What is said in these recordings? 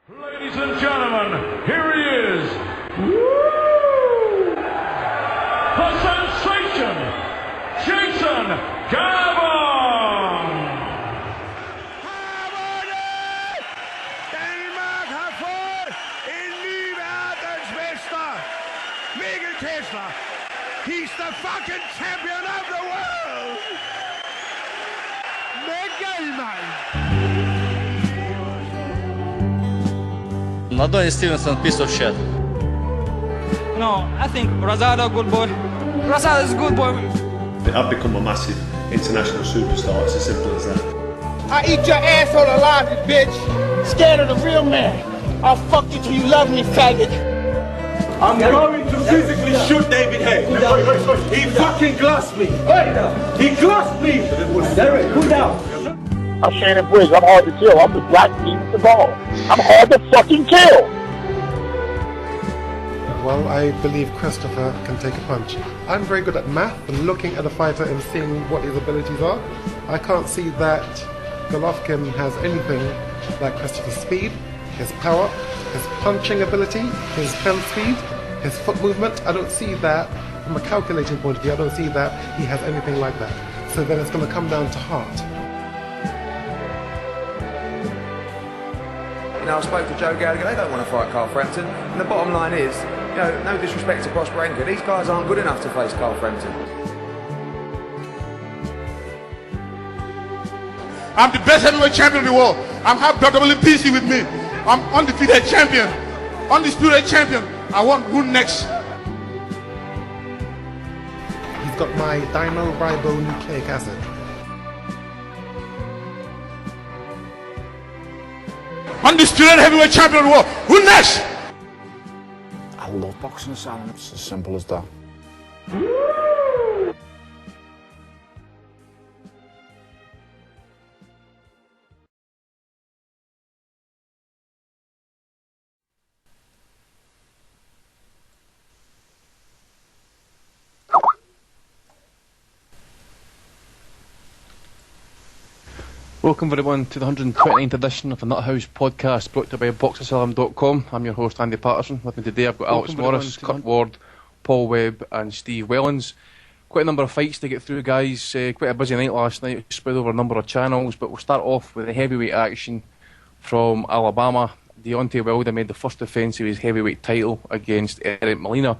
Ladies and gentlemen, here he is. Woo! The sensation, Jason Gavin! Danmark har fået en ny verdensmester. Mikkel Kessler. He's the fucking champion of the world. Mikkel, man. Adonis Stevenson, piece of shit. No, I think Razado, good boy. Razado is a good boy. I've become a massive international superstar. It's as simple as that. I eat your asshole alive, you bitch. Scared of the real man. I'll fuck you till you love me, faggot. I'm going to physically shoot David Haye. He fucking glassed me. He glassed me. Derek, cool down. I'm Shannon Briggs. I'm hard to kill. I'm the black meat with the ball. I'm hard to fucking kill. Well, I believe Christopher can take a punch. I'm very good at math and looking at a fighter and seeing what his abilities are. I can't see that Golovkin has anything like Christopher's speed, his power, his punching ability, his hand speed, his foot movement. I don't see that from a calculating point of view. I don't see that he has anything like that. So then it's going to come down to heart. You know, I spoke to Joe Gallagher, they don't want to fight Carl Frampton. And the bottom line is, you know, no disrespect to Prosper Anchor, these guys aren't good enough to face Carl Frampton. I'm the best heavyweight champion in the world. I'm have WBC with me. I'm undefeated champion, undisputed champion. I want who next? He's got my dinoribonnucleic acid. Undisputed heavyweight champion of the world. Who next? I love boxing, Sam. It's as simple as that. Welcome everyone to the 129th edition of the Nuthouse podcast brought to you by boxasylum.com. I'm your host Andy Patterson. With me today I've got Alex Morris, Kurt Ward, Paul Webb and Steve Wellens. Quite a number of fights to get through, guys. Quite a busy night last night, spread over a number of channels, but we'll start off with the heavyweight action from Alabama. Deontay Wilder made the first defence of his heavyweight title against Eric Molina.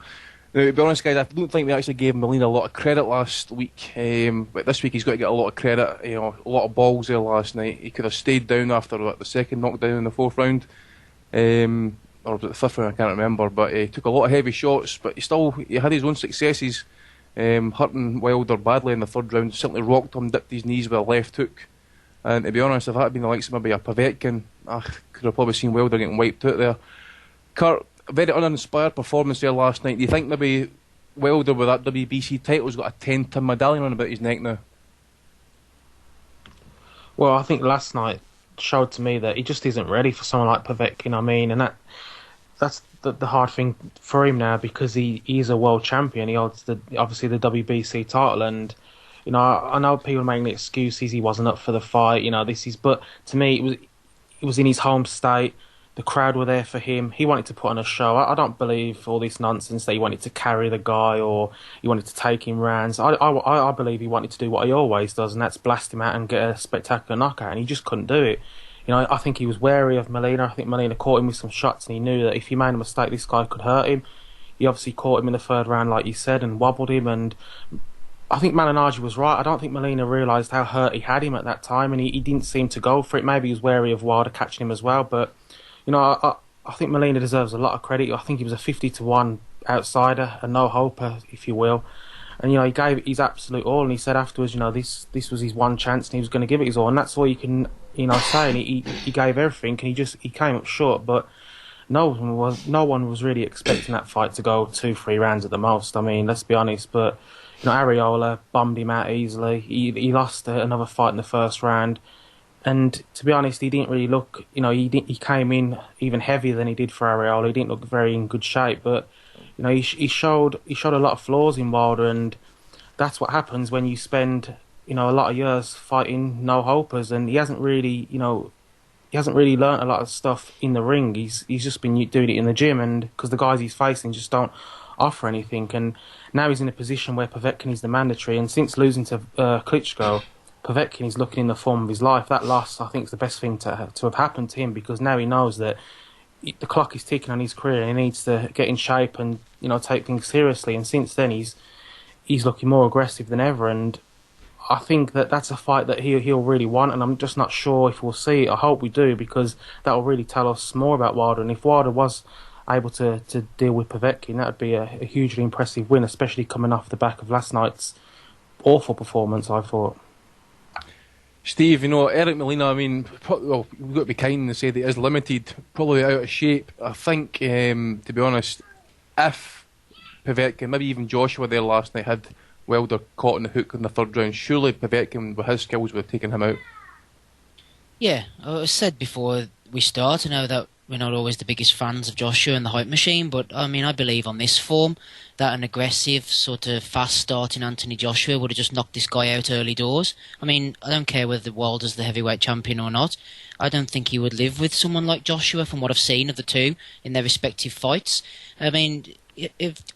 Now, to be honest, guys, I don't think they actually gave Molina a lot of credit last week, but this week he's got to get a lot of credit. You know, a lot of balls there last night. He could have stayed down after the second knockdown in the fourth round, or was it the fifth round? I can't remember. But he took a lot of heavy shots, but he had his own successes, hurting Wilder badly in the third round. Simply rocked him, dipped his knees with a left hook. And to be honest, if that had been the likes of maybe a Povetkin, I could have probably seen Wilder getting wiped out there. Kurt, a very uninspired performance there last night. Do you think maybe Wilder with that WBC title has got a 10-ton medallion on about his neck now? Well, I think last night showed to me that he just isn't ready for someone like Povetkin. I mean, and that's the hard thing for him now because he is a world champion. He holds obviously the WBC title, and you know I know people making the excuses he wasn't up for the fight. You know but to me it was in his home state. The crowd were there for him. He wanted to put on a show. I don't believe all this nonsense that he wanted to carry the guy or he wanted to take him rounds. I believe he wanted to do what he always does, and that's blast him out and get a spectacular knockout, and he just couldn't do it. You know, I think he was wary of Molina. I think Molina caught him with some shots, and he knew that if he made a mistake, this guy could hurt him. He obviously caught him in the third round, like you said, and wobbled him, and I think Malignaggi was right. I don't think Molina realised how hurt he had him at that time, and he didn't seem to go for it. Maybe he was wary of Wilder catching him as well, but you know, I think Molina deserves a lot of credit. I think he was a 50-1 outsider, a no-hoper, if you will. And, you know, he gave it his absolute all, and he said afterwards, you know, this was his one chance, and he was going to give it his all, and that's all you can, you know, say. And he gave everything, and he came up short, but no one was really expecting that fight to go 2-3 rounds at the most. I mean, let's be honest, but, you know, Arreola bummed him out easily. He lost another fight in the first round. And to be honest, he didn't really look, you know, he came in even heavier than he did for Arreola. He didn't look very in good shape, but you know, he showed a lot of flaws in Wilder, and that's what happens when you spend, you know, a lot of years fighting no hopers, and he hasn't really, you know, he hasn't really learnt a lot of stuff in the ring. He's just been doing it in the gym, and because the guys he's facing just don't offer anything. And now he's in a position where Povetkin is the mandatory, and since losing to Klitschko, Povetkin is looking in the form of his life. That loss, I think, is the best thing to have happened to him, because now he knows that the clock is ticking on his career and he needs to get in shape and, you know, take things seriously. And since then, he's looking more aggressive than ever. And I think that's a fight that he'll really want, and I'm just not sure if we'll see it. I hope we do, because that will really tell us more about Wilder. And if Wilder was able to deal with Povetkin, that would be a hugely impressive win, especially coming off the back of last night's awful performance, I thought. Steve, you know, Eric Molina, I mean, well, we've got to be kind and say that he is limited, probably out of shape. I think, to be honest, if Povetkin, maybe even Joshua there last night, had Wilder caught in the hook in the third round, surely Povetkin, with his skills, would have taken him out. Yeah, I said before we start, I know that we're not always the biggest fans of Joshua and the hype machine, but I mean, I believe on this form that an aggressive, sort of fast-starting Anthony Joshua would have just knocked this guy out early doors. I mean, I don't care whether Wilder's the heavyweight champion or not. I don't think he would live with someone like Joshua from what I've seen of the two in their respective fights. I mean,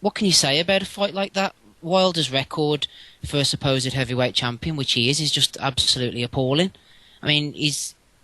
what can you say about a fight like that? Wilder's record for a supposed heavyweight champion, which he is just absolutely appalling. I mean,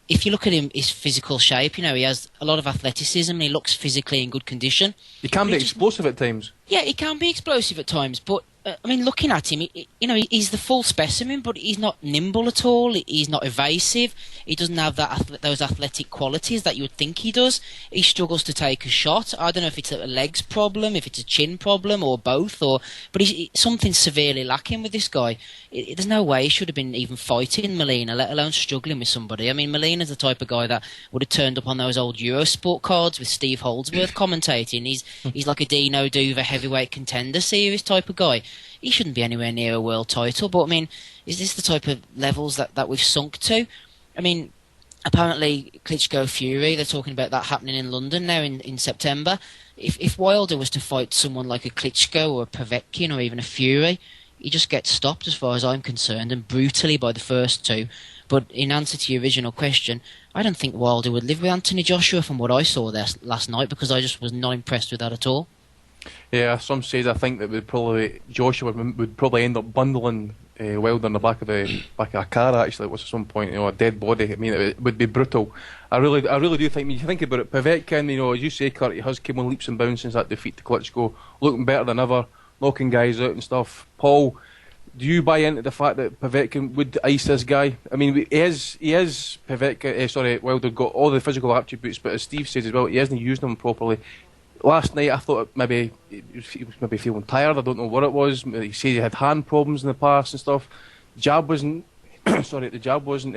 if you look at him, his physical shape, you know, he has a lot of athleticism and he looks physically in good condition. He can be explosive at times. Yeah, he can be explosive at times, but I mean, looking at him, you know, he's the full specimen, but he's not nimble at all. He's not evasive. He doesn't have those athletic qualities that you would think he does. He struggles to take a shot. I don't know if it's a legs problem, if it's a chin problem, or both. But something's severely lacking with this guy. There's no way he should have been even fighting Molina, let alone struggling with somebody. I mean, Molina's the type of guy that would have turned up on those old Eurosport cards with Steve Holdsworth commentating. He's like a Dino Duva heavyweight contender series type of guy. He shouldn't be anywhere near a world title, but I mean, is this the type of levels that we've sunk to? I mean, apparently Klitschko Fury, they're talking about that happening in London now in September. If Wilder was to fight someone like a Klitschko or a Povetkin or even a Fury, he just gets stopped as far as I'm concerned, and brutally by the first two. But in answer to your original question, I don't think Wilder would live with Anthony Joshua from what I saw there last night, because I just was not impressed with that at all. Yeah, some says I think that Joshua would probably end up bundling Wilder in the back of a car. Actually, it was at some point, you know, a dead body. I mean, it would be brutal. I really do think. When you think about it, Povetkin, you know, as you say, Kurt, he has come on leaps and bounds since that defeat to Klitschko, looking better than ever, knocking guys out and stuff. Paul, do you buy into the fact that Povetkin would ice this guy? I mean, he is Povetkin. Wilder got all the physical attributes, but as Steve says as well, he hasn't used them properly. Last night I thought maybe he was maybe feeling tired. I don't know what it was. He said he had hand problems in the past and stuff. Jab wasn't the jab wasn't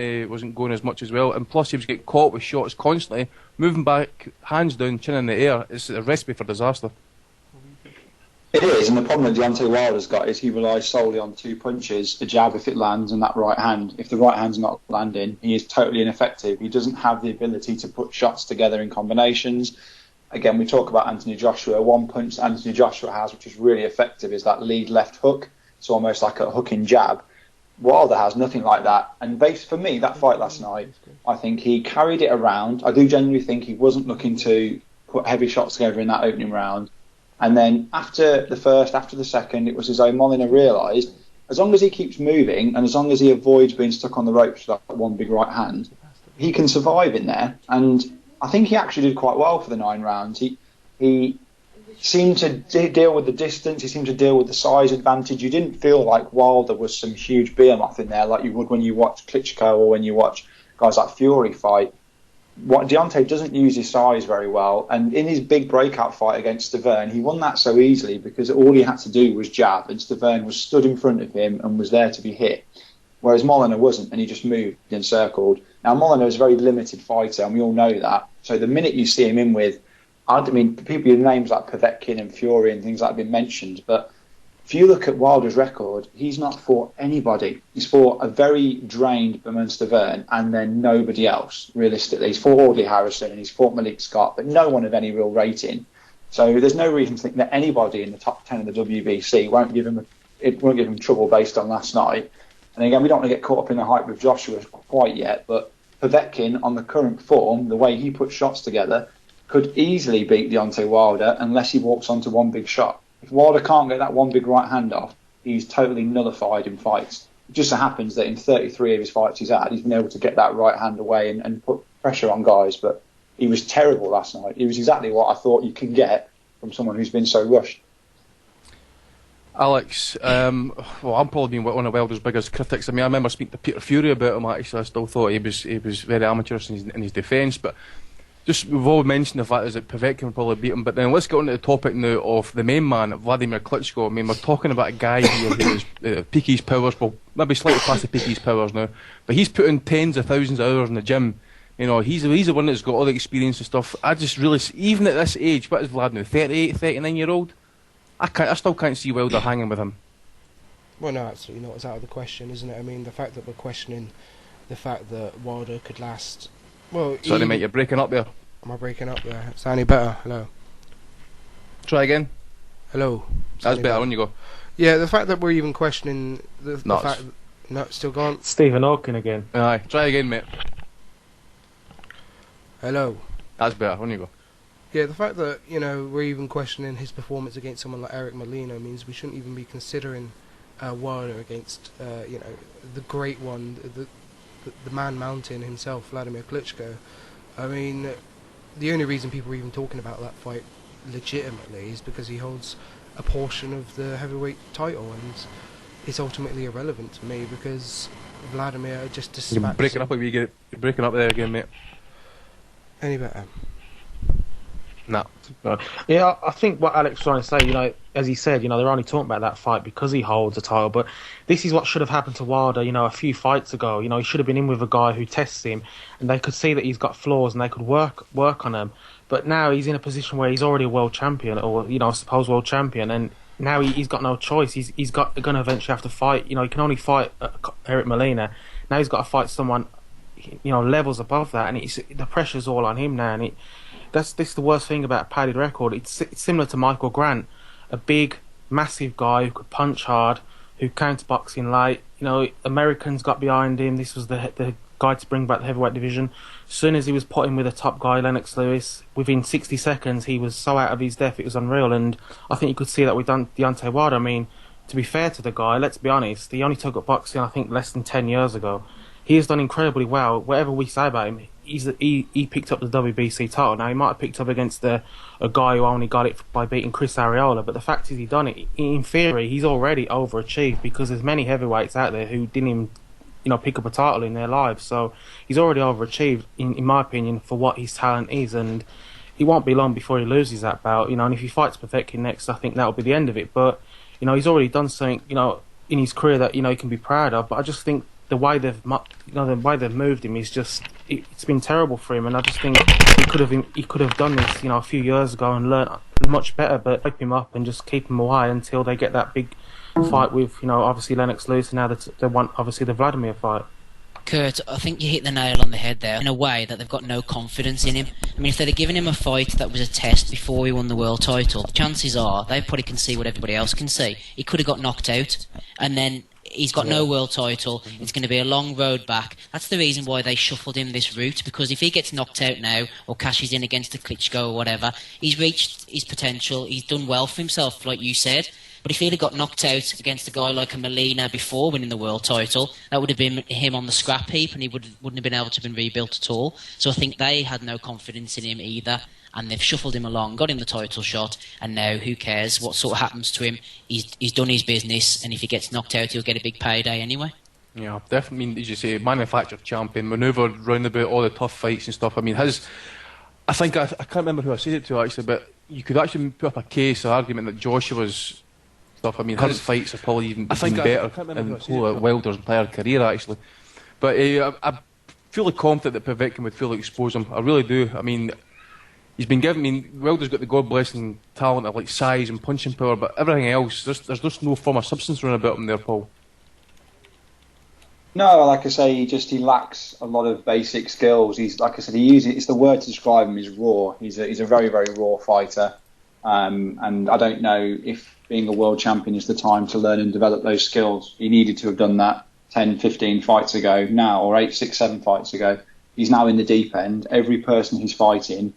going as much as well. And plus he was getting caught with shots constantly, moving back, hands down, chin in the air. It's a recipe for disaster. It is, and the problem that Deontay Wilder's got is he relies solely on two punches, a jab if it lands and that right hand. If the right hand's not landing, he is totally ineffective. He doesn't have the ability to put shots together in combinations. Again, we talk about Anthony Joshua. One punch that Anthony Joshua has, which is really effective, is that lead left hook. It's almost like a hooking jab. Wilder has nothing like that. And for me, that fight last night, I think he carried it around. I do genuinely think he wasn't looking to put heavy shots together in that opening round. And then after the first, after the second, it was as though Molina realised, as long as he keeps moving and as long as he avoids being stuck on the ropes with that one big right hand, he can survive in there. And I think he actually did quite well for the 9 rounds. He seemed to deal with the distance. He seemed to deal with the size advantage. You didn't feel like Wilder was some huge behemoth in there like you would when you watch Klitschko or when you watch guys like Fury fight. Deontay doesn't use his size very well. And in his big breakout fight against Stavern, he won that so easily because all he had to do was jab, and Stavern was stood in front of him and was there to be hit. Whereas Molina wasn't, and he just moved and circled. Now, Molina is a very limited fighter, and we all know that. So the minute you see him in with, I mean, people with names like Povetkin and Fury and things like that have been mentioned, but if you look at Wilder's record, he's not fought anybody. He's fought a very drained Stavern and then nobody else, realistically. He's fought Audley Harrison and he's fought Malik Scott, but no one of any real rating. So there's no reason to think that anybody in the top 10 of the WBC won't give him trouble based on last night. And again, we don't want to get caught up in the hype with Joshua quite yet, but Povetkin, on the current form, the way he puts shots together, could easily beat Deontay Wilder unless he walks onto one big shot. If Wilder can't get that one big right hand off, he's totally nullified in fights. It just so happens that in 33 of his fights he's had, he's been able to get that right hand away and put pressure on guys. But he was terrible last night. He was exactly what I thought you can get from someone who's been so rushed. Alex, well, I'm probably been one of Wilder's biggest critics. I mean, I remember speaking to Peter Fury about him. Actually, I still thought he was very amateurish in his defence. But just we've all mentioned the fact that Povetkin would probably beat him. But then let's get on to the topic now of the main man, Vladimir Klitschko. I mean, we're talking about a guy here who is peak his powers. Well, maybe slightly past the peak his powers now, but he's put in tens of thousands of hours in the gym. You know, he's the one that's got all the experience and stuff. I just really, even at this age, what is Vlad now, 38, 39-year-old? I still can't see Wilder hanging with him. Well, no, absolutely not. It's out of the question, isn't it? I mean, the fact that we're questioning the fact that Wilder could last... Well, sorry, mate, you're breaking up there. Am I breaking up there? Is that any better? Hello? Try again. Hello? That's better when you go. Yeah, the fact that we're even questioning the fact... No, it's still gone. Stephen Hawking again. Aye, try again, mate. Hello? That's better when you go. Yeah, the fact that, you know, we're even questioning his performance against someone like Eric Molina means we shouldn't even be considering Wilder against, you know, the great one, the man mountain himself, Vladimir Klitschko. I mean, the only reason people are even talking about that fight legitimately is because he holds a portion of the heavyweight title, and it's ultimately irrelevant to me because Vladimir just dispatched... You're breaking up, you're breaking up there again, mate. Any better? No. Yeah, I think what Alex was trying to say, you know, as he said, you know, they're only talking about that fight because he holds a title, but this is what should have happened to Wilder, you know, a few fights ago. You know, he should have been in with a guy who tests him, and they could see that he's got flaws, and they could work on them. But now he's in a position where he's already a world champion, or, you know, I suppose world champion, and now he's got no choice. He's going to eventually have to fight. You know, he can only fight Eric Molina. Now he's got to fight someone, you know, levels above that, and the pressure's all on him now, and this is the worst thing about a padded record. It's similar to Michael Grant, a big, massive guy who could punch hard, who counterboxing light. You know, Americans got behind him. This was the guy to bring back the heavyweight division. As soon as he was put in with a top guy, Lennox Lewis, within 60 seconds he was so out of his depth, it was unreal. And I think you could see that with Deontay Wilder. I mean, to be fair to the guy, let's be honest, he only took up boxing, I think, less than 10 years ago. He has done incredibly well. Whatever we say about him, he picked up the WBC title. Now, he might have picked up against a guy who only got it by beating Chris Arreola, but the fact is he done it. In theory, he's already overachieved because there's many heavyweights out there who didn't even, you know, pick up a title in their lives. So he's already overachieved, in my opinion, for what his talent is, and it won't be long before he loses that bout. You know, and if he fights Povetkin next, I think that'll be the end of it. But, you know, he's already done something, you know, in his career that, you know, he can be proud of. But I just think the way they've moved him is just, it's been terrible for him, and I just think he could have done this, you know, a few years ago and learned much better. But hype him up and just keep him away until they get that big fight with, you know, obviously Lennox Lewis, and now they want obviously the Vladimir fight. Kurt, I think you hit the nail on the head there, in a way that they've got no confidence in him. I mean, if they'd have given him a fight that was a test before he won the world title, chances are they probably can see what everybody else can see. He could have got knocked out, and then he's got no world title. It's going to be a long road back. That's the reason why they shuffled him this route, because if he gets knocked out now or cashes in against a Klitschko or whatever, he's reached his potential. He's done well for himself, like you said. But if he'd have got knocked out against a guy like a Molina before winning the world title, that would have been him on the scrap heap, and he wouldn't have been able to have been rebuilt at all. So I think they had no confidence in him either, and they've shuffled him along, got him the title shot, and now who cares what sort of happens to him? He's done his business, and if he gets knocked out, he'll get a big payday anyway. Yeah, definitely. I mean, as you say, manufactured champion, manoeuvred round about all the tough fights and stuff. I mean, I can't remember who I said it to actually, but you could actually put up a case, an argument that Joshua's stuff. I mean, his fights have probably even been better in Wilder's entire career, actually. But I'm fully confident that Povetkin would fully expose him. I really do. I mean, he's been given. I mean, Wilder's got the God-blessing talent of like size and punching power, but everything else, there's just no form of substance running about him there, Paul. No, like I say, he lacks a lot of basic skills. He's, like I said, it's the word to describe him is raw. He's a very, very raw fighter, and I don't know if being a world champion is the time to learn and develop those skills. He needed to have done that 10, 15 fights ago now, or 8, 6, 7 fights ago. he's now in the deep end. Every person he's fighting,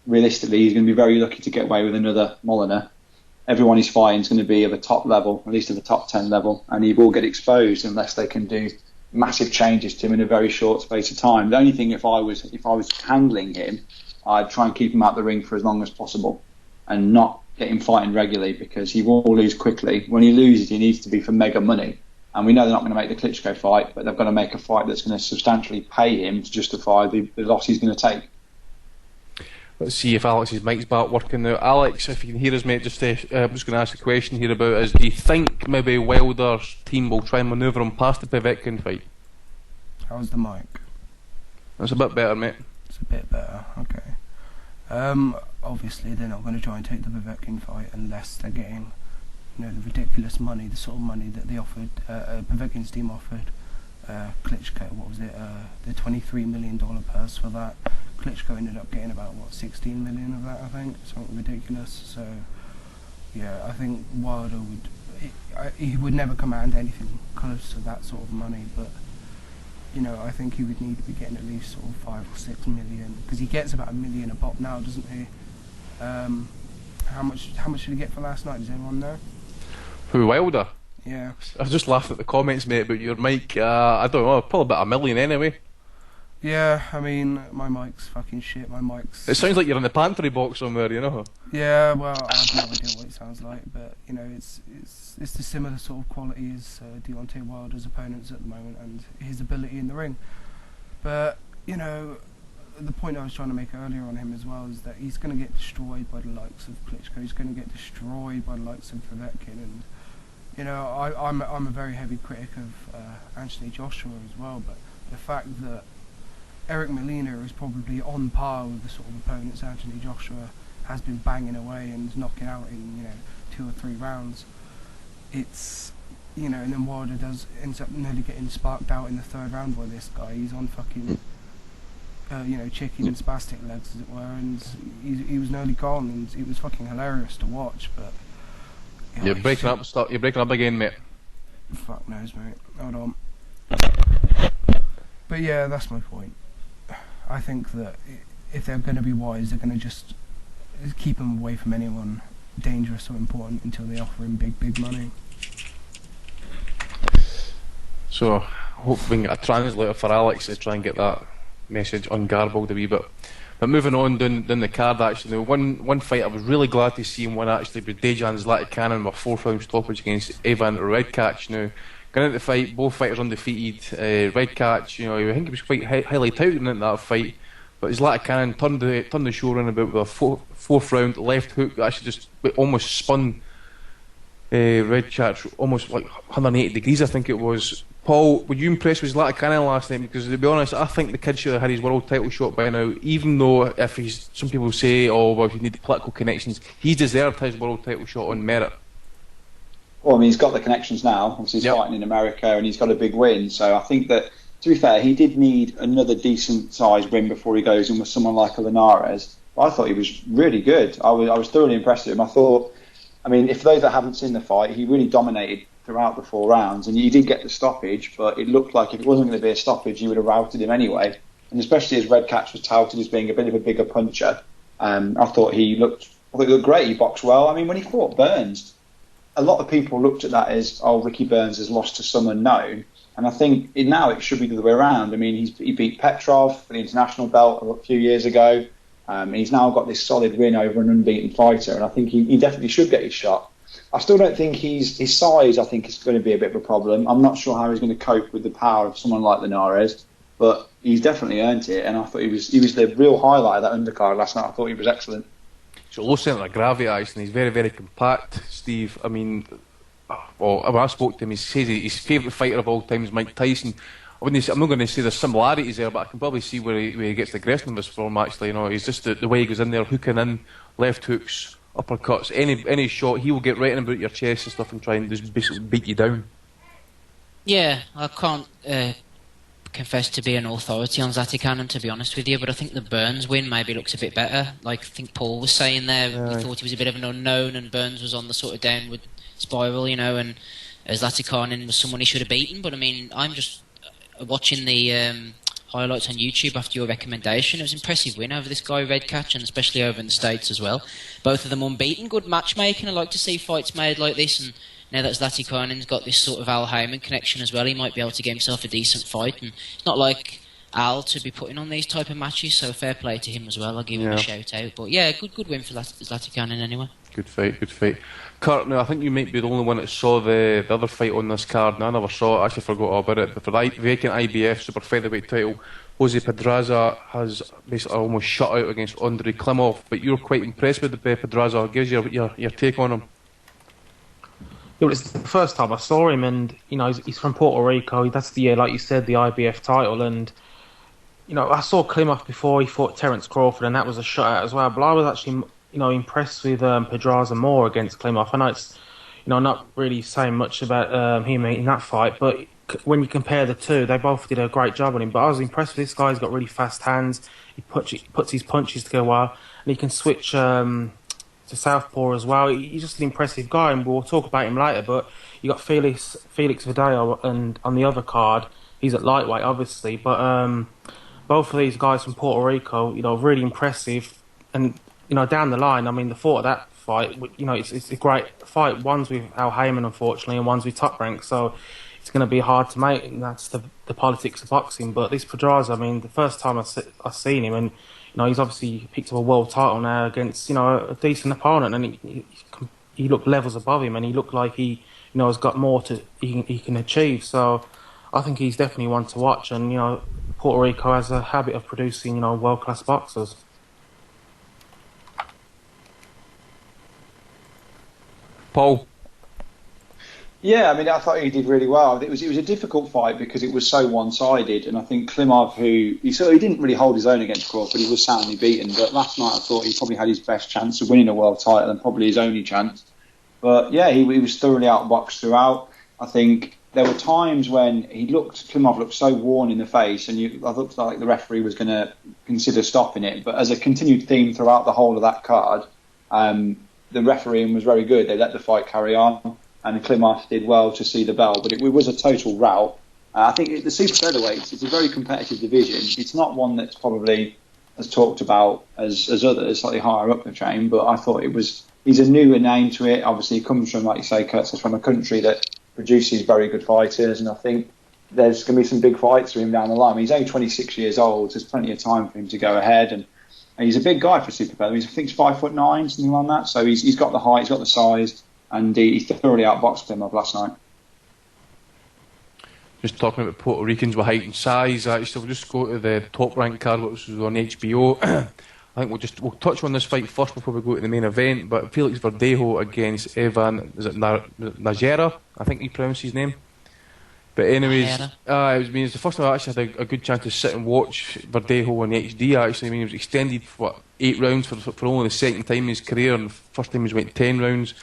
realistically, he's going to be very lucky to get away with another Molyneux. Everyone he's fighting is going to be of a top level, at least of a top 10 level, and he will get exposed unless they can do massive changes to him in a very short space of time. The only thing, if I was handling him, I'd try and keep him out the ring for as long as possible and not get him fighting regularly, because he will lose quickly. When he loses, he needs to be for mega money. And we know they're not going to make the Klitschko fight, but they've got to make a fight that's going to substantially pay him to justify the loss he's going to take. Let's see if Alex's mic's back working now. Alex, if you can hear us, mate, I'm just going to ask a question here about is, do you think maybe Wilder's team will try and manoeuvre him past the Povetkin fight? How's the mic? That's a bit better, mate. It's a bit better, okay. Obviously they're not going to try and take the Povetkin fight unless they're getting, the ridiculous money, the sort of money that they offered, Povetkin's team offered Klitschko, what was it, the $23 million purse for that. Klitschko ended up getting about, 16 million of that, I think, something ridiculous. So, yeah, I think Wilder he would never command anything close to that sort of money, but, I think he would need to be getting at least sort of 5 or 6 million, because he gets about $1 million a pop now, doesn't he? How much did he get for last night? Does anyone know? Who, Wilder? Yeah. I was just laughing at the comments, mate, about your mic. I don't know, probably about $1 million anyway. Yeah, I mean, my mic's fucking shit. My mic's... It sounds like you're in the pantry box somewhere, Yeah, well, I have no idea what it sounds like, but it's the similar sort of quality as Deontay Wilder's opponents at the moment, and his ability in the ring. But the point I was trying to make earlier on him as well is that he's going to get destroyed by the likes of Klitschko. He's going to get destroyed by the likes of Povetkin, and I'm a very heavy critic of Anthony Joshua as well. But the fact that Eric Molina is probably on par with the sort of opponents Anthony Joshua has been banging away and knocking out in 2 or 3 rounds. It's and then Wilder ends up nearly getting sparked out in the 3rd round by this guy. He's on fucking chicken and spastic legs, as it were, and he was nearly gone, and it was fucking hilarious to watch. But you're breaking up. Stop. You're breaking up again, mate. Fuck knows, mate. Hold on. But yeah, that's my point. I think that if they're going to be wise, they're going to just keep him away from anyone dangerous or important until they offer him big money. So, hopefully we can get a translator for Alex to try and get that message ungarbled a wee bit. But moving on down the card, actually, one fight I was really glad to see him win, actually, was Dejan Zlatikanin with a 4th round stoppage against Ivan Redkach. Now, going into the fight, both fighters undefeated. Redkach, I think he was quite highly touted in that fight, but Zlatikanin turned the show around about with a 4th round left hook that actually just almost spun Redkach almost like 180 degrees, I think it was. Paul, were you impressed with Zlatikanin last night? Because to be honest, I think the kid should have had his world title shot by now, even though if some people say, he needed political connections, he deserved his world title shot on merit. Well, I mean, he's got the connections now. Obviously, he's fighting in America and he's got a big win. So I think that, to be fair, he did need another decent-sized win before he goes in with someone like Linares. I thought he was really good. I was thoroughly impressed with him. If those that haven't seen the fight, he really dominated throughout the 4 rounds. And he did get the stoppage, but it looked like if it wasn't going to be a stoppage, he would have routed him anyway. And especially as Redkach was touted as being a bit of a bigger puncher, I thought he looked great. He boxed well. I mean, when he fought Burns, a lot of people looked at that as, Ricky Burns has lost to some unknown. And I think now it should be the other way around. I mean, he beat Petrov for the international belt a few years ago. And he's now got this solid win over an unbeaten fighter. And I think he definitely should get his shot. I still don't think his size, I think, is going to be a bit of a problem. I'm not sure how he's going to cope with the power of someone like Linares. But he's definitely earned it. And I thought he was the real highlight of that undercard last night. I thought he was excellent. So low centre of gravity, actually, he's very, very compact, Steve. I mean, when I spoke to him, he says his favourite fighter of all time is Mike Tyson. I'm not going to say there's similarities there, but I can probably see where he gets the aggressiveness from, actually. He's just the way he goes in there, hooking in, left hooks, uppercuts, any shot, he will get right in about your chest and stuff and try and just basically beat you down. Yeah, I can't confess to be an authority on Zlatikanin, to be honest with you, but I think the Burns win maybe looks a bit better. Like I think Paul was saying there, he thought he was a bit of an unknown, and Burns was on the sort of downward spiral, and Zlatikanin was someone he should have beaten. But I mean, I'm just watching the highlights on YouTube after your recommendation. It was an impressive win over this guy Redcatch, and especially over in the States as well. Both of them unbeaten, good matchmaking. I like to see fights made like this, and now that Zlati Khanen's got this sort of Al Heyman connection as well, he might be able to get himself a decent fight. And it's not like Al to be putting on these type of matches, so fair play to him as well. I'll give him a shout out. But yeah, good win for Zlati Khanen anyway. Good fight. Kurt, now I think you might be the only one that saw the other fight on this card. No, I never saw it, I actually forgot all about it. But for the vacant IBF Super Featherweight title, Jose Pedraza has basically almost shut out against Andrei Klimov. But you're quite impressed with Pedraza. Give us your take on him. It was the first time I saw him, and he's from Puerto Rico. That's the year, like you said, the IBF title. And I saw Klimov before he fought Terence Crawford, and that was a shutout as well. But I was actually impressed with Pedraza more against Klimov. I know it's not really saying much about him in that fight, but when you compare the two, they both did a great job on him. But I was impressed with this guy. He's got really fast hands. He puts his punches together well, and he can switch to southpaw as well. He's just an impressive guy, and we'll talk about him later. But you got Felix Verdejo, and on the other card, he's at lightweight, obviously. But both of these guys from Puerto Rico, really impressive. And down the line, I mean, the thought of that fight, it's a great fight. One's with Al Heyman, unfortunately, and one's with Top Rank, so it's going to be hard to make, and that's the politics of boxing. But this Pedraza, I mean, the first time I seen him, and he's obviously picked up a world title now against a decent opponent, and he looked levels above him, and he looked like he has got more he can achieve. So I think he's definitely one to watch, and Puerto Rico has a habit of producing world class boxers. Paul. Yeah, I mean, I thought he did really well. It was a difficult fight because it was so one-sided, and I think Klimov, he didn't really hold his own against Crawford, he was soundly beaten. But last night I thought he probably had his best chance of winning a world title, and probably his only chance. But yeah, he was thoroughly outboxed throughout. I think there were times when Klimov looked so worn in the face, and I looked like the referee was going to consider stopping it. But as a continued theme throughout the whole of that card, the refereeing was very good. They let the fight carry on, and Klimov did well to see the bell. But it was a total rout. I think the super featherweights, it's a very competitive division. It's not one that's probably as talked about as others, slightly higher up the chain. But I thought he's a newer name to it. Obviously, he comes from, like you say, Kurt, from a country that produces very good fighters, and I think there's going to be some big fights for him down the line. I mean, he's only 26 years old. There's plenty of time for him to go ahead, and he's a big guy for super featherweight. I think he's 5'9", something like that. So he's got the height, he's got the size, and he thoroughly outboxed him last night. Just talking about Puerto Ricans with height and size, actually we'll just go to the Top Rank card, which was on HBO. I think we'll touch on this fight first before we go to the main event. But Felix Verdejo against Evan, is it Najera? I think he pronounced his name. But anyways, it was the first time I actually had a good chance to sit and watch Verdejo on the HD. Actually, I mean, he was extended for 8 rounds for only the second time in his career, and the first time he went 10 rounds.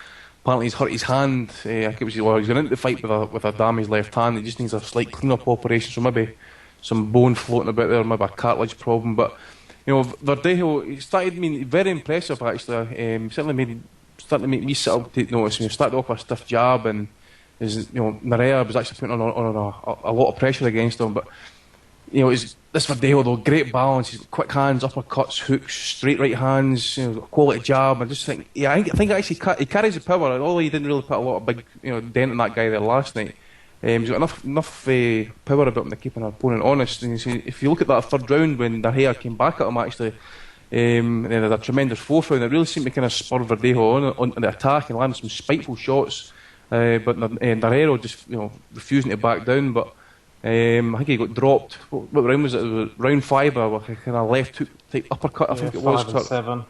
Apparently he's hurt his hand. I think he's going into the fight with a damaged left hand. He just needs a slight clean-up operation, so maybe some bone floating about there, maybe a cartilage problem. But Verdejo, he started being very impressive actually. Certainly started to make me sit up to take notice. He started off with a stiff jab, and Marriaga was actually putting on a lot of pressure against him. But this Verdejo though, great balance. He's got quick hands, uppercuts, hooks, straight right hands, quality jab. I just think, I think actually he carries the power. Although he didn't really put a lot of big, dent in that guy there last night. He's got enough power about him to keep an opponent honest. And if you look at that third round when Haye came back at him, actually, and then had a tremendous fourth round, it really seemed to kind of spur Verdejo on the attack and landed some spiteful shots. But Narero just refusing to back down. But I think he got dropped. What round was it? It was round 5, with a kind of left hook type uppercut. I think it was 5 and 7.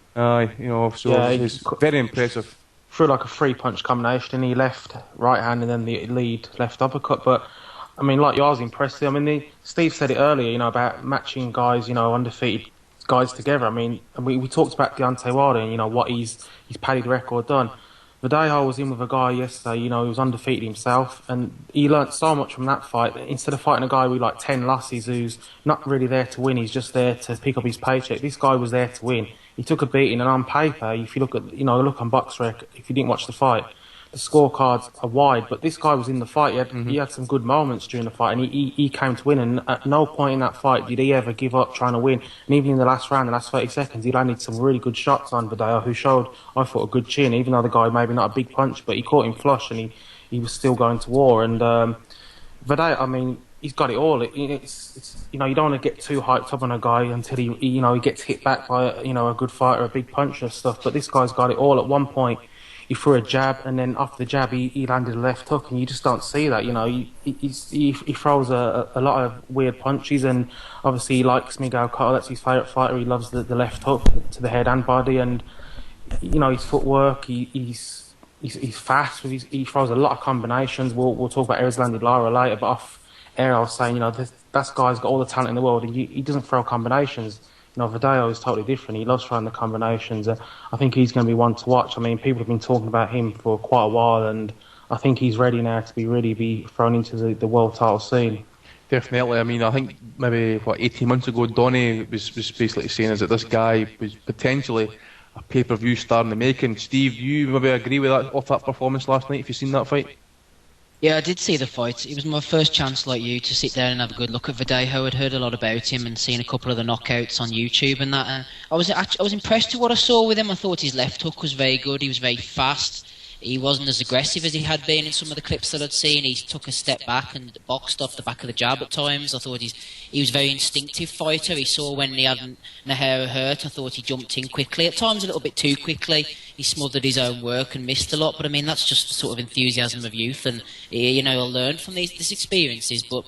So it's very impressive. Threw like a 3-punch combination, and he left right hand and then the lead left uppercut. But I mean, like, I was impressed. I mean, Steve said it earlier, about matching guys, undefeated guys together. I mean, we talked about Deontay Wilder and what his padded record done. Verdejo was in with a guy yesterday, he was undefeated himself, and he learnt so much from that fight. Instead of fighting a guy with like 10 losses who's not really there to win, he's just there to pick up his paycheck. This guy was there to win. He took a beating, and on paper, if you look at, look on BoxRec, if you didn't watch the fight, the scorecards are wide, but this guy was in the fight. He had some good moments during the fight, and he came to win. And at no point in that fight did he ever give up trying to win. And even in the last round, the last 30 seconds, he landed some really good shots on Verdejo, who showed, I thought, a good chin. Even though the guy maybe not a big punch, but he caught him flush, and he was still going to war. And Verdejo, I mean, he's got it all. It's you don't want to get too hyped up on a guy until he gets hit back by a good fighter, a big puncher and stuff. But this guy's got it all. At one point, he threw a jab, and then after the jab, he landed a left hook, and you just don't see that. He throws a lot of weird punches, and obviously he likes Miguel Cotto. That's his favourite fighter. He loves the left hook to the head and body, and his footwork. He's fast. He throws a lot of combinations. We'll talk about Aries landed Lara later, but off air I was saying, that guy's got all the talent in the world, and he doesn't throw combinations. Verdejo is totally different. He loves throwing the combinations. I think he's going to be one to watch. I mean, people have been talking about him for quite a while, and I think he's ready now to really be thrown into the world title scene. Definitely. I mean, I think maybe 18 months ago, Donny was basically saying that this guy was potentially a pay-per-view star in the making. Steve, you maybe agree with that off that performance last night? If you've seen that fight. Yeah, I did see the fight. It was my first chance, like you, to sit there and have a good look at Verdejo. I'd heard a lot about him and seen a couple of the knockouts on YouTube and that. And I was impressed with what I saw with him. I thought his left hook was very good. He was very fast. He wasn't as aggressive as he had been in some of the clips that I'd seen. He took a step back and boxed off the back of the jab at times. I thought he was a very instinctive fighter. He saw when he had Nahara hurt. I thought he jumped in quickly. At times a little bit too quickly. He smothered his own work and missed a lot. But I mean, that's just the sort of enthusiasm of youth. And, he'll learn from these experiences. But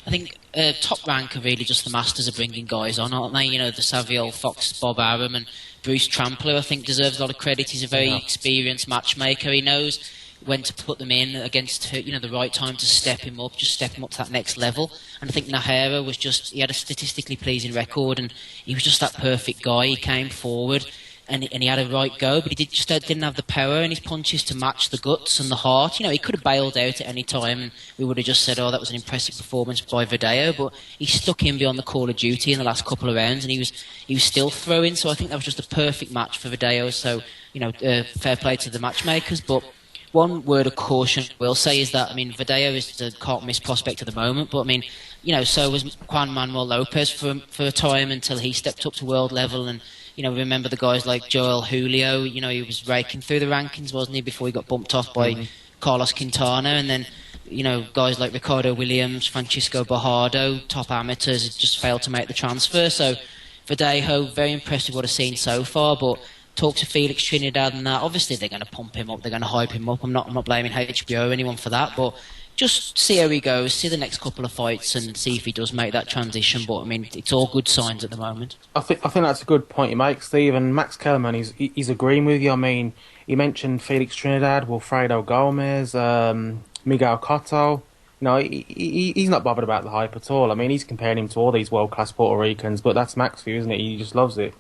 I think Top Rank are really just the masters of bringing guys on, aren't they? The Savio Fox, Bob Arum and Bruce Trampler, I think, deserves a lot of credit. He's a very experienced matchmaker. He knows when to put them in against, the right time to step him up to that next level. And I think Nahara he had a statistically pleasing record, and he was just that perfect guy. He came forward, and he had a right go, but he didn't have the power in his punches to match the guts and the heart. He could have bailed out at any time, and we would have just said, oh, that was an impressive performance by Verdejo, but he stuck in beyond the call of duty in the last couple of rounds, and he was still throwing, so I think that was just a perfect match for Verdejo, so, fair play to the matchmakers. But one word of caution I will say is that, Verdejo is the can't-miss prospect at the moment, but, so was Juan Manuel Lopez for a time until he stepped up to world level, and remember the guys like Joel Julio, he was raking through the rankings, wasn't he, before he got bumped off by Carlos Quintana, and then, guys like Ricardo Williams, Francisco Bajardo, top amateurs, just failed to make the transfer. So Verdejo, very impressed with what I've seen so far, but talk to Felix Trinidad and that, obviously they're going to pump him up, they're going to hype him up. I'm not blaming HBO or anyone for that, but just see how he goes, see the next couple of fights and see if he does make that transition. But it's all good signs at the moment. I think that's a good point you make, Steve. And Max Kellerman, he's agreeing with you. He mentioned Felix Trinidad, Wilfredo Gomez, Miguel Cotto. He's not bothered about the hype at all. He's comparing him to all these world-class Puerto Ricans, but that's Max for you, isn't it? He just loves it.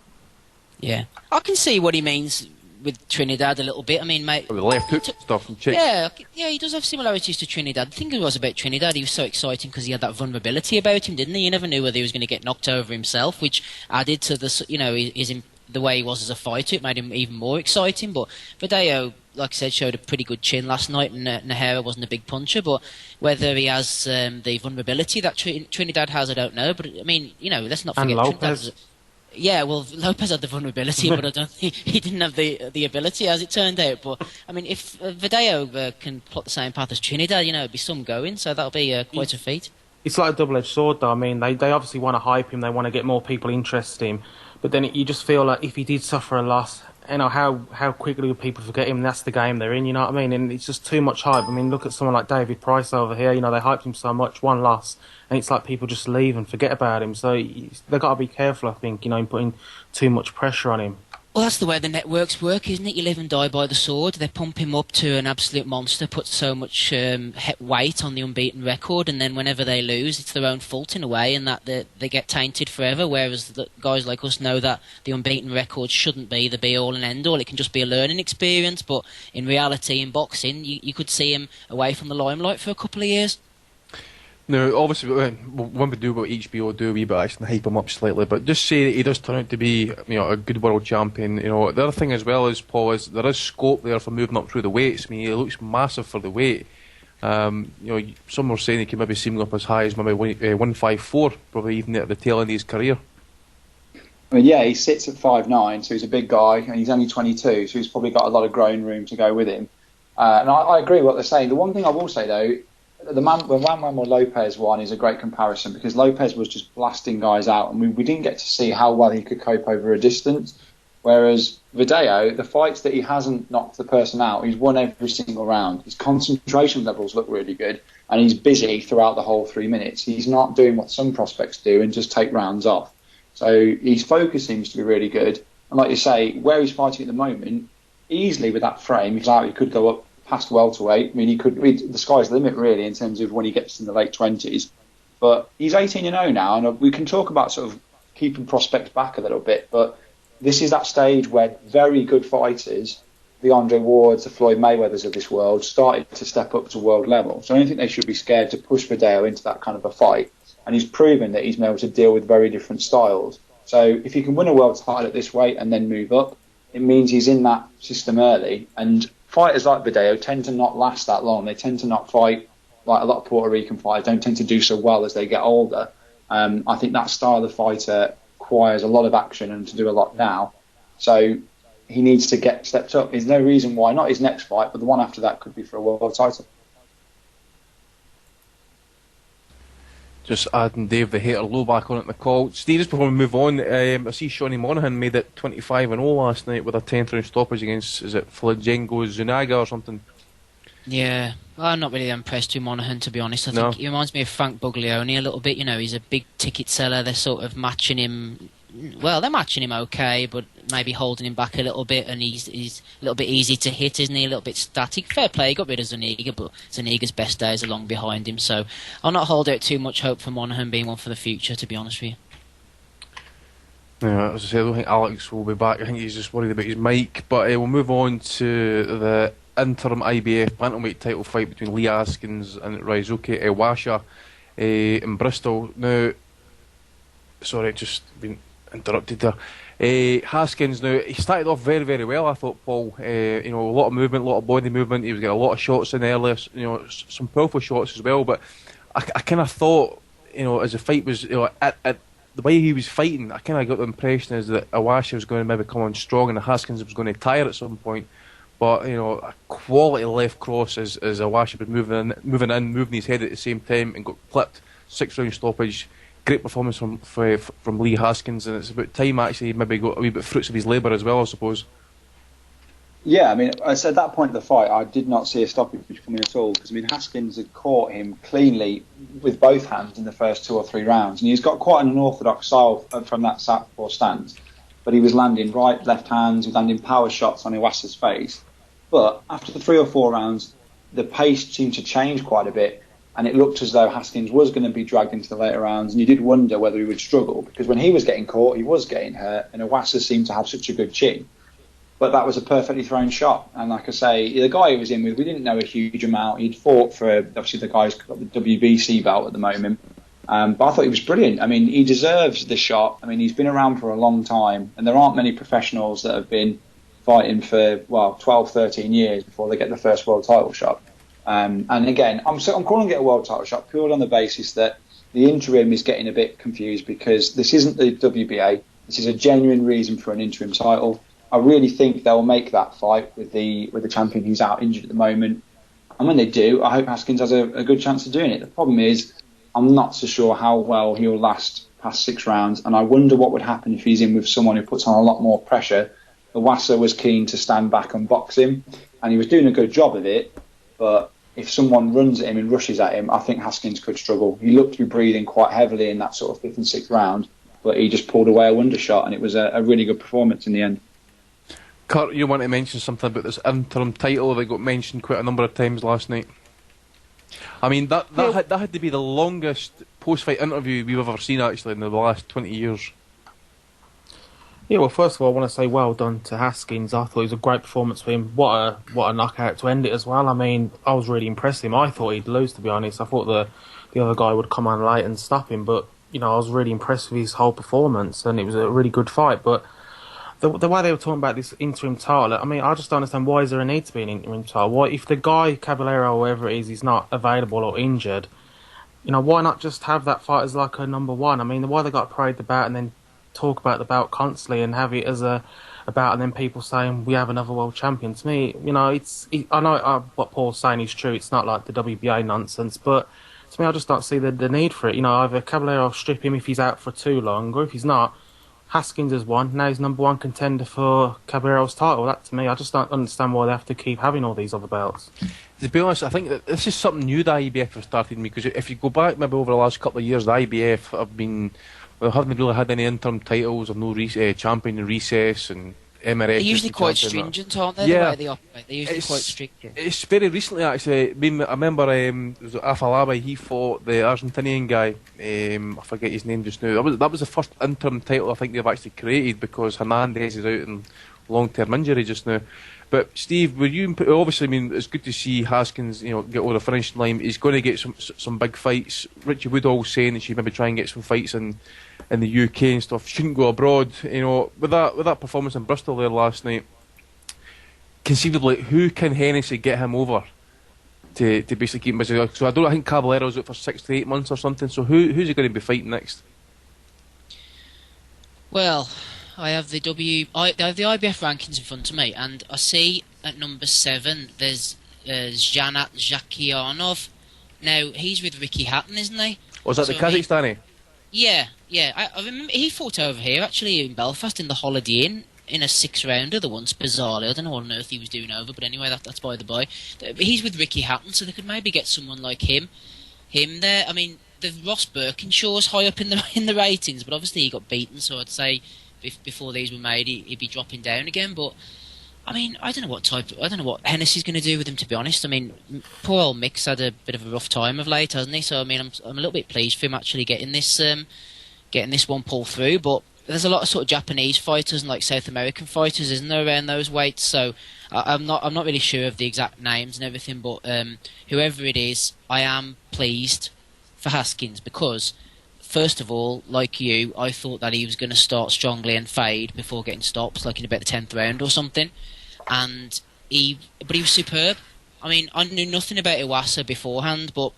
Yeah, I can see what he means with Trinidad a little bit. Mate, the left hook stuff and chicks. Yeah, he does have similarities to Trinidad. The thing was about Trinidad, he was so exciting because he had that vulnerability about him, didn't he? You never knew whether he was going to get knocked over himself, which added to the way he was as a fighter. It made him even more exciting. But Verdejo, like I said, showed a pretty good chin last night, and Nahara wasn't a big puncher. But whether he has the vulnerability that Trinidad has, I don't know. But let's not forget Lopez. Yeah, well, Lopez had the vulnerability, but I don't think he didn't have the ability, as it turned out. But if Verdejo can plot the same path as Trinidad, it'd be some going. So that'll be quite a feat. It's like a double-edged sword, though. They obviously want to hype him, they want to get more people interested in him. But then you just feel like if he did suffer a loss, how quickly would people forget him? That's the game they're in, you know what I mean? And it's just too much hype. Look at someone like David Price over here. They hyped him so much, one loss, and it's like people just leave and forget about him. So they've got to be careful, I think, in putting too much pressure on him. Well, that's the way the networks work, isn't it? You live and die by the sword. They pump him up to an absolute monster, put so much weight on the unbeaten record, and then whenever they lose, it's their own fault in a way, and that they get tainted forever, whereas the guys like us know that the unbeaten record shouldn't be the be-all and end-all. It can just be a learning experience, but in reality, in boxing, you could see him away from the limelight for a couple of years. Now, obviously, when we do what HBO do, we but actually hype him up slightly. But just say that he does turn out to be, a good world champion. The other thing as well is, Paul, is there is scope there for moving up through the weights. I mean, he looks massive for the weight. Some were saying he could maybe see him up as high as maybe 154, probably even at the tail end of his career. I mean, yeah, he sits at 5'9", so he's a big guy, and he's only 22, so he's probably got a lot of growing room to go with him. And I agree with what they're saying. The one thing I will say, though, the Manuel Lopez one is a great comparison because Lopez was just blasting guys out, and we didn't get to see how well he could cope over a distance. Whereas Verdejo, the fights that he hasn't knocked the person out, he's won every single round. His concentration levels look really good, and he's busy throughout the whole 3 minutes. He's not doing what some prospects do and just take rounds off. So his focus seems to be really good. And like you say, where he's fighting at the moment, easily with that frame, he could go up past welterweight. I mean, the sky's the limit, really, in terms of when he gets in the late 20s. But he's 18-0 now, and we can talk about sort of keeping prospects back a little bit, but this is that stage where very good fighters, the Andre Wards, the Floyd Mayweathers of this world, started to step up to world level. So I don't think they should be scared to push Verdejo into that kind of a fight. And he's proven that he's been able to deal with very different styles. So if he can win a world title at this weight and then move up, it means he's in that system early. And fighters like Verdejo tend to not last that long. They tend to not fight like a lot of Puerto Rican fighters, don't tend to do so well as they get older. I think that style of fighter requires a lot of action and to do a lot now. So he needs to get stepped up. There's no reason why, not his next fight, but the one after that could be for a world title. Just adding Dave the Hater Low back on at the call. Steve, just before we move on, I see Shawnee Monaghan made it 25-0 last night with a 10th round stoppage against, is it Flagengo Zuniga or something? Yeah, I'm not really impressed with Monaghan, to be honest. I think he reminds me of Frank Buglioni a little bit. He's a big ticket seller. They're sort of matching him. Well, they're matching him okay, but maybe holding him back a little bit, and he's a little bit easy to hit, isn't he? A little bit static. Fair play, he got rid of Zuniga, but Zuniga's best days are long behind him, so I'll not hold out too much hope for Monaghan being one for the future, to be honest with you. Yeah, as I say, I don't think Alex will be back. I think he's just worried about his mic, but we'll move on to the interim IBF bantamweight title fight between Lee Haskins and Raizuki Iwasha in Bristol. Now, sorry, just been interrupted there. Haskins, now, he started off very, very well, I thought, Paul. A lot of movement, a lot of body movement. He was getting a lot of shots in earlier, some powerful shots as well. But I kind of thought, as the fight was, at the way he was fighting, I kind of got the impression is that Iwasha was going to maybe come on strong and Haskins was going to tire at some point. But, a quality left cross as Iwasha was moving his head at the same time and got clipped. 6-round stoppage. Great performance from Lee Haskins, and it's about time actually maybe got a wee bit fruits of his labour as well, I suppose. Yeah, I mean, at that point of the fight, I did not see a stoppage coming at all, because, Haskins had caught him cleanly with both hands in the first 2 or 3 rounds, and he's got quite an unorthodox style from that southpaw stance, but he was landing right, left hands, he was landing power shots on Iwasa's face. But after the 3 or 4 rounds, the pace seemed to change quite a bit, and it looked as though Haskins was going to be dragged into the later rounds, and you did wonder whether he would struggle, because when he was getting caught, he was getting hurt, and Iwasa seemed to have such a good chin. But that was a perfectly thrown shot, and like I say, the guy he was in with, we didn't know a huge amount. He'd fought for, obviously the guy's got the WBC belt at the moment, but I thought he was brilliant. He deserves the shot. He's been around for a long time, and there aren't many professionals that have been fighting for, 12, 13 years before they get the first world title shot. And again, I'm calling it a world title shot purely on the basis that the interim is getting a bit confused, because this isn't the WBA. This is a genuine reason for an interim title. I really think they'll make that fight with the champion who's out injured at the moment. And when they do, I hope Haskins has a good chance of doing it. The problem is, I'm not so sure how well he'll last past 6 rounds, and I wonder what would happen if he's in with someone who puts on a lot more pressure. Iwasa was keen to stand back and box him, and he was doing a good job of it, but if someone runs at him and rushes at him, I think Haskins could struggle. He looked to be breathing quite heavily in that sort of 5th and 6th round, but he just pulled away a wonder shot, and it was a really good performance in the end. Kurt, you want to mention something about this interim title that got mentioned quite a number of times last night? That had to be the longest post-fight interview we've ever seen, actually, in the last 20 years. Yeah, well, first of all, I want to say well done to Haskins. I thought it was a great performance for him. What a knockout to end it as well. I was really impressed with him. I thought he'd lose, to be honest. I thought the the other guy would come on late and stop him. But I was really impressed with his whole performance, and it was a really good fight. But the way they were talking about this interim title, I mean, I just don't understand, why is there a need to be an interim title? Why, if the guy, Caballero or whoever it is not available or injured, why not just have that fight as like a number one? I mean, why they got to parade the bout and then talk about the bout constantly and have it as a bout, and then people saying we have another world champion? To me, I know what Paul's saying is true. It's not like the WBA nonsense, but to me, I just don't see the need for it. Either Caballero strip him if he's out for too long, or if he's not, Haskins has won. Now he's number one contender for Caballero's title. That, to me, I just don't understand why they have to keep having all these other belts. To be honest, I think that this is something new the IBF have started, because if you go back maybe over the last couple of years, the IBF haven't really had any interim titles, or no champion in recess, and Emirates. They're usually quite stringent, aren't they? Yeah. The way they operate. They're usually quite strict. Yeah. It's very recently, actually. I remember it was Afalabi, he fought the Argentinian guy. I forget his name just now. That was the first interim title I think they've actually created, because Hernandez is out in long-term injury just now. But Steve, obviously, I mean, it's good to see Haskins, get over the finishing line. He's going to get some big fights. Richie Woodall saying that she maybe try and get some fights in the UK and stuff. Shouldn't go abroad. With that performance in Bristol there last night, conceivably, who can Hennessy get him over to basically keep him busy? So I think Caballero's out for 6 to 8 months or something. So who's he going to be fighting next? Well, I have the IBF rankings in front of me, and I see at number 7 there's Zhanat Zakhianov. Now he's with Ricky Hatton, isn't he? Was that the Kazakhstani? Yeah. I remember he fought over here actually in Belfast in the Holiday Inn in a 6-rounder the once, bizarrely. I don't know what on earth he was doing over, but anyway, that's by the by. But he's with Ricky Hatton, so they could maybe get someone like him there. I mean, the Ross Birkinshaw's high up in the ratings, but obviously he got beaten, so I'd say before these were made, he'd be dropping down again. But I mean, I don't know what Hennessy's going to do with him, to be honest. I mean, poor old Mick's had a bit of a rough time of late, hasn't he? So I mean, I'm a little bit pleased for him actually getting this one pull through. But there's a lot of sort of Japanese fighters and like South American fighters, isn't there, around those weights? So I'm not really sure of the exact names and everything. But whoever it is, I am pleased for Haskins, because first of all, like you, I thought that he was going to start strongly and fade before getting stopped, like in about the 10th round or something. But he was superb. I mean, I knew nothing about Iwasa beforehand, but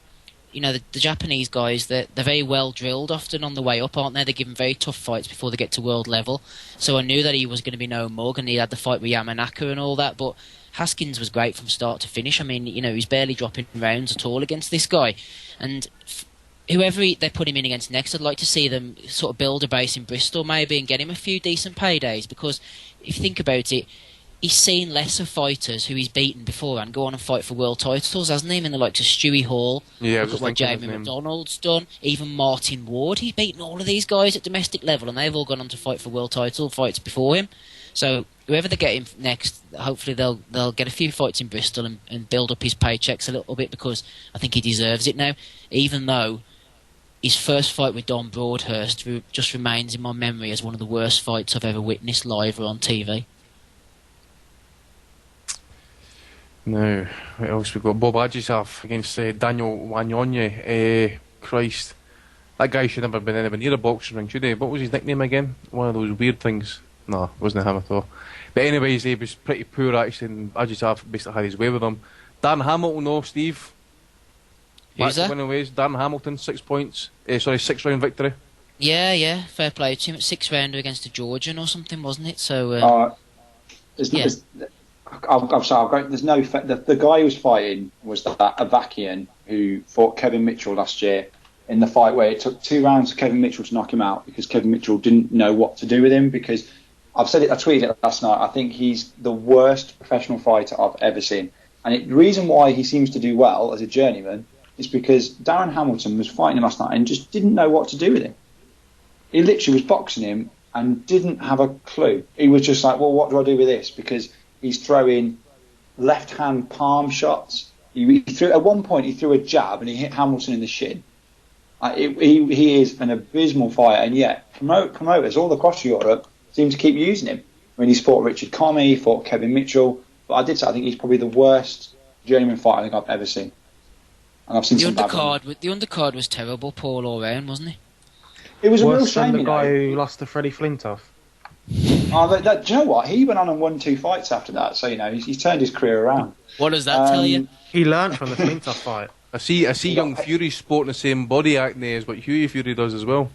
the Japanese guys, they're very well drilled often on the way up, aren't they? They give them very tough fights before they get to world level. So I knew that he was going to be no mug, and he had the fight with Yamanaka and all that. But Haskins was great from start to finish. I mean, he's barely dropping rounds at all against this guy, and whoever they put him in against next, I'd like to see them sort of build a base in Bristol maybe and get him a few decent paydays, because if you think about it, he's seen lesser fighters who he's beaten before and go on and fight for world titles, hasn't he? I mean, the likes of Stewie Hall, look at what Jamie McDonald's done, even Martin Ward. He's beaten all of these guys at domestic level, and they've all gone on to fight for world title fights before him. So whoever they get him next, hopefully they'll get a few fights in Bristol and build up his paychecks a little bit, because I think he deserves it now, even though his first fight with Don Broadhurst just remains in my memory as one of the worst fights I've ever witnessed live or on TV. Now, what else we got? Bob Adjisaf against Daniel Wanyonyi. Christ, that guy should never have been anywhere near a boxing ring, should he? What was his nickname again? One of those weird things. No, wasn't him at all. But anyways, he was pretty poor actually, and Adjisaf basically had his way with him. Darren Hamilton, though, Steve. Who's that? Darren Hamilton, 6 points. 6-round victory. Yeah, fair play to him. 6-rounder against a Georgian or something, wasn't it? So. I'm sorry. The guy who was fighting was that Avakian who fought Kevin Mitchell last year in the fight where it took 2 rounds for Kevin Mitchell to knock him out, because Kevin Mitchell didn't know what to do with him. Because I tweeted it last night. I think he's the worst professional fighter I've ever seen, and the reason why he seems to do well as a journeyman is because Darren Hamilton was fighting him last night and just didn't know what to do with him. He literally was boxing him and didn't have a clue. He was just like, well, what do I do with this? Because he's throwing left-hand palm shots. At one point, he threw a jab and he hit Hamilton in the shin. He is an abysmal fighter, and yet promoters all across Europe seem to keep using him. I mean, he's fought Richard Comey, he fought Kevin Mitchell, but I think he's probably the worst journeyman fighter I think I've ever seen. And I've seen the some bad undercard. ones. The undercard was terrible, all around, wasn't it? It was a real Worse than shame, the you guy know. who lost to Freddie Flintoff. Do you know what? He went on and won 2 fights after that, so you know he's turned his career around. What does that tell you? He learned from the Flintoff fight. I see young Fury sporting the same body acne as what Hughie Fury does as well.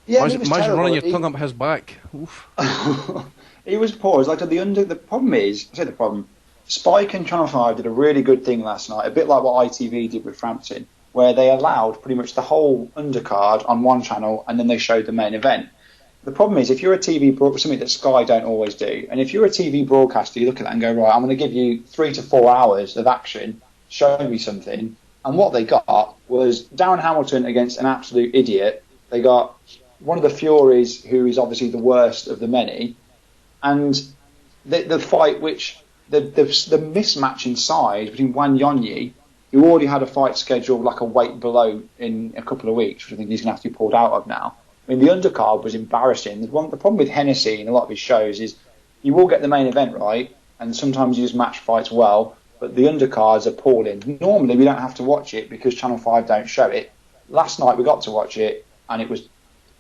Yeah, imagine running your tongue up his back. Oof. He was poor. It's like the problem is, I say the problem. Spike and Channel 5 did a really good thing last night, a bit like what ITV did with Frampton, where they allowed pretty much the whole undercard on one channel and then they showed the main event. The problem is, if you're a TV broadcaster, something that Sky don't always do, and if you're a TV broadcaster, you look at that and go, right, I'm going to give you 3 to 4 hours of action, show me something. And what they got was Darren Hamilton against an absolute idiot. They got one of the Furies, who is obviously the worst of the many, and the fight which the mismatch in size between Wan Yonyi, who already had a fight scheduled like a weight below in a couple of weeks, which I think he's going to have to be pulled out of now. I mean, the undercard was embarrassing. The problem with Hennessy in a lot of his shows is you will get the main event right, and sometimes you just match fights well, but the undercards are appalling. Normally, we don't have to watch it because Channel 5 don't show it. Last night, we got to watch it, and it was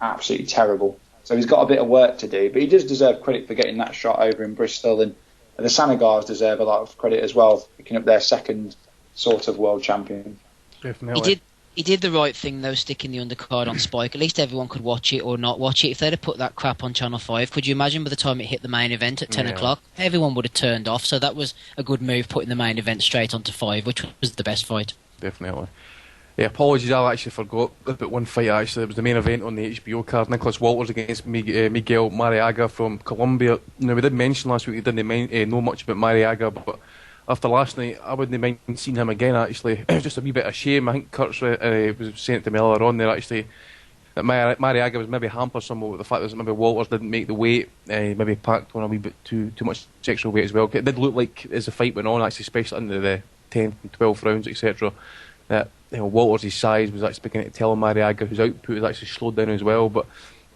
absolutely terrible. So he's got a bit of work to do, but he does deserve credit for getting that shot over in Bristol, and the Sanagars deserve a lot of credit as well for picking up their second sort of world champion. Definitely. He did the right thing though, sticking the undercard on Spike. At least everyone could watch it or not watch it. If they'd have put that crap on Channel 5, could you imagine by the time it hit the main event at 10 o'clock, everyone would have turned off. So that was a good move, putting the main event straight onto 5, which was the best fight. Definitely. Yeah, apologies, I actually forgot about one fight actually. It was the main event on the HBO card. Nicholas Walters against Miguel Marriaga from Colombia. Now, we did mention last week we didn't know much about Marriaga, but after last night, I wouldn't mind seeing him again, actually. It was just a wee bit of shame. I think Kurtz was saying to me earlier on there, actually, that Marriaga was maybe hampered somewhat with the fact that maybe Walters didn't make the weight, maybe packed on a wee bit too much extra weight as well. It did look like, as the fight went on, actually, especially into the 10th and 12th rounds, etc., that Walters' size was actually beginning to tell Marriaga, whose output was actually slowed down as well. But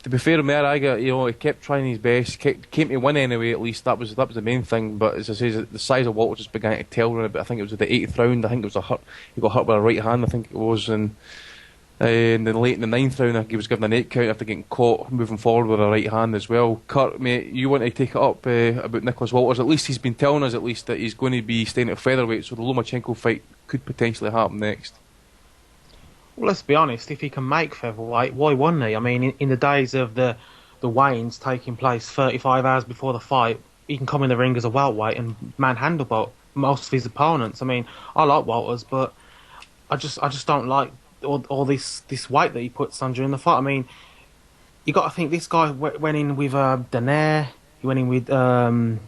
to be fair to Marriaga, he kept trying his best, came to win anyway. At least that was the main thing. But as I say, the size of Walters began to tell him. But I think it was at the 8th round. I think it was he got hurt with a right hand. I think it was, and then late in the 9th round, I think he was given an 8 count after getting caught moving forward with a right hand as well. Kurt, mate, you want to take it up about Nicholas Walters? At least he's been telling us that he's going to be staying at featherweight, so the Lomachenko fight could potentially happen next. Well, let's be honest, if he can make featherweight, why wouldn't he? I mean, in the days of the weigh-ins taking place 35 hours before the fight, he can come in the ring as a welterweight and manhandle most of his opponents. I mean, I like Walters, but I just don't like all this weight that he puts on during the fight. I mean, you got to think this guy went in with Daenerys. He went in with who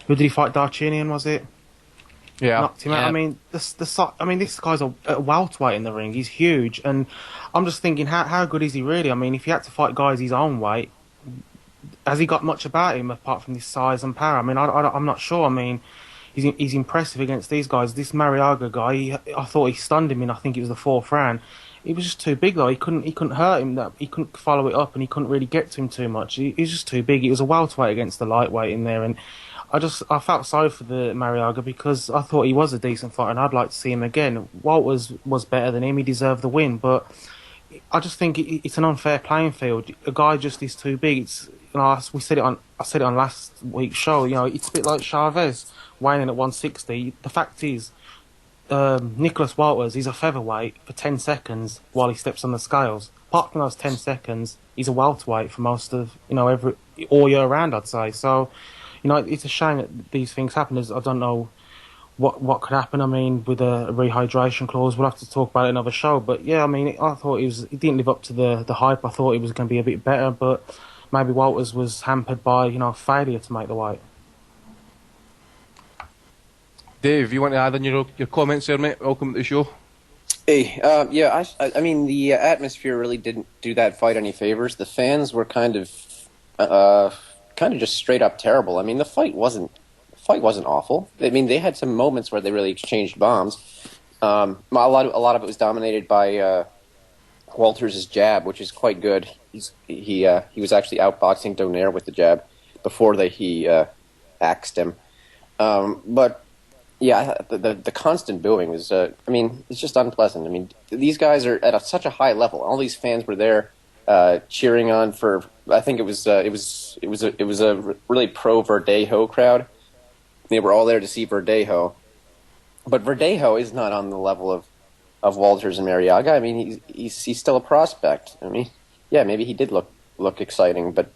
did he fight? Darchinian, was it? Yeah. Knocked him out. I mean, this guy's a welterweight in the ring. He's huge, and I'm just thinking, how good is he really? I mean, if he had to fight guys his own weight, has he got much about him apart from his size and power? I mean, I'm not sure. I mean, he's impressive against these guys. This Marriaga guy, I thought he stunned him in, I think it was the 4th round. He was just too big though. He couldn't hurt him. He couldn't follow it up, and he couldn't really get to him too much. He was just too big. He was a welterweight against the lightweight in there, and I felt sorry for the Marriaga because I thought he was a decent fighter and I'd like to see him again. Walters was better than him, he deserved the win, but I just think it's an unfair playing field. A guy just is too big. I said it on last week's show. It's a bit like Chavez weighing in at 160. The fact is, Nicholas Walters, he's a featherweight for 10 seconds while he steps on the scales. Apart from those 10 seconds, he's a welterweight for most of all year round, I'd say. So, it's a shame that these things happen. I don't know what could happen. I mean, with a rehydration clause, we'll have to talk about it in another show. But yeah, I mean, I thought he didn't live up to the hype. I thought he was going to be a bit better, but maybe Walters was hampered by failure to make the weight. Dave, you want to add in your comments there, mate? Welcome to the show. Hey, yeah, I mean, the atmosphere really didn't do that fight any favors. The fans were kind of just straight up terrible. I mean, the fight wasn't awful. I mean, they had some moments where they really exchanged bombs. A lot of it was dominated by Walters' jab, which is quite good. He was actually outboxing Donaire with the jab before he axed him. But Yeah, the constant booing was. I mean, it's just unpleasant. I mean, these guys are at such a high level. All these fans were there cheering on for. I think it was a really pro Verdejo crowd. They were all there to see Verdejo, but Verdejo is not on the level of Walters and Marriaga. I mean, he's still a prospect. I mean, yeah, maybe he did look exciting, but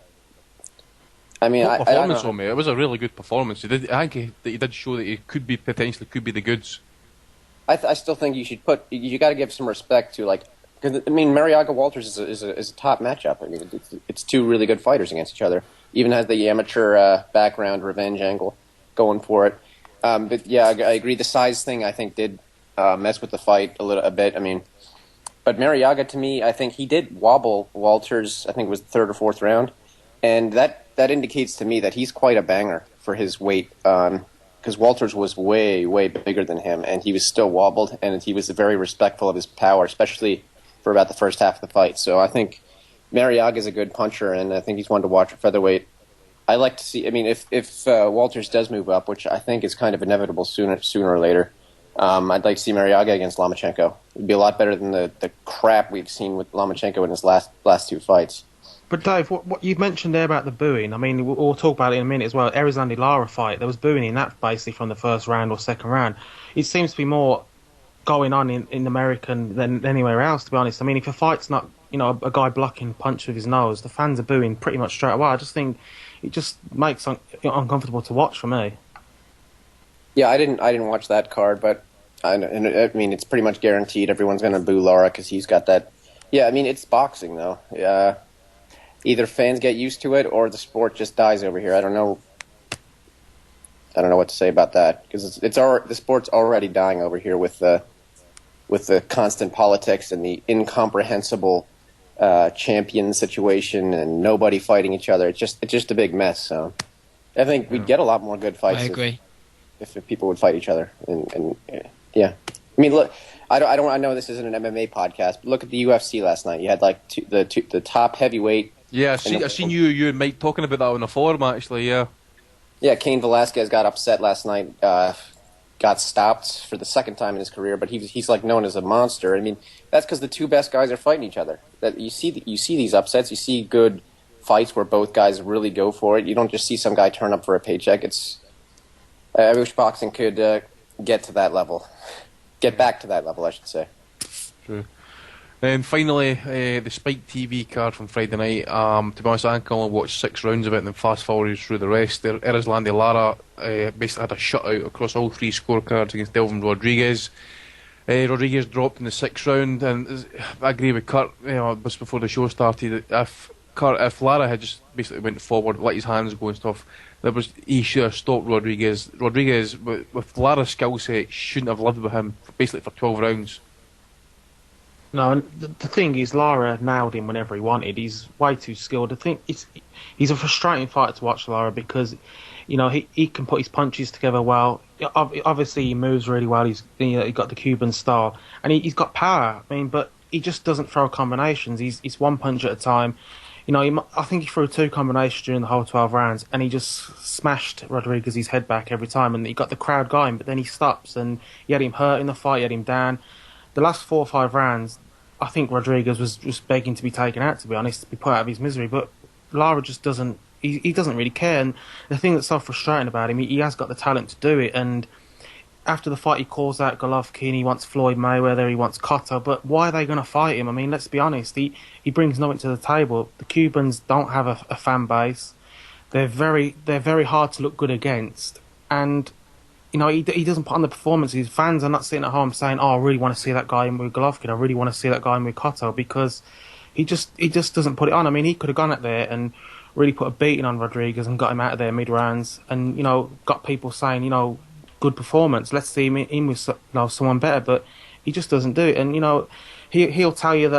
I mean, what performance from me? It was a really good performance. I think he did show that he potentially could be the goods. I still think you got to give some respect to because I mean, Marriaga Walters is a top matchup. I mean, it's two really good fighters against each other. Even has the amateur background revenge angle going for it. But yeah, I agree. The size thing I think did mess with the fight a bit. I mean, but Marriaga, to me, I think he did wobble Walters. I think it was the third or fourth round, and that indicates to me that he's quite a banger for his weight. Because Walters was way, way bigger than him, and he was still wobbled, and he was very respectful of his power, especially for about the first half of the fight. So I think Marriaga is a good puncher, and I think he's one to watch at featherweight. I like to see. I mean, if Walters does move up, which I think is kind of inevitable sooner or later, I'd like to see Marriaga against Lomachenko. It'd be a lot better than the crap we've seen with Lomachenko in his last two fights. But Dave, what you mentioned there about the booing, I mean, we'll talk about it in a minute as well. Erizlandi Lara fight, there was booing in that basically from the first round or second round. It seems to be more going on in American than anywhere else, to be honest. I mean, if a fight's not, a guy blocking a punch with his nose, the fans are booing pretty much straight away. I just think it just makes it uncomfortable to watch for me. Yeah, I didn't watch that card, but I mean, it's pretty much guaranteed everyone's going to boo Lara because he's got that. Yeah, I mean, it's boxing though. Yeah, either fans get used to it or the sport just dies over here. I don't know what to say about that because the sport's already dying over here with the constant politics and the incomprehensible champion situation and nobody fighting each other. It's just a big mess. So I think we'd get a lot more good fights. I agree. If people would fight each other, and yeah, I mean, look, I know this isn't an MMA podcast, but look at the UFC last night. You had the top heavyweight. Yeah, I seen you and Mike talking about that on the forum actually. Yeah. Yeah, Cain Velasquez got upset last night. Got stopped for the second time in his career, but he's like known as a monster. I mean, that's because the two best guys are fighting each other. That you see these upsets. You see good fights where both guys really go for it. You don't just see some guy turn up for a paycheck. I wish boxing could get to that level. Get back to that level, I should say. True. And finally, the Spike TV card from Friday night. To be honest, I only watched 6 rounds of it and then fast forwarded through the rest. Erizlandi Lara basically had a shutout across all 3 scorecards against Delvin Rodriguez. Rodriguez dropped in the 6th round, and I agree with Kurt, just before the show started, if Lara had just basically went forward, let his hands go and stuff, he should have stopped Rodriguez. Rodriguez, with Lara's skill set, shouldn't have lived with him basically for 12 rounds. No, and the thing is, Lara nailed him whenever he wanted. He's way too skilled. The thing he's a frustrating fighter to watch, Lara, because he can put his punches together well. Obviously, he moves really well. He's got the Cuban style, and he's got power. I mean, but he just doesn't throw combinations. He's one punch at a time. I think he threw 2 combinations during the whole 12 rounds, and he just smashed Rodriguez's head back every time, and he got the crowd going. But then he stops, and he had him hurt in the fight. He had him down. The last 4 or 5 rounds, I think Rodriguez was just begging to be taken out, to be honest, to be put out of his misery. But Lara just doesn't. He doesn't really care. And the thing that's so frustrating about him, he has got the talent to do it. And after the fight, he calls out Golovkin. He wants Floyd Mayweather. He wants Cotto. But why are they going to fight him? I mean, let's be honest. He brings nothing to the table. The Cubans don't have a fan base. They're very hard to look good against. And he doesn't put on the performances. Fans are not sitting at home saying, "Oh, I really want to see that guy in with Golovkin. I really want to see that guy in with Cotto," because he just doesn't put it on. I mean, he could have gone out there and really put a beating on Rodriguez and got him out of there mid rounds, and got people saying, good performance. Let's see him in with someone better. But he just doesn't do it, and he'll tell you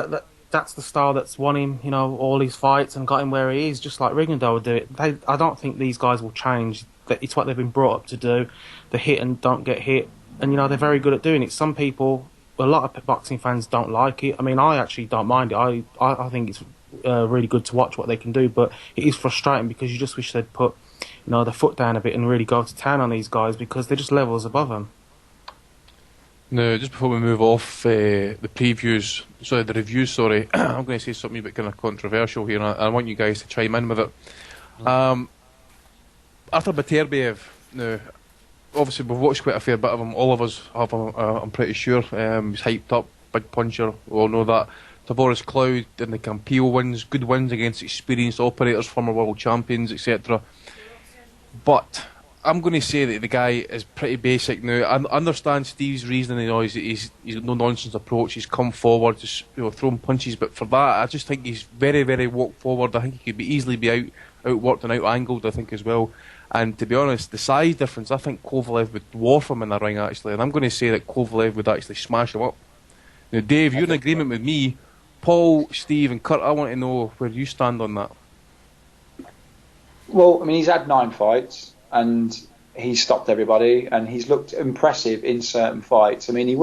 that's the style that's won him, all his fights and got him where he is, just like Rigondeaux would do it. I don't think these guys will change. It's what they've been brought up to do. They hit and don't get hit, and they're very good at doing it. Some people, a lot of boxing fans don't like it. I mean, I actually don't mind it. I think it's really good to watch what they can do, but it is frustrating because you just wish they'd put the foot down a bit and really go to town on these guys because they're just levels above them. Now, just before we move off the reviews, I'm going to say something a bit kind of controversial here, and I want you guys to chime in with it. After Beterbiev, now, obviously we've watched quite a fair bit of him, all of us have him, I'm pretty sure. He's hyped up, big puncher, we all know that. Tavoris Cloud in the Campillo wins, good wins against experienced operators, former world champions, etc. But I'm going to say that the guy is pretty basic now. I understand Steve's reasoning, he's no nonsense approach. He's come forward, just throwing punches. But for that, I just think he's very, very walk forward. I think he could easily be outworked and out-angled, I think, as well. And to be honest, the size difference, I think Kovalev would dwarf him in the ring, actually. And I'm going to say that Kovalev would actually smash him up. Now, Dave, you're in agreement with me. Paul, Steve and Kurt, I want to know where you stand on that. Well, I mean, he's had 9 fights. And he's stopped everybody, and he's looked impressive in certain fights. I mean, he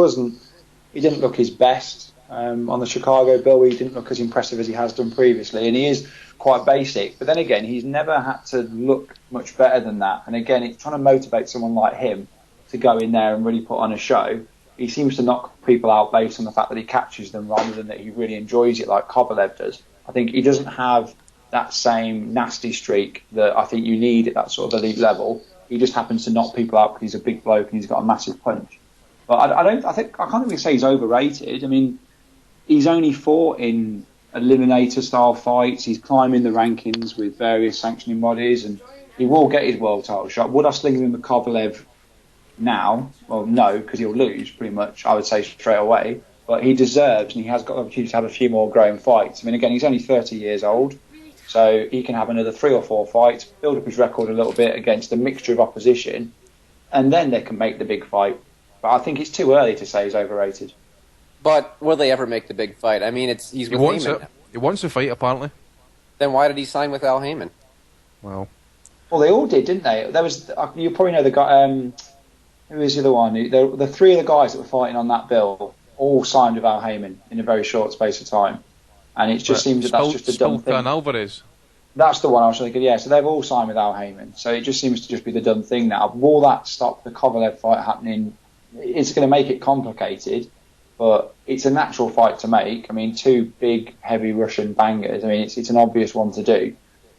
didn't look his best on the Chicago bill. He didn't look as impressive as he has done previously, and he is quite basic. But then again, he's never had to look much better than that. And again, it's trying to motivate someone like him to go in there and really put on a show. He seems to knock people out based on the fact that he catches them rather than that he really enjoys it like Kovalev does. I think he doesn't have that same nasty streak that I think you need at that sort of elite level. He just happens to knock people out because he's a big bloke and he's got a massive punch. But I can't really say he's overrated. I mean, he's only fought in eliminator style fights. He's climbing the rankings with various sanctioning bodies, and he will get his world title shot. Would I sling him with Kovalev now? Well, no, because he'll lose pretty much, I would say, straight away. But he deserves, and he has got the opportunity to have a few more growing fights. I mean, again, he's only 30 years old. So he can have another 3 or 4 fights, build up his record a little bit against a mixture of opposition, and then they can make the big fight. But I think it's too early to say he's overrated. But will they ever make the big fight? I mean, he's with Heyman. He wants to fight, apparently. Then why did he sign with Al Heyman? Well, they all did, didn't they? There was, you probably know the guy. Who is the other one? The 3 of the guys that were fighting on that bill all signed with Al Heyman in a very short space of time. And it just seems that that's just a dumb thing. Alvarez. That's the one I was thinking, yeah. So they've all signed with Al Heyman. So it just seems to just be the dumb thing now. Will that stop the Kovalev fight happening? It's going to make it complicated, but it's a natural fight to make. I mean, 2 big, heavy Russian bangers. I mean, it's an obvious one to do.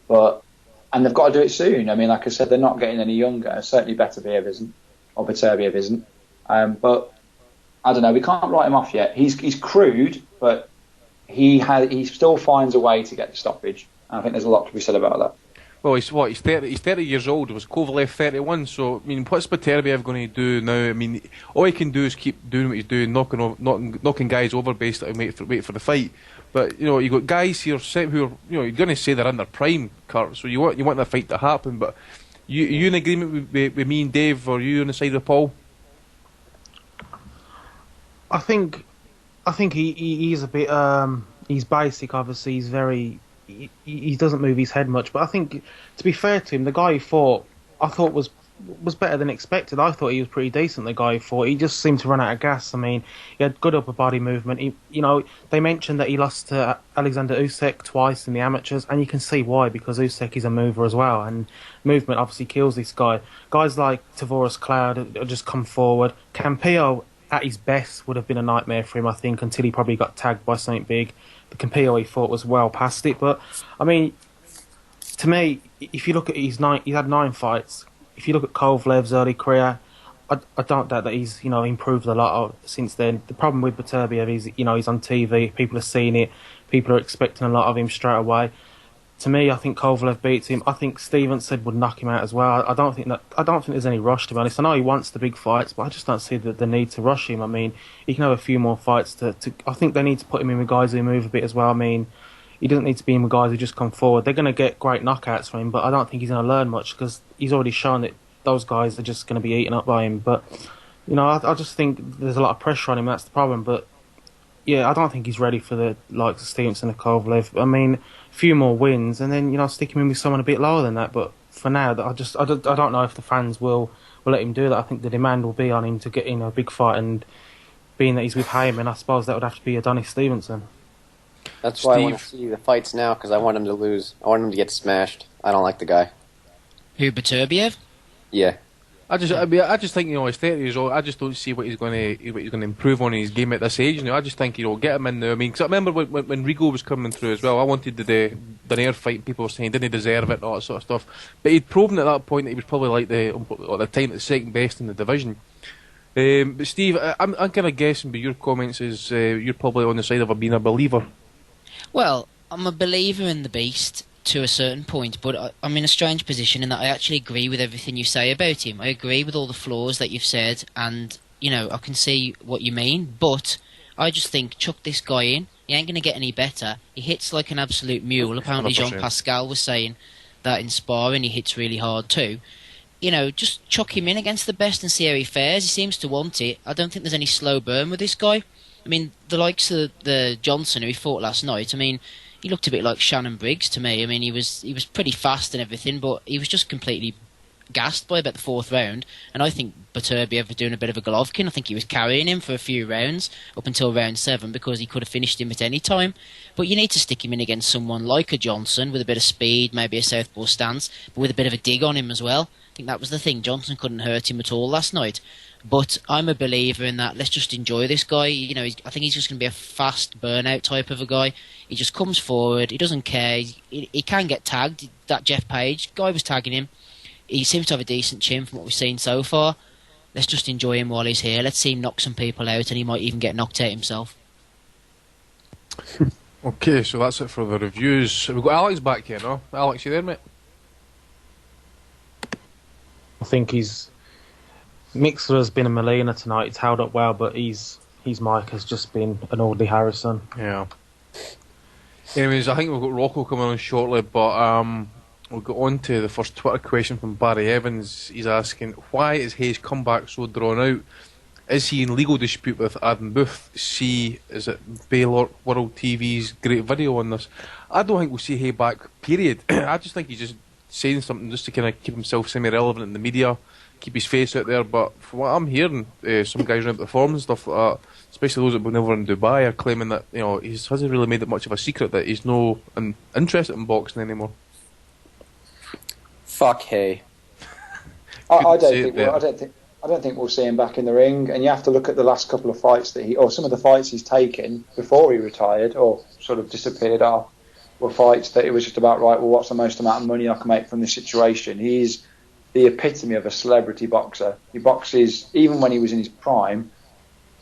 And they've got to do it soon. I mean, like I said, they're not getting any younger. Certainly Beterbiev isn't, or Beterbiev isn't. But I don't know. We can't write him off yet. He's crude, but he still finds a way to get the stoppage. And I think there's a lot to be said about that. Well, he's 30 years old. It was Kovalev 31. So I mean, what's Beterbiev going to do now? I mean, all he can do is keep doing what he's doing, knocking guys over basically, wait for the fight. But you got guys here who are, you're going to say they're in their prime, Kurt. So you want the fight to happen. But you in agreement with me and Dave, or are you on the side of Paul? I think he's a bit. He's basic, obviously. He's very. He doesn't move his head much, but I think, to be fair to him, the guy he fought, I thought was better than expected. I thought he was pretty decent. The guy he fought, he just seemed to run out of gas. I mean, he had good upper body movement. They mentioned that he lost to Alexander Usyk twice in the amateurs, and you can see why, because Usyk is a mover as well, and movement obviously kills this guy. Guys like Tavoris Cloud just come forward. Campillo, at his best, would have been a nightmare for him, I think, until he probably got tagged by something big. The Campillo he fought was well past it, but I mean, to me, if you look at he's had 9 fights. If you look at Kovalev's early career, I don't doubt that he's improved a lot since then. The problem with Beterbiev is he's on TV, people are seeing it, people are expecting a lot of him straight away. To me, I think Kovalev beats him. I think Stevenson would knock him out as well. I don't think there's any rush, to be honest. I know he wants the big fights, but I just don't see the need to rush him. I mean, he can have a few more fights to. I think they need to put him in with guys who move a bit as well. I mean, he doesn't need to be in with guys who just come forward. They're going to get great knockouts from him, but I don't think he's going to learn much because he's already shown that those guys are just going to be eaten up by him. But I just think there's a lot of pressure on him. That's the problem. But yeah, I don't think he's ready for the likes of Stevenson and Kovalev. I mean, a few more wins, and then stick him in with someone a bit lower than that. But for now, I don't know if the fans will let him do that. I think the demand will be on him to get in a big fight, and being that he's with Heyman, I suppose that would have to be Adonis Stevenson. That's why I want to see the fights now, because I want him to lose. I want him to get smashed. I don't like the guy. Who, Beterbiev? Yeah. I just think, he's 30 years old. I just don't see what he's going to improve on in his game at this age. I just think, get him in there. I mean, because I remember when Rigo was coming through as well, I wanted the Donaire fight. People were saying didn't he deserve it, and all that sort of stuff. But he'd proven at that point that he was probably at the time the second best in the division. But Steve, I'm kind of guessing by your comments is you're probably on the side of being a believer. Well, I'm a believer in the beast to a certain point, but I'm in a strange position in that I actually agree with everything you say about him. I agree with all the flaws that you've said, and I can see what you mean, but I just think chuck this guy in. He ain't going to get any better. He hits like an absolute mule. Apparently 100%. Jean Pascal was saying that in sparring he hits really hard too. Just chuck him in against the best and see how he fares. He seems to want it. I don't think there's any slow burn with this guy. I mean, the likes of the Johnson who he fought last night, I mean, he looked a bit like Shannon Briggs to me. I mean, he was pretty fast and everything, but he was just completely gassed by about the fourth round. And I think Beterbiev was doing a bit of a Golovkin. I think he was carrying him for a few rounds up until round 7 because he could have finished him at any time. But you need to stick him in against someone like a Johnson with a bit of speed, maybe a southpaw stance, but with a bit of a dig on him as well. I think that was the thing. Johnson couldn't hurt him at all last night. But I'm a believer in that. Let's just enjoy this guy. I think he's just going to be a fast burnout type of a guy. He just comes forward. He doesn't care. He can get tagged. That Jeff Page guy was tagging him. He seems to have a decent chin from what we've seen so far. Let's just enjoy him while he's here. Let's see him knock some people out, and he might even get knocked out himself. Okay, so that's it for the reviews. We've got Alex back here, no? Alex, you there, mate? I think Mixler has been a Molina tonight. It's held up well, but his mic has just been an Audley Harrison. Yeah. Anyways, I think we've got Rocco coming on shortly, but we'll go on to the first Twitter question from Barry Evans. He's asking, why is Haye's comeback so drawn out? Is he in legal dispute with Adam Booth? Is it Baylor World TV's great video on this? I don't think we'll see Haye back, period. I just think he's just saying something just to kind of keep himself semi-relevant in the media, keep his face out there. But from what I'm hearing, some guys around the forums and stuff like that, especially those that were never in Dubai, are claiming that he hasn't really made it much of a secret that he's no interested in boxing anymore. Fuck Haye. I don't think we'll see him back in the ring. And you have to look at the last couple of fights or some of the fights he's taken before he retired or sort of disappeared off, were fights that it was just about, right, well, what's the most amount of money I can make from this situation? He's the epitome of a celebrity boxer. He boxes, even when he was in his prime,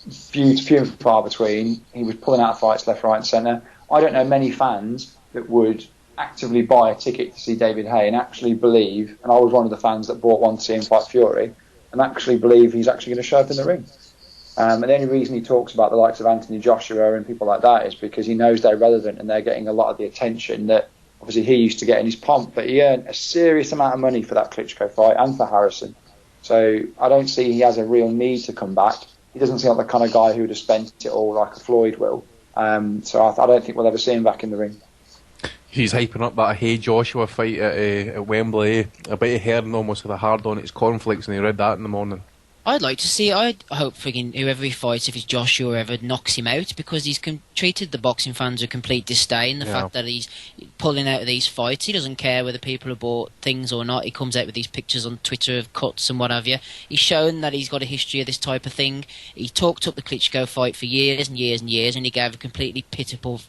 few and far between. He was pulling out fights left, right and centre. I don't know many fans that would actively buy a ticket to see David Haye and actually believe, and I was one of the fans that bought one to see him fight Fury, and actually believe he's actually going to show up in the ring. And the only reason he talks about the likes of Anthony Joshua and people like that is because he knows they're relevant and they're getting a lot of the attention that obviously he used to get in his pomp, but he earned a serious amount of money for that Klitschko fight and for Harrison. So I don't see he has a real need to come back. He doesn't seem like the kind of guy who would have spent it all like a Floyd will. So I don't think we'll ever see him back in the ring. He's hyping up that Haye Joshua fight at Wembley. I bet he heard and almost had a hard on his cornflakes and he read that in the morning. I'd like to see. I hope friggin' whoever he fights, if it's Joshua or whoever, knocks him out because he's treated the boxing fans with complete disdain. The fact that he's pulling out of these fights, he doesn't care whether people have bought things or not. He comes out with these pictures on Twitter of cuts and what have you. He's shown that he's got a history of this type of thing. He talked up the Klitschko fight for years and years and years, and he gave a completely pitiful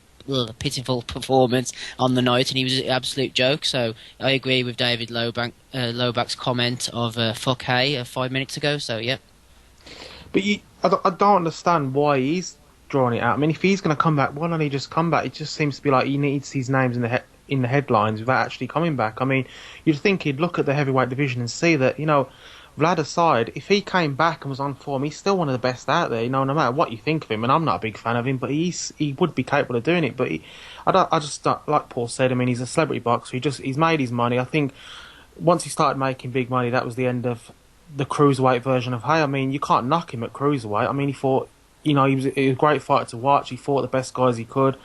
performance on the night, and he was an absolute joke. So I agree with David Lowback's comment of fuck Haye 5 minutes ago. So yeah, but I don't understand why he's drawing it out. I mean, if he's going to come back, why don't he just come back? It just seems to be like he needs his names in the headlines without actually coming back. I mean, you'd think he'd look at the heavyweight division and see that, Vlad aside, if he came back and was on form, he's still one of the best out there. No matter what you think of him, and I'm not a big fan of him, but he would be capable of doing it. But I just like Paul said. I mean, he's a celebrity boxer. He's made his money. I think once he started making big money, that was the end of the cruiserweight version of Haye. I mean, you can't knock him at cruiserweight. I mean, he fought. He was a great fighter to watch. He fought the best guys he could.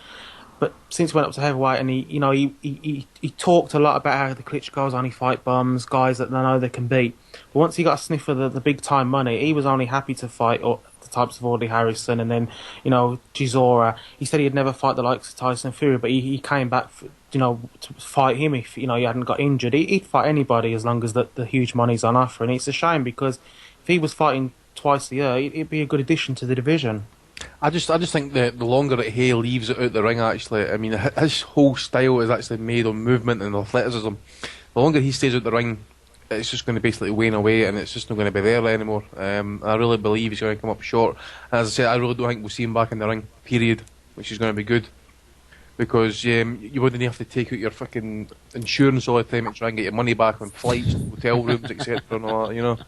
But since he went up to heavyweight, and he talked a lot about how the Klitschko's only fight bums, guys that they know they can beat. But once he got a sniff of the big time money, he was only happy to fight or the types of Audley Harrison and then, Chisora. He said he'd never fight the likes of Tyson Fury, but he came back, to fight him if, he hadn't got injured. He'd fight anybody as long as the huge money's on offer. And it's a shame because if he was fighting twice a year, it'd be a good addition to the division. I just think that the longer that Haye leaves it out the ring, actually, I mean, his whole style is actually made on movement and athleticism. The longer he stays out the ring, it's just going to basically wane away, and it's just not going to be there anymore. I really believe he's going to come up short. And as I said, I really don't think we'll see him back in the ring, period, which is going to be good. Because you wouldn't have to take out your fucking insurance all the time and try and get your money back on flights, hotel rooms, etc. and all that,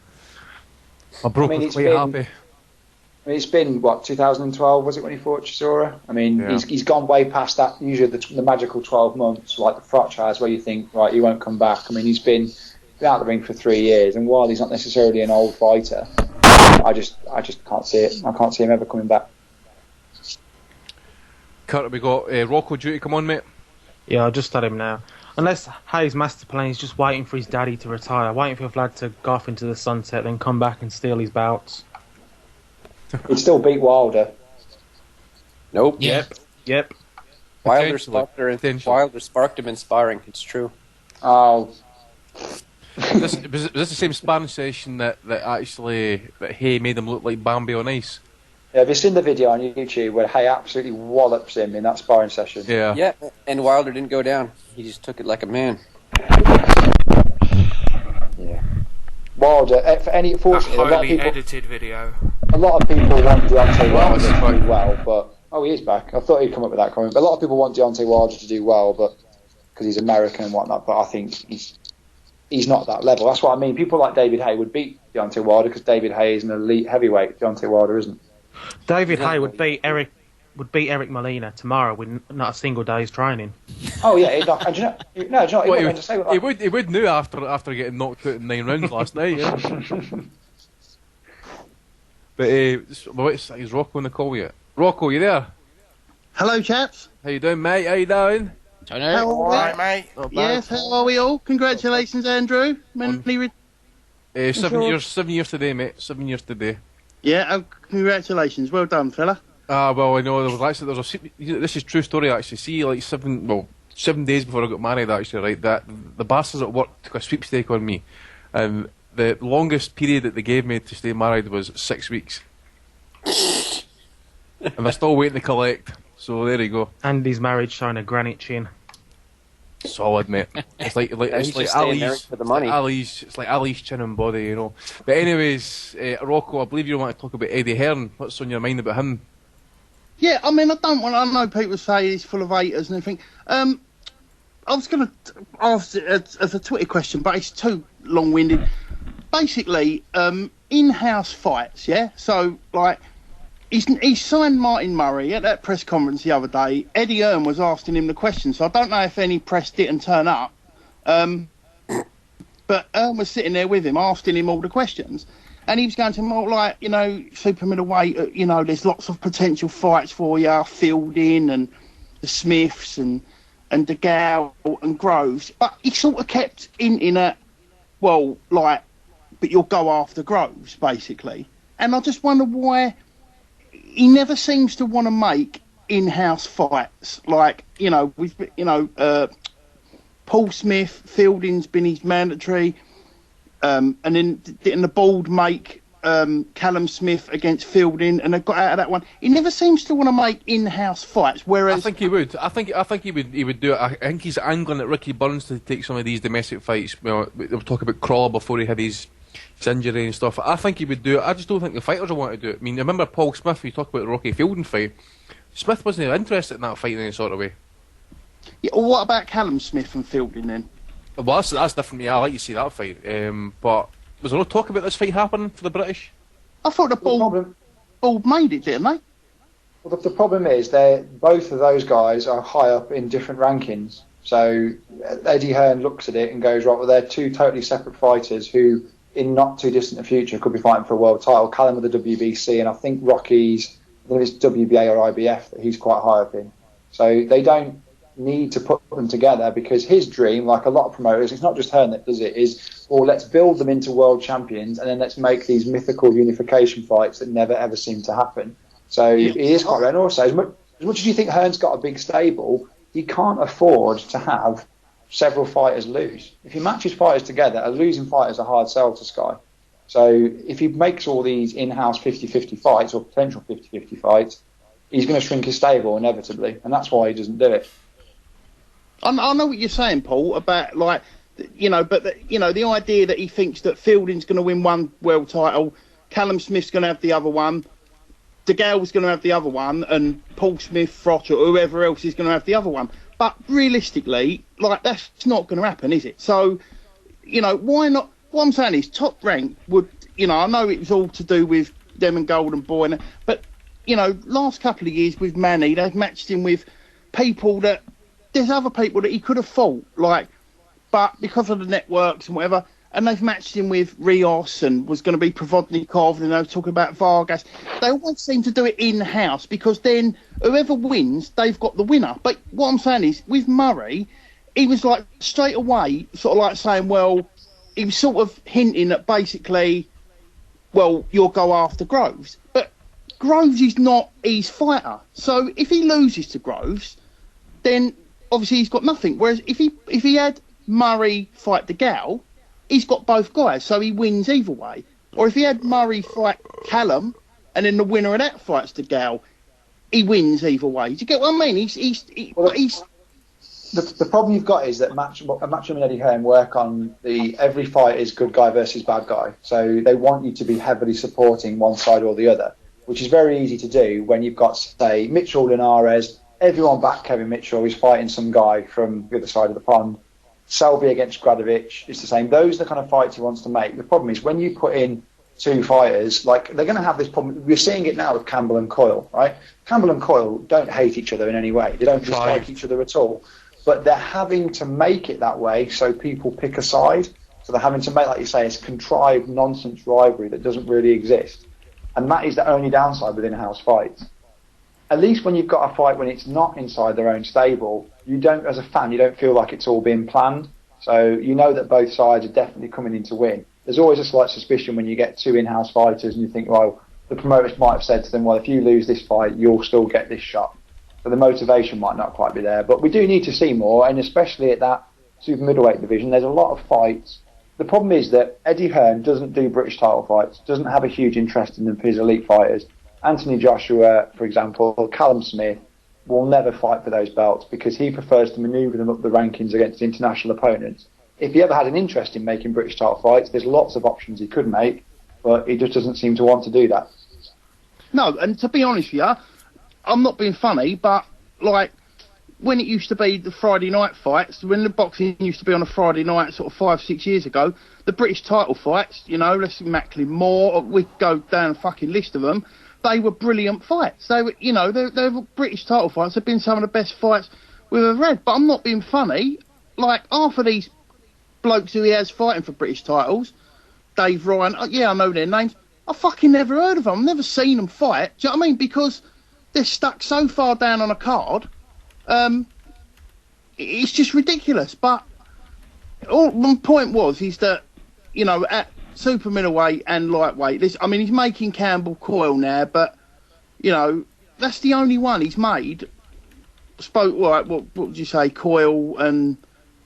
Brook was quite happy. It's been, 2012 was it when he fought Chisora? I mean, yeah. he's gone way past that, usually the magical 12 months, like the franchise, where you think, right, he won't come back. I mean, he's been out of the ring for 3 years, and while he's not necessarily an old fighter, I just can't see it. I can't see him ever coming back. Kurt, we got Rocco due to come on, mate? Yeah, I just had him now. Unless Haye's master plan is just waiting for his daddy to retire, waiting for Vlad to go off into the sunset, then come back and steal his bouts. He'd still beat Wilder. Nope. Yep. Wilder sparked him in sparring. It's true. Oh. Was this the same sparring session that Haye made him look like Bambi on ice? Yeah, have you seen the video on YouTube where Haye absolutely wallops him in that sparring session? Yeah. Yeah, and Wilder didn't go down. He just took it like a man. Yeah. Wilder, fortunately, a highly edited video. A lot of people want Deontay Wilder to do well, but he is back. I thought he'd come up with that comment. But a lot of people want Deontay Wilder to do well, but because he's American and whatnot. But I think he's not that level. That's what I mean. People like David Haye would beat Deontay Wilder because David Haye is an elite heavyweight. Deontay Wilder isn't. David Haye would beat Eric Molina tomorrow with not a single day's training. Oh yeah, he wouldn't say that. He would now after getting knocked out in 9 rounds last night. Yeah. But is Rocco on the call yet? Rocco, you there? Hello, chaps. How you doing, mate? How you doing? All right, mate. Yes, how are we all? Congratulations, Andrew. 7 years today, mate. 7 years today. Yeah, congratulations. Well done, fella. Well, I know this is true story actually. See, like 7 days before I got married, actually, right? That the bastards at work took a sweepstake on me, and the longest period that they gave me to stay married was 6 weeks, and they're still waiting to collect. So there you go. Andy's marriage showing a granite chin. Solid, mate. It's like Ali's for the money. It's like Ali's chin and body, But anyways, Rocco, I believe you want to talk about Eddie Hearn. What's on your mind about him? Yeah, I mean, I know people say he's full of haters and everything. I was going to ask it as a Twitter question, but it's too long-winded. Basically, in-house fights, yeah? So, like, he signed Martin Murray at that press conference the other day. Eddie Hearn was asking him the question, so I don't know if any press didn't turn up. But Hearn was sitting there with him, asking him all the questions. And he was going to him, super middleweight, there's lots of potential fights for you, Fielding and the Smiths and DeGale and Groves. But he sort of kept in a, but you'll go after Groves, basically. And I just wonder why he never seems to want to make in-house fights. Paul Smith, Fielding's been his mandatory. And then didn't the board make Callum Smith against Fielding, and they got out of that one. He never seems to want to make in-house fights. Whereas I think he would. I think he would do it. I think he's angling at Ricky Burns to take some of these domestic fights. They were talking about Crawler before he had his injury and stuff. I think he would do it. I just don't think the fighters will want to do it. I mean, remember Paul Smith? We talked about the Rocky Fielding fight. Smith wasn't interested in that fight in any sort of way. Yeah. Well, what about Callum Smith and Fielding then? Well, that's different. Yeah, I like to see that fight. But was there no talk about this fight happening for the British? I thought the board made it, didn't they? Well, the problem is both of those guys are high up in different rankings. So Eddie Hearn looks at it and goes, right, well, they're two totally separate fighters who, in not too distant a future, could be fighting for a world title. Callum with the WBC, and I think Rocky's, I think it's WBA or IBF that he's quite high up in. So they don't need to put them together because his dream, like a lot of promoters, it's not just Hearn that does it, is or let's build them into world champions, and then let's make these mythical unification fights that never ever seem to happen. So it is quite rare. And also, as much as you think Hearn's got a big stable, he can't afford to have several fighters lose. If he matches fighters together, a losing fight is a hard sell to Sky. So if he makes all these in-house 50-50 fights or potential 50-50 fights, he's going to shrink his stable inevitably, and that's why he doesn't do it. I know what you're saying, Paul, about but the idea that he thinks that Fielding's going to win one world title, Callum Smith's going to have the other one, DeGale's going to have the other one, and Paul Smith, Froch, or whoever else is going to have the other one. But realistically, that's not going to happen, is it? So, why not? What I'm saying is, Top Rank would, I know it was all to do with them and Golden Boy, but, last couple of years with Manny, they've matched him with people that, there's other people that he could have fought, but because of the networks and whatever, and they've matched him with Rios and was going to be Provodnikov, and they were talking about Vargas. They always seem to do it in-house, because then whoever wins, they've got the winner. But what I'm saying is, with Murray, he was straight away sort of saying, well, he was sort of hinting that basically, well, you'll go after Groves. But Groves is not his fighter. So if he loses to Groves, then obviously he's got nothing. Whereas if he had Murray fight DeGale, he's got both guys, so he wins either way. Or if he had Murray fight Callum, and then the winner of that fights DeGale, he wins either way. Do you get what I mean? The problem you've got is that Matchroom and Eddie Hearn work on every fight is good guy versus bad guy. So they want you to be heavily supporting one side or the other, which is very easy to do when you've got, say, Mitchell Linares, everyone back Kevin Mitchell, he's fighting some guy from the other side of the pond. Selby against Gradovic, it's the same. Those are the kind of fights he wants to make. The problem is when you put in two fighters, they're going to have this problem. We're seeing it now with Campbell and Coyle, right? Campbell and Coyle don't hate each other in any way. They don't dislike each other at all. But they're having to make it that way so people pick a side. So they're having to make, like you say, it's contrived nonsense rivalry that doesn't really exist. And that is the only downside with in-house fights. At least when you've got a fight when it's not inside their own stable, you don't, as a fan, you don't feel like it's all been planned. So you know that both sides are definitely coming in to win. There's always a slight suspicion when you get two in-house fighters and you think, well, the promoters might have said to them, well, if you lose this fight, you'll still get this shot. So the motivation might not quite be there. But we do need to see more, and especially at that super middleweight division, there's a lot of fights. The problem is that Eddie Hearn doesn't do British title fights, doesn't have a huge interest in them for his elite fighters. Anthony Joshua, for example, Callum Smith will never fight for those belts because he prefers to manoeuvre them up the rankings against international opponents. If he ever had an interest in making British title fights, there's lots of options he could make, but he just doesn't seem to want to do that. No, and to be honest with you, I'm not being funny, but when it used to be the Friday night fights, when the boxing used to be on a Friday night sort of 5-6 years ago, the British title fights, let's see Macklin Moore, we go down a fucking list of them, they were brilliant fights. They were, the British title fights have been some of the best fights we've ever had. But I'm not being funny. Half of these blokes who he has fighting for British titles, Dave Ryan, I know their names. I fucking never heard of them. I've never seen them fight. Do you know what I mean? Because they're stuck so far down on a card. It's just ridiculous. But my point is that, at super middleweight and lightweight, he's making Campbell Coyle now, but that's the only one he's made. What would you say, Coyle and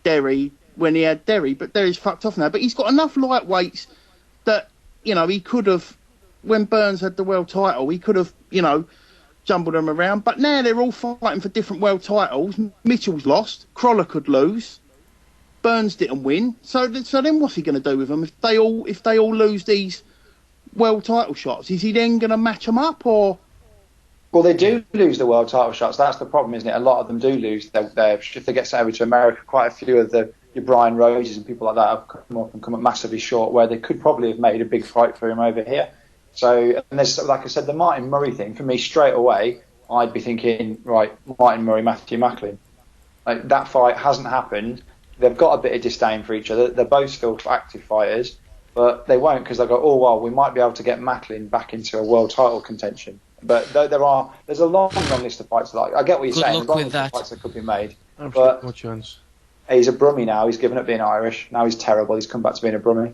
Derry when he had Derry, but Derry's fucked off now. But he's got enough lightweights that he could have, when Burns had the world title, he could have jumbled them around. But now they're all fighting for different world titles. Mitchell's lost, Crolla could lose. Burns didn't win, so then what's he going to do with them if they all lose these world title shots? Is he then going to match them up, or? Well, they do lose the world title shots. That's the problem, isn't it? A lot of them do lose. If they get sent over to America, quite a few of your Brian Roses and people like that have come up massively short, where they could probably have made a big fight for him over here. So, and there's, like I said, the Martin Murray thing for me straight away. I'd be thinking, right, Martin Murray, Matthew Macklin. That fight hasn't happened. They've got a bit of disdain for each other. They're both still active fighters, but they won't because they go, oh, well, we might be able to get Macklin back into a world title contention. But there's a long list of fights. I get what you're saying. There's a long list of fights that could be made. No chance. He's a Brummie now. He's given up being Irish. Now he's terrible. He's come back to being a Brummie.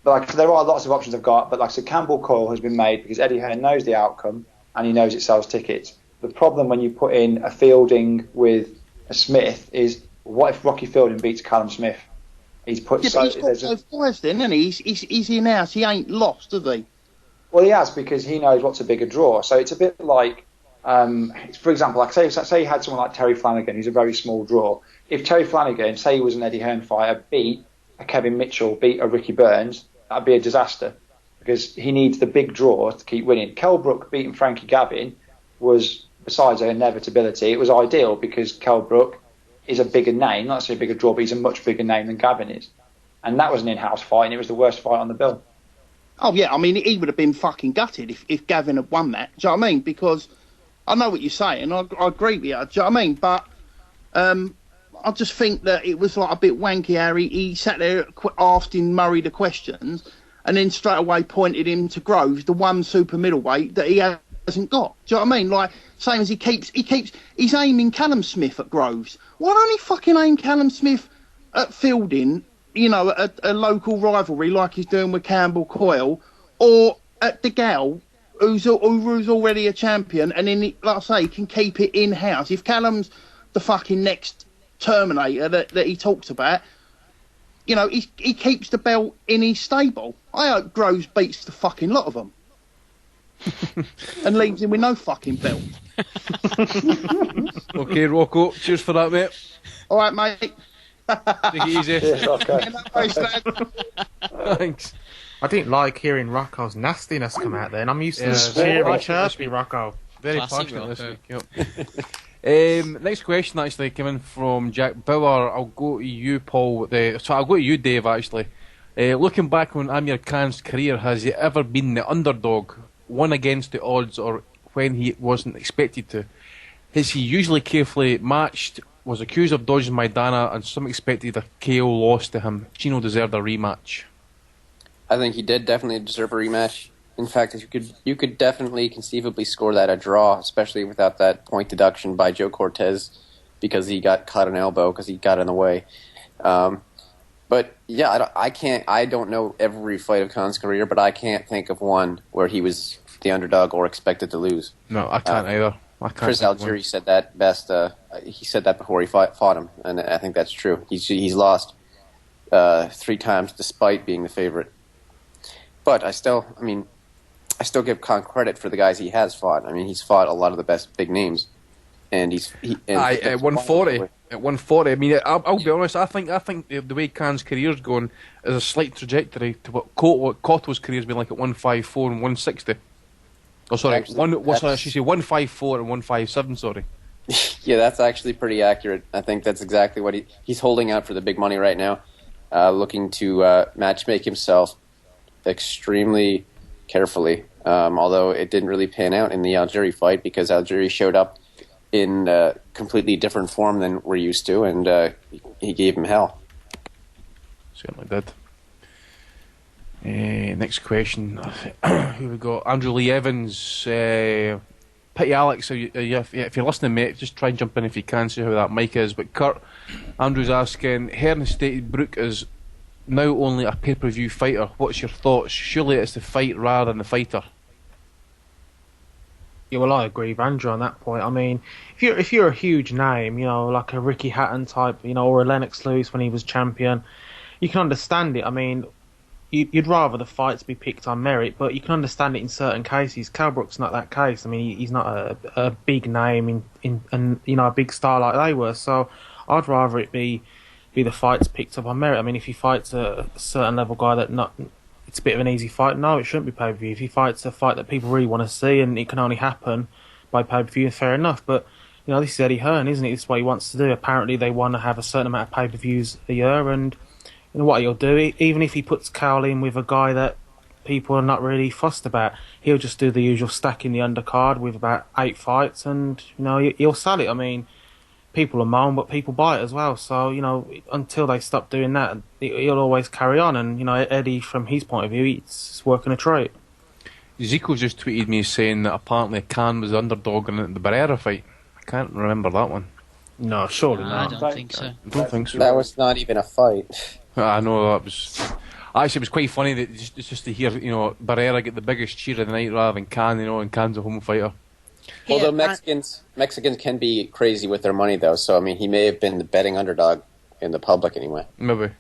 But there are lots of options I've got. But like I said, Campbell Coyle has been made because Eddie Hearn knows the outcome and he knows it sells tickets. The problem when you put in a Fielding with a Smith is, what if Rocky Fielding beats Callum Smith? He's put he's got those boys then, isn't he? He's in house. He ain't lost, has he? Well, he has, because he knows what's a bigger draw. So it's a bit like, for example, like say you had someone like Terry Flanagan, who's a very small draw. If Terry Flanagan, say he was an Eddie Hearn fighter, beat a Kevin Mitchell, beat a Ricky Burns, that'd be a disaster, because he needs the big draw to keep winning. Kell Brook beating Frankie Gavin was, besides an inevitability, it was ideal because Kell Brook is a bigger name, not necessarily a bigger draw, but he's a much bigger name than Gavin is. And that was an in-house fight, and it was the worst fight on the bill. Oh, yeah, I mean, he would have been fucking gutted if Gavin had won that. Do you know what I mean? Because I know what you're saying, I agree with you, do you know what I mean? But I just think that it was like a bit wanky how he sat there asking Murray the questions and then straight away pointed him to Groves, the one super middleweight that he hasn't got. Do you know what I mean? Like, same as he's aiming Callum Smith at Groves. Why don't he fucking aim Callum Smith at Fielding, you know, at a local rivalry like he's doing with Campbell Coyle, or at DeGale, who's already a champion, and then, like I say, can keep it in-house. If Callum's the fucking next Terminator that he talks about, you know, he keeps the belt in his stable. I hope Groves beats the fucking lot of them. And leaves him with no fucking belt. Okay, Rocco, cheers for that, mate. All right, mate. Take it easy. Yeah, okay. Thanks. I didn't like hearing Rocco's nastiness come out there, and I'm used to chirpy Rocco. Very Classy passionate this Rocco. week. Yep. Next question actually came in from Jack Bauer. I'll go to you, Paul. I'll go to you, Dave. Actually, looking back on Amir Khan's career, has he ever been the underdog, won against the odds, or when he wasn't expected to? Is he usually carefully matched? Was accused of dodging Maidana, and some expected a KO loss to him. Chino deserved a rematch. I think he did definitely deserve a rematch. In fact, you could definitely conceivably score that a draw, especially without that point deduction by Joe Cortez, because he got caught an elbow because he got in the way. But yeah, I don't know every fight of Khan's career, but I can't think of one where he was the underdog or expected to lose. No, I can't either. Chris Algieri said that best. He said that before he fought him, and I think that's true. He's lost 3 times despite being the favorite. But I still give Khan credit for the guys he has fought. I mean, he's fought a lot of the best big names, and at 140. At 140, I mean, I'll be honest. I think the way Khan's career's going is a slight trajectory to what Cotto's career's been like at 154 and 160. Oh, sorry, actually, 154 and 157. Sorry. Yeah, that's actually pretty accurate. I think that's exactly what he's holding out for the big money right now, looking to matchmake himself extremely carefully. Although it didn't really pan out in the Algieri fight because Algieri showed up in completely different form than we're used to, and he gave him hell. Certainly did. Next question. Who we got? Andrew Lee Evans. Pity Alex, if you're listening, mate, just try and jump in if you can, see how that mic is. But Kurt, Andrew's asking, Hearn has stated Brook is now only a pay-per-view fighter. What's your thoughts? Surely it's the fight rather than the fighter. Yeah, well, I agree with Andrew on that point. I mean, if you're a huge name, you know, like a Ricky Hatton type, you know, or a Lennox Lewis when he was champion, you can understand it. I mean, you'd rather the fights be picked on merit, but you can understand it in certain cases. Kell Brook's not that case. I mean, he's not a big name in you know, a big star like they were. So I'd rather it be the fights picked up on merit. I mean, if he fights a certain level guy it's a bit of an easy fight. No, it shouldn't be pay-per-view. If he fights a fight that people really want to see and it can only happen by pay-per-view, fair enough. But, you know, this is Eddie Hearn, isn't it? This is what he wants to do. Apparently they want to have a certain amount of pay-per-views a year, and you know what he'll do, even if he puts Cowley in with a guy that people are not really fussed about, he'll just do the usual stack in the undercard with about 8 fights, and, you know, he'll sell it. I mean, people are moan, but people buy it as well. So, you know, until they stop doing that, he'll always carry on. And, you know, Eddie, from his point of view, it's working a treat. Zico just tweeted me saying that apparently Khan was the underdog in the Barrera fight. I can't remember that one. No, surely I not. don't think so. I don't think so. That was not even a fight. I know that was. Actually, it was quite funny that just to hear, Barrera get the biggest cheer of the night rather than Khan, and Khan's a home fighter. Although Mexicans can be crazy with their money, though. So I mean, he may have been the betting underdog in the public anyway. Maybe.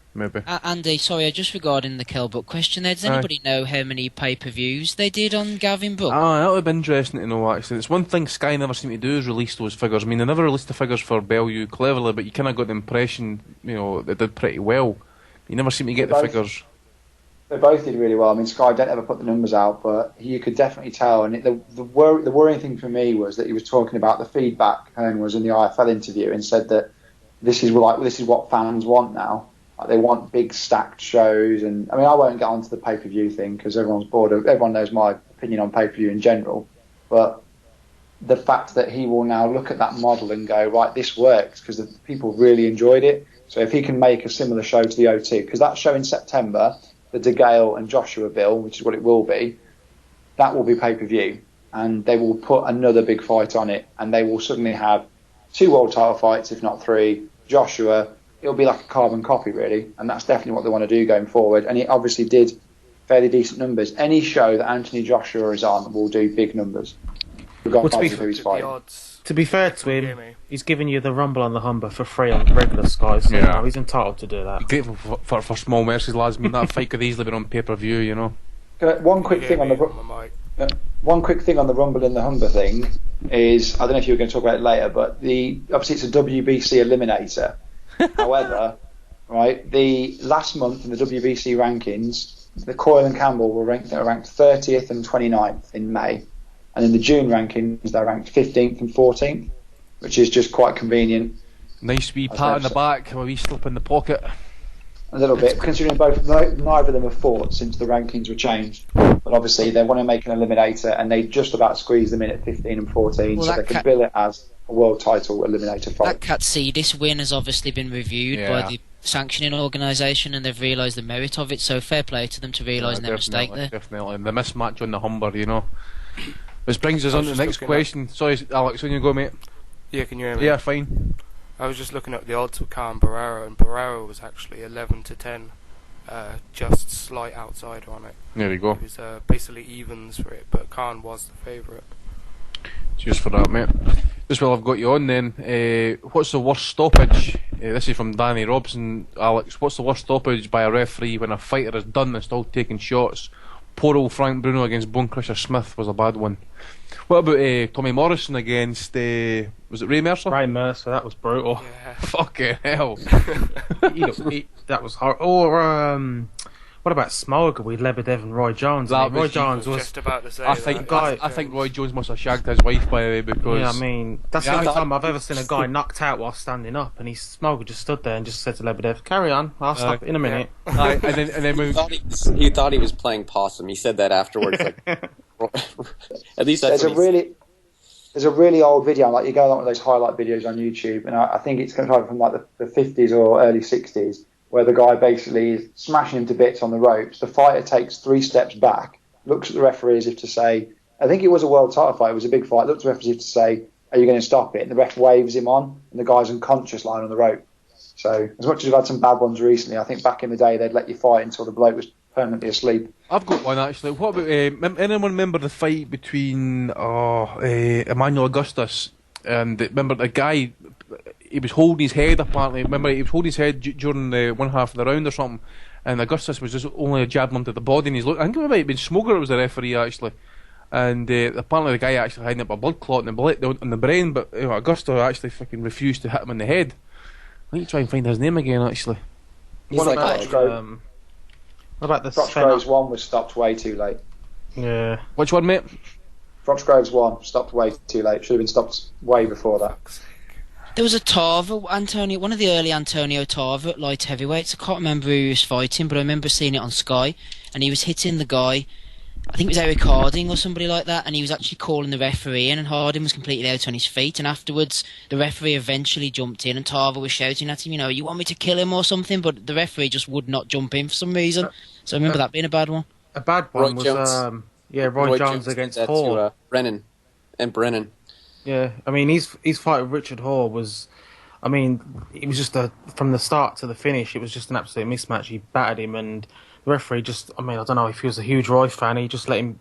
Andy, sorry, just regarding the Kell Brook question there, does anybody know how many pay-per-views they did on Gavin Brook? That would be interesting to know, actually. It's one thing Sky never seem to do is release those figures. I mean, they never released the figures for Bellew cleverly, but you kind of got the impression, they did pretty well. You never seem to get the figures. They both did really well. I mean, Sky don't ever put the numbers out, but you could definitely tell. And the worrying thing for me was that he was talking about the feedback and was in the IFL interview and said that this is what fans want now. Like, they want big stacked shows. And I mean, I won't get onto the pay-per-view thing because everyone's bored. Everyone knows my opinion on pay-per-view in general. But the fact that he will now look at that model and go, right, this works because the people really enjoyed it. So if he can make a similar show to the O2, because that show in September, the De Gale and Joshua Bill, which is what it will be, that will be pay-per-view. And they will put another big fight on it. And they will suddenly have 2 world title fights, if not 3. Joshua, it'll be like a carbon copy, really. And that's definitely what they want to do going forward. And he obviously did fairly decent numbers. Any show that Anthony Joshua is on will do big numbers. Regardless of who he's fighting. To be fair to him, he's giving you the Rumble and the Humber for free on regular Sky, so he's entitled to do that. Grateful for small mercies, lads. I mean, that fight could easily be on pay-per-view, One quick thing on the Rumble and the Humber thing is, I don't know if you were going to talk about it later, but obviously it's a WBC eliminator. However, right, the last month in the WBC rankings, the Coyle and Campbell were ranked 30th and 29th in May. And in the June rankings, they're ranked 15th and 14th, which is just quite convenient. Nice wee pat on the back, a wee slip in the pocket. A little bit, considering neither of them have fought since the rankings were changed. But obviously, they want to make an eliminator, and they just about squeeze them in at 15 and 14, so they can bill it as a world title eliminator fight. That Katsidis win has obviously been reviewed by the sanctioning organisation, and they've realised the merit of it, so fair play to them to realising their mistake there. Definitely, and the mismatch on the Humber, Which brings us on to the next question. Sorry, Alex, when you go, mate. Yeah, can you hear me? Yeah, fine. I was just looking at the odds with Khan Barrera, and Barrera was actually 11 to 10, just slight outsider on it. There you go. It was basically evens for it, but Khan was the favourite. Cheers for that, mate. Just while I've got you on then, what's the worst stoppage? This is from Danny Robson. Alex, what's the worst stoppage by a referee when a fighter is done and still taking shots? Poor old Frank Bruno against Bone Crusher Smith was a bad one. What about Tommy Morrison against, was it Ray Mercer? Ray Mercer, that was brutal. Yeah. Fucking hell. That was hard. Or, what about Smolga with Lebedev and Roy Jones? Roy Jones was just about to say I think Roy Jones must have shagged his wife, by the way, because... Yeah, I mean, that's the only time I've ever seen a guy knocked out while standing up, and Smolga just stood there and just said to Lebedev, "Carry on, I'll stop in a minute." And then he thought he was playing possum. He said that afterwards. At least that's There's a really old video, like you go along with those highlight videos on YouTube, and I think it's kind of from like the 50s or early 60s, where the guy basically is smashing him to bits on the ropes. The fighter takes 3 steps back, looks at the referee as if to say, I think it was a world title fight, it was a big fight, looks at the referee as if to say, are you going to stop it? And the ref waves him on, and the guy's unconscious lying on the rope. So, as much as we've had some bad ones recently, I think back in the day they'd let you fight until the bloke was permanently asleep. I've got one actually. What about, anyone remember the fight between Emmanuel Augustus and, remember the guy, he was holding his head apparently, remember he was holding his head during the one half of the round or something, and Augustus was just only jabbing him to the body, and he's looking, I think it might have been Smoker, it was the referee actually, and apparently the guy actually had up a blood clot in the brain, but Augustus actually fucking refused to hit him in the head. I need to try and find his name again actually. He's What like about the Foxgroves one was stopped way too late. Yeah. Which one, mate? Foxgroves one stopped way too late. Should have been stopped way before that. There was a Tarver, one of the early Antonio Tarver at light heavyweights. I can't remember who he was fighting, but I remember seeing it on Sky, and he was hitting the guy, I think it was Eric Harding or somebody like that, and he was actually calling the referee in, and Harding was completely out on his feet, and afterwards the referee eventually jumped in, and Tarver was shouting at him, you want me to kill him or something, but the referee just would not jump in for some reason. So I remember that being a bad one. A bad one Roy was Jones. Roy Jones against Hall. Brennan. Yeah, I mean his fight with Richard Hall was I mean, it was just from the start to the finish, it was just an absolute mismatch. He battered him, and the referee just, I mean, I don't know if he was a huge Roy fan, he just let him,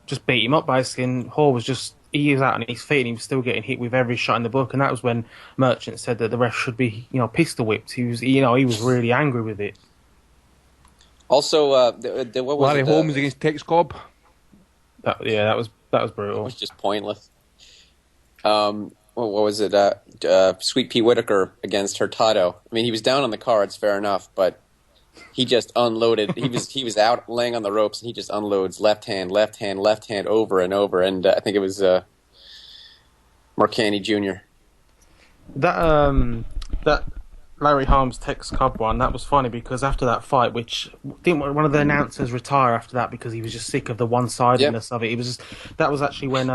just beat him up basically, and Hall was just, he was out on his feet and he was still getting hit with every shot in the book, and that was when Merchant said that the ref should be, pistol whipped. He was, he was really angry with it. Also, what was Larry Holmes against Tex Cobb. That was brutal. It was just pointless. What was it? Sweet Pea Whitaker against Hurtado. I mean, he was down on the cards, fair enough, but he just unloaded. He was out laying on the ropes, and he just unloads left hand over and over. And I think it was Marcani Jr. That Larry Holmes Tex Cobb one, that was funny because after that fight, which didn't one of the announcers retire after that because he was just sick of the one-sidedness of it. It was just, that was actually when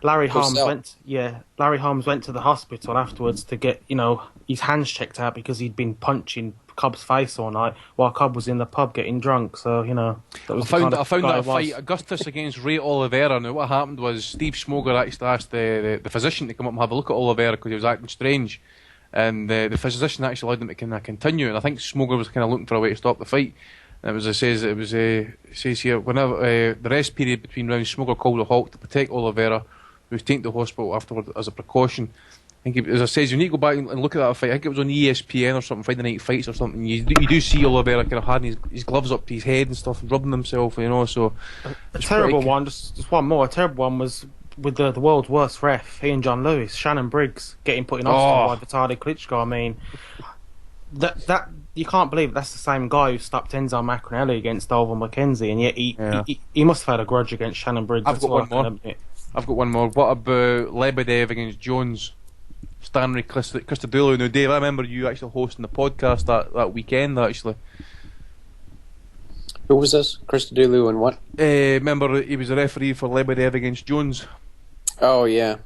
Larry Holmes went to the hospital afterwards to get his hands checked out because he'd been punching Cobb's face all night while Cobb was in the pub getting drunk. So that was I found that fight Augustus against Ray Oliveira. Now what happened was Steve Smoger actually asked the physician to come up and have a look at Oliveira because he was acting strange. And the physician actually allowed them to kind of continue, and I think Smoger was kind of looking for a way to stop the fight. And it says here whenever the rest period between rounds, Smoger called a halt to protect Oliveira, who was taken to the hospital afterward as a precaution. I think, as I says, you need to go back and look at that fight. I think it was on ESPN or something, Friday Night Fights or something. You do see Oliveira kind of having his gloves up to his head and stuff, and rubbing himself, So a terrible one. Just one more. A terrible one was with the world's worst ref, Ian John Lewis, Shannon Briggs, getting put in hospital by Vitaly Klitschko. I mean, that you can't believe that's the same guy who stopped Enzo Macronelli against Dolvin McKenzie, and yet he must have had a grudge against Shannon Briggs. I've got one more. What about Lebedev against Jones? Stanley Christodoulou. Now, Dave, I remember you actually hosting the podcast that weekend, actually. Who was this? Christodoulou and what? Remember, he was a referee for Lebedev against Jones. Oh, yeah.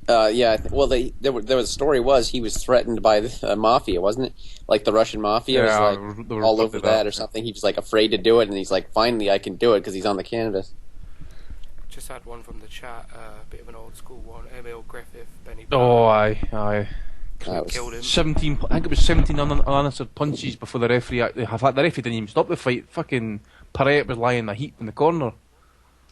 Well, the story was he was threatened by the mafia, wasn't it? Like the Russian mafia was all over that or something. He was like afraid to do it, and he's like, finally I can do it because he's on the canvas. Just had one from the chat, a bit of an old school one. Emil Griffith, Benny. Oh, aye. Killed him. 17. I think it was 17 unanswered punches before the referee. The referee didn't even stop the fight. Fucking Parrett was lying in a heap in the corner.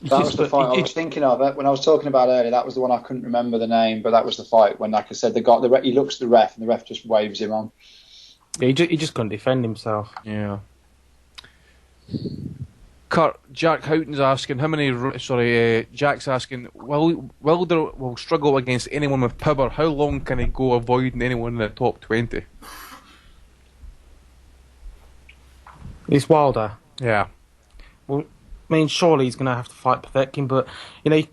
That was the fight I was thinking of. When I was talking about earlier, that was the one I couldn't remember the name, but that was the fight when, like I said, he looks at the ref and the ref just waves him on. Yeah, he just couldn't defend himself. Yeah. Kurt, Jack Houghton's asking Jack's asking, Wilder will struggle against anyone with power. How long can he go avoiding anyone in the top 20? It's Wilder. Yeah. Well, I mean, surely he's going to have to fight Povetkin, but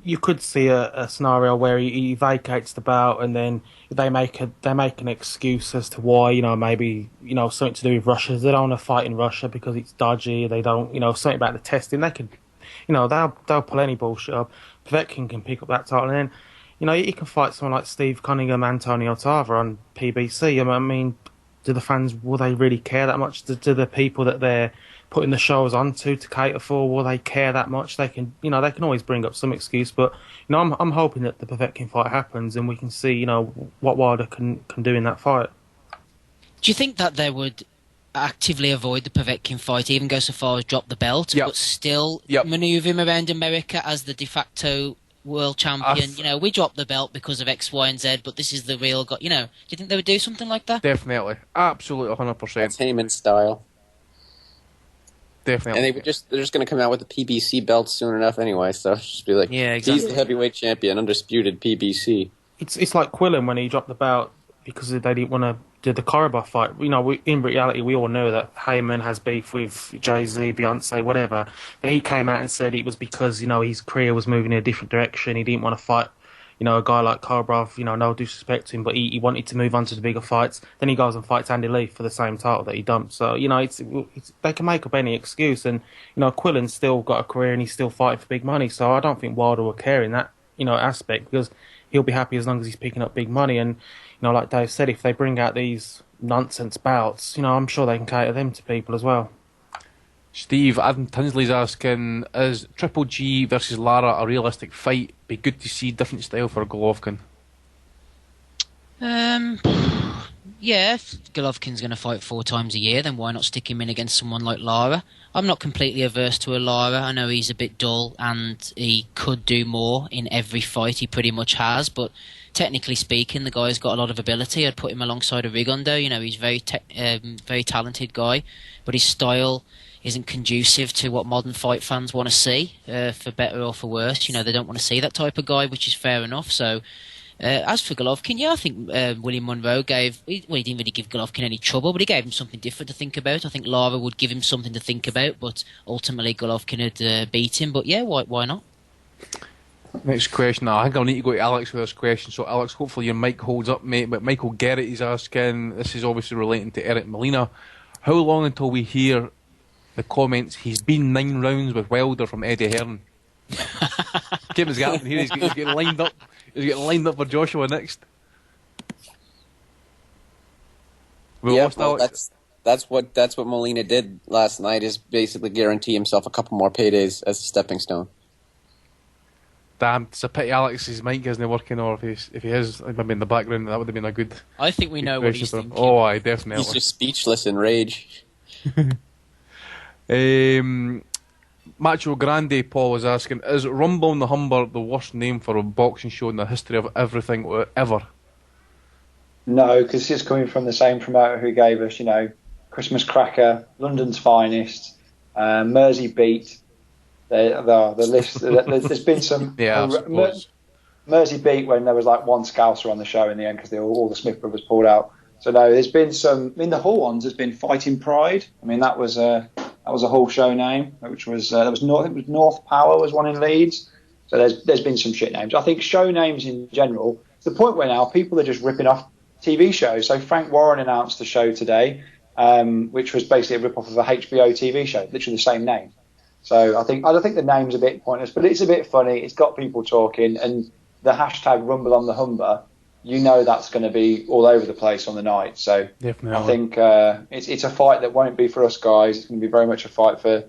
you could see a scenario where he vacates the bout and then they make an excuse as to why, maybe something to do with Russia. They don't want to fight in Russia because it's dodgy. They don't, something about the testing. They could, they'll pull any bullshit up. Povetkin can pick up that title, and then he can fight someone like Steve Cunningham, Antonio Tarver on PBC. I mean, do the fans, will they really care that much? Do the people that they're putting the shows onto to cater for, will they care that much? They can, they can always bring up some excuse, but I'm hoping that the Povetkin fight happens and we can see, what Wilder can do in that fight. Do you think that they would actively avoid the Povetkin fight, even go so far as drop the belt, but still manoeuvre him around America as the de facto world champion? We dropped the belt because of X, Y, and Z, but this is the real guy. Do you think they would do something like that? Definitely, absolutely, 100%. That's Heyman style. Definitely. And they're just going to come out with the PBC belt soon enough anyway, so just be like, he's the heavyweight champion, undisputed PBC. It's like Quillen when he dropped the belt because they didn't want to do the Korobov fight. In reality, we all know that Heyman has beef with Jay-Z, Beyonce, whatever. But he came out and said it was because, his career was moving in a different direction. He didn't want to fight, a guy like Korobov, no disrespect to him, but he wanted to move on to the bigger fights. Then he goes and fights Andy Lee for the same title that he dumped. So, it's they can make up any excuse. And, Quillen's still got a career and he's still fighting for big money. So I don't think Wilder will care in that, aspect, because he'll be happy as long as he's picking up big money. And, like Dave said, if they bring out these nonsense bouts, I'm sure they can cater them to people as well. Steve, Adam Tinsley's asking, is Triple G versus Lara a realistic fight? Be good to see different style for Golovkin. Yeah, if Golovkin's going to fight 4 times a year, then why not stick him in against someone like Lara? I'm not completely averse to a Lara. I know he's a bit dull and he could do more in every fight. He pretty much has, but technically speaking, the guy's got a lot of ability. I'd put him alongside a Rigondo. He's very talented guy, but his style isn't conducive to what modern fight fans want to see, for better or for worse. They don't want to see that type of guy, which is fair enough. So, as for Golovkin, I think William Monroe he didn't really give Golovkin any trouble, but he gave him something different to think about. I think Lara would give him something to think about, but ultimately Golovkin had beat him. But yeah, why not? Next question. I think I'll need to go to Alex with this question. So, Alex, hopefully your mic holds up, mate. But Michael Garrett is asking, this is obviously relating to Eric Molina, how long until we hear the comments, he's been 9 rounds with Wilder from Eddie Hearn? Kevin's got here. He's getting lined up. He's getting lined up for Joshua next. That's what Molina did last night. Is basically guarantee himself a couple more paydays as a stepping stone. Damn, it's a pity Alex's mic isn't working, or if he is, maybe in the background, that would have been a good. I think we know what he's thinking. Oh, I definitely. He's just speechless in rage. Macho Grande Paul was asking, is Rumble in the Humber the worst name for a boxing show in the history of everything ever? No, because it's coming from the same promoter who gave us, Christmas Cracker, London's Finest, Mersey Beat. The list. There's been some. Yeah, Mersey Beat when there was like one Scouser on the show in the end because all the Smith brothers pulled out. So no, there's been some. The Hull ones has been Fighting Pride. That was a Hull show name, which was I think it was North Power was one in Leeds. So there's been some shit names. I think show names in general. It's the point where now people are just ripping off TV shows. So Frank Warren announced the show today, which was basically a rip off of a HBO TV show, literally the same name. So I think the name's a bit pointless, but it's a bit funny. It's got people talking, and the hashtag Rumble on the Humber, that's going to be all over the place on the night. So definitely. I think it's a fight that won't be for us guys. It's going to be very much a fight for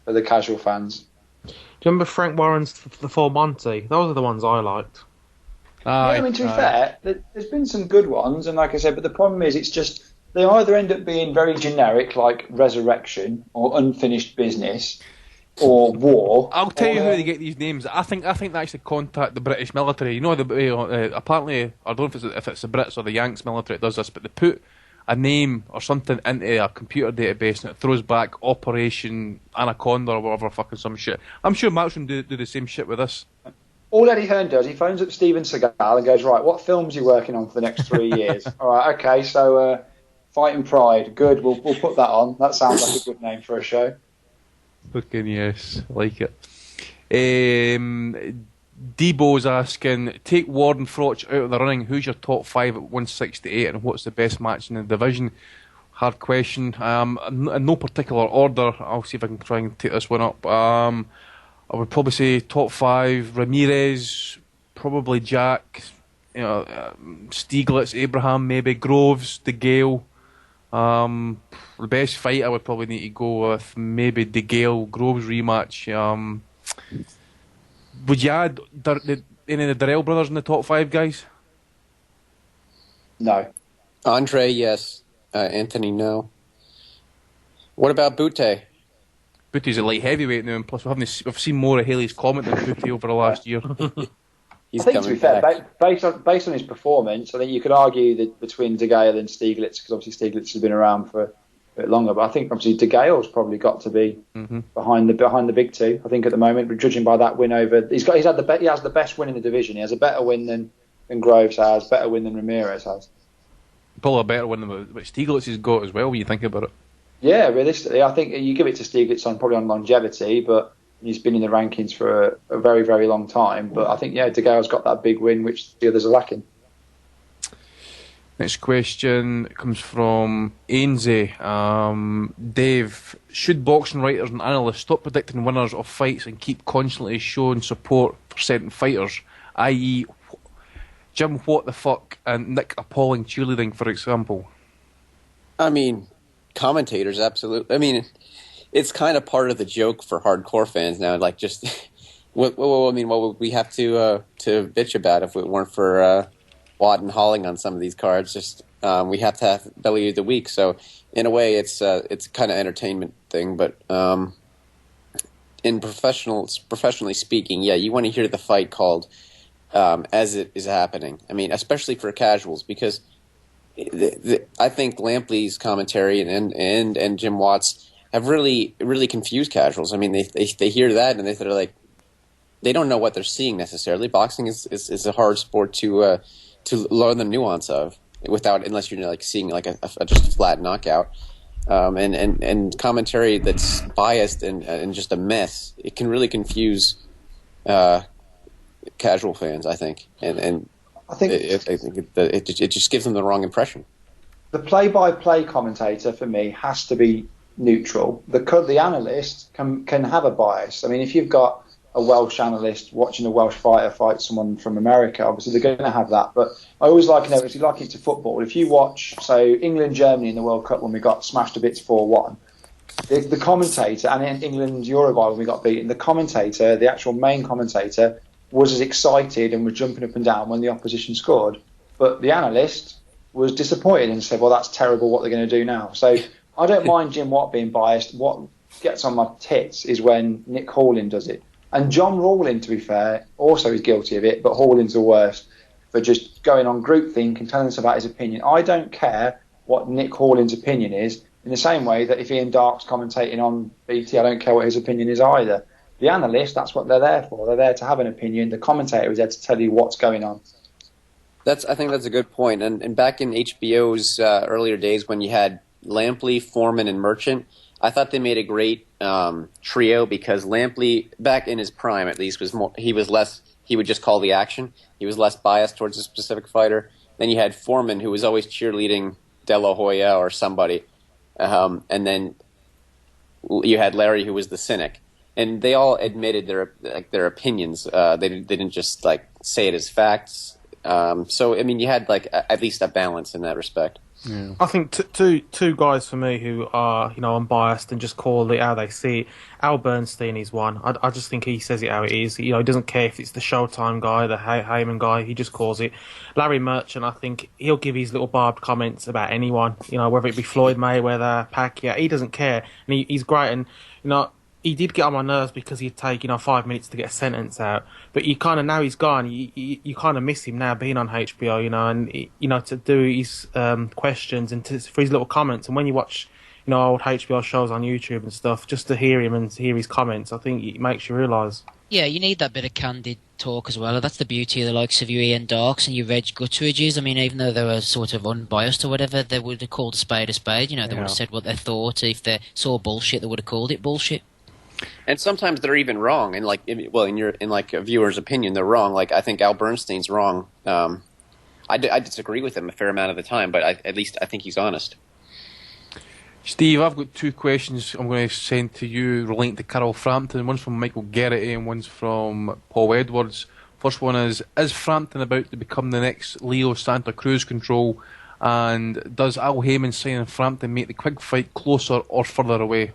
the casual fans. Do you remember Frank Warren's The Full Monty? Those are the ones I liked. To be fair, there's been some good ones, and like I said, but the problem is it's just they either end up being very generic, like Resurrection or Unfinished Business, or War. I'll tell you how they get these names. I think they actually contact the British military. Apparently, I don't know if it's the Brits or the Yanks military that does this, but they put a name or something into a computer database and it throws back Operation Anaconda or whatever fucking some shit. I'm sure Matchroom do the same shit with us. All Eddie Hearn does, he phones up Steven Seagal and goes, right, what films are you working on for the next 3 years? All right, okay, so Fighting Pride, good, we'll put that on. That sounds like a good name for a show. Fucking yes, like it. Debo's asking, take Ward and Froch out of the running. Who's your top 5 at 168 and what's the best match in the division? Hard question. In no particular order. I'll see if I can try and take this one up. I would probably say top 5, Ramirez, probably Jack, Stieglitz, Abraham, maybe Groves, DeGale. The best fight I would probably need to go with maybe DeGale Groves rematch. Would you add any of the Darrell brothers in the top 5, guys? No. Andre, yes. Anthony, no. What about Butte? Butte's a light heavyweight now, and plus we've seen more of Haley's comment than Butte over the last year. I think, to be fair, based on his performance, I think you could argue that between DeGale and Stieglitz, because obviously Stieglitz has been around for a bit longer, but I think obviously DeGale's probably got to be behind the big two. I think at the moment, judging by that win over, he has the best win in the division. He has a better win than Groves has, better win than Ramirez has. Probably a better win than what Stieglitz has got as well when you think about it. Yeah, realistically, I think you give it to Stieglitz probably on longevity, but he's been in the rankings for a very, very long time. But I think, DeGale's got that big win, which the others are lacking. Next question comes from Ainsley. Dave, should boxing writers and analysts stop predicting winners of fights and keep constantly showing support for certain fighters, i.e. Jim What the Fuck and Nick Appalling cheerleading, for example? I mean, commentators, absolutely. I mean, it's kind of part of the joke for hardcore fans now. Like, just what would we have to bitch about if it weren't for Watt and Holling on some of these cards? Just we have to have Belly of the Week. So in a way, it's kind of entertainment thing. But professionally speaking, yeah, you want to hear the fight called as it is happening. I mean, especially for casuals, because I think Lampley's commentary and Jim Watts have really confused casuals. I mean, they hear that and they're like, they don't know what they're seeing necessarily. Boxing is a hard sport to learn the nuance of unless you're like seeing like a just a flat knockout. And commentary that's biased and just a mess. It can really confuse casual fans, I think, and I think it just gives them the wrong impression. The play-by-play commentator for me has to be neutral. The analyst can have a bias. I mean, if you've got a Welsh analyst watching a Welsh fighter fight someone from America, obviously they're going to have that. But I always like to know, if you like it to football, if you watch, so England-Germany in the World Cup when we got smashed to bits 4-1, the commentator, and in England-Uruguay when we got beaten, the commentator, the actual main commentator, was as excited and was jumping up and down when the opposition scored. But the analyst was disappointed and said, well, that's terrible, what they're going to do now. So I don't mind Jim Watt being biased. What gets on my tits is when Nick Hawlin does it. And John Rawlin, to be fair, also is guilty of it, but Hawlin's the worst for just going on groupthink and telling us about his opinion. I don't care what Nick Hawlin's opinion is, in the same way that if Ian Darke's commentating on BT, I don't care what his opinion is either. The analyst, that's what they're there for. They're there to have an opinion. The commentator is there to tell you what's going on. I think that's a good point. And back in HBO's earlier days when you had Lampley, Foreman, and Merchant, I thought they made a great trio, because Lampley, back in his prime at least, he would just call the action. He was less biased towards a specific fighter. Then you had Foreman, who was always cheerleading De La Hoya or somebody. And then you had Larry, who was the cynic. And they all admitted their opinions. They didn't just like say it as facts. So I mean, you had like at least a balance in that respect. Yeah. I think two guys for me who are unbiased and just call it how they see it. Al Bernstein is one. I just think he says it how it is. He doesn't care if it's the Showtime guy, the Heyman guy. He just calls it. Larry Merchant, I think he'll give his little barbed comments about anyone. Whether it be Floyd Mayweather, Pacquiao. He doesn't care, and he's great. And he did get on my nerves because he'd take 5 minutes to get a sentence out. But you kind of, now he's gone, you kind of miss him now being on HBO, and to do his questions and for his little comments. And when you watch old HBO shows on YouTube and stuff, just to hear him and hear his comments, I think it makes you realise. Yeah, you need that bit of candid talk as well. That's the beauty of the likes of your Ian Darks and your Reg Guttridges. I mean, even though they were sort of unbiased or whatever, they would have called a spade a spade. They would have said what they thought. If they saw bullshit, they would have called it bullshit. And sometimes they're even wrong, and in a viewer's opinion, they're wrong. Like, I think Al Bernstein's wrong. I disagree with him a fair amount of the time, but at least I think he's honest. Steve, I've got two questions I'm going to send to you relating to Carl Frampton. One's from Michael Garrity and one's from Paul Edwards. First one is Frampton about to become the next Leo Santa Cruz control? And does Al Heyman signing Frampton make the Quigg fight closer or further away?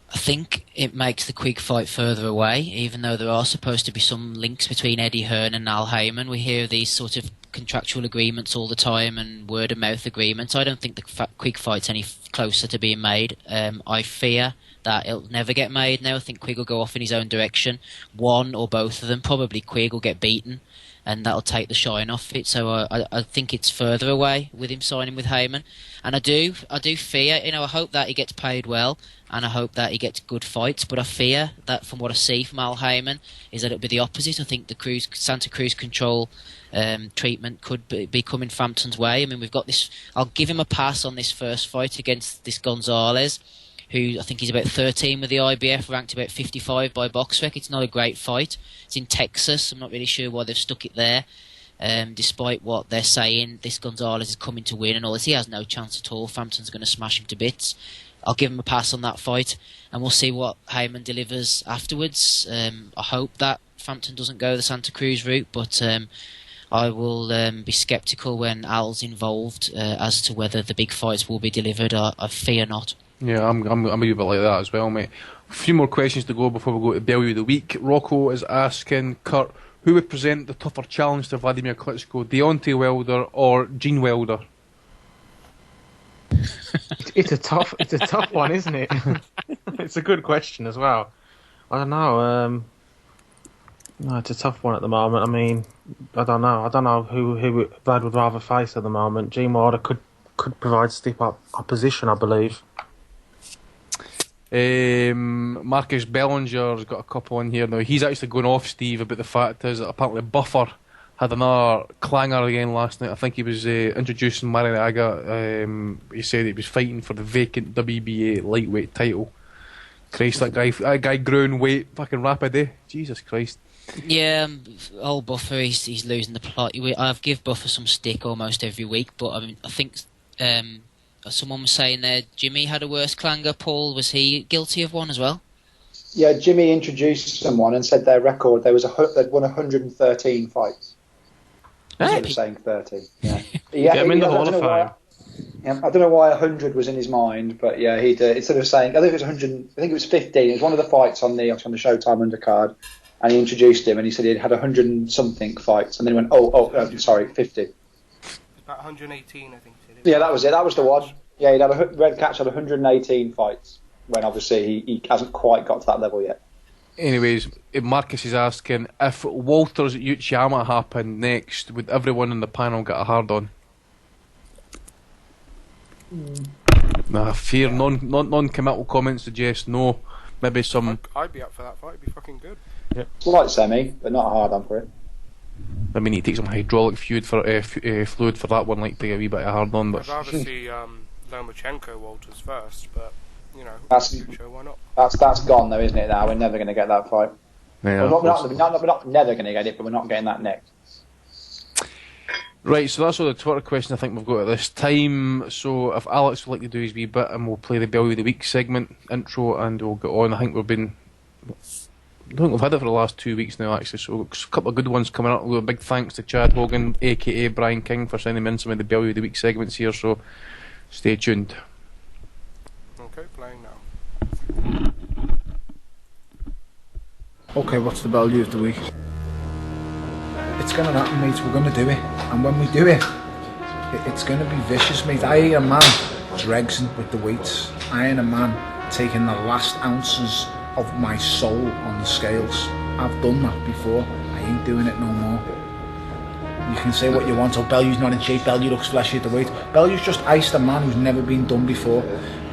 I think it makes the Quigg fight further away, even though there are supposed to be some links between Eddie Hearn and Al Heyman. We hear these sort of contractual agreements all the time and word-of-mouth agreements. I don't think the Quigg fight's any closer to being made. I fear that it'll never get made now. I think Quigg will go off in his own direction. One or both of them, probably Quigg, will get beaten, and that'll take the shine off it. So I think it's further away with him signing with Heyman. And I do fear, I hope that he gets paid well, and I hope that he gets good fights, but I fear that from what I see from Al Heyman is that it'll be the opposite. I think the Santa Cruz control treatment could be coming Frampton's way. I mean, we've got this. I'll give him a pass on this first fight against this Gonzalez, who I think he's about 13 with the IBF, ranked about 55 by BoxRec. It's not a great fight. It's in Texas. I'm not really sure why they've stuck it there. Despite what they're saying, this Gonzalez is coming to win and all this. He has no chance at all. Frampton's going to smash him to bits. I'll give him a pass on that fight, and we'll see what Heyman delivers afterwards. I hope that Frampton doesn't go the Santa Cruz route, but I will be sceptical when Al's involved as to whether the big fights will be delivered. I fear not. Yeah, I'm a bit like that as well, mate. A few more questions to go before we go to Bellew of the Week. Rocco is asking, Kurt, who would present the tougher challenge to Vladimir Klitschko, Deontay Wilder or Gene Wilder? It's a tough one, isn't it? It's a good question as well. I don't know. No, it's a tough one at the moment. I mean, I don't know who Vlad would rather face at the moment. Gene Wilder could provide steep opposition, I believe. Marcus Bellinger's got a couple in here now. He's actually going off Steve about the fact is that apparently Buffer had another clanger again last night. I think he was introducing Marriaga. He said he was fighting for the vacant WBA lightweight title. Christ, that guy growing weight fucking rapid, eh? Jesus Christ. Yeah, old Buffer, he's losing the plot. I've give Buffer some stick almost every week, but I think someone was saying there Jimmy had a worse clanger. Paul, was he guilty of one as well? Yeah, Jimmy introduced someone and said their record, they'd won 113 fights. Instead of saying 30. Yeah. Get him in the Hall of Fame. I don't know why 100 was in his mind, but yeah, he'd instead of saying, I think it was 100, I think it was 15. It was one of the fights on the Showtime undercard, and he introduced him, and he said he'd had 100 and something fights, and then he went, sorry, 50. It's about 118, I think. Yeah, that was it. That was the one. Yeah, he'd had Red Catch had 118 fights, when obviously he hasn't quite got to that level yet. Anyways, Marcus is asking, if Walter's Uchiyama happened next, would everyone in the panel get a hard on? Nah, fear non-committal comments suggest no. Maybe some. I'd be up for that fight. It'd be fucking good. Yeah. Slight semi, but not a hard on for it. I mean, he takes some hydraulic fluid for that one, like to get a wee bit of hard on. But I'd rather see Lomachenko Walters first, but you know, future, why not? That's gone though, isn't it? Now we're never going to get that fight. Yeah, we're not never going to get it, but we're not getting that next. Right, so that's all the Twitter question I think we've got at this time. So if Alex would like to do his wee bit, and we'll play the Bellew of the Week segment intro, and we'll get on. I think we've had it for the last 2 weeks now, actually. So a couple of good ones coming up. A big thanks to Chad Hogan, aka Brian King, for sending in some of the Bellew of the Week segments here. So stay tuned. Okay, playing now. Okay, what's the Bellew of the Week? It's going to happen, mate. We're going to do it. And when we do it, it's going to be vicious, mate. I ain't a man dregsing with the weights. I ain't a man taking the last ounces of my soul on the scales. I've done that before. I ain't doing it no more. You can say what you want. Oh, Bellew's not in shape. Bellew looks fleshy at the weight. Bellew's just iced a man who's never been done before.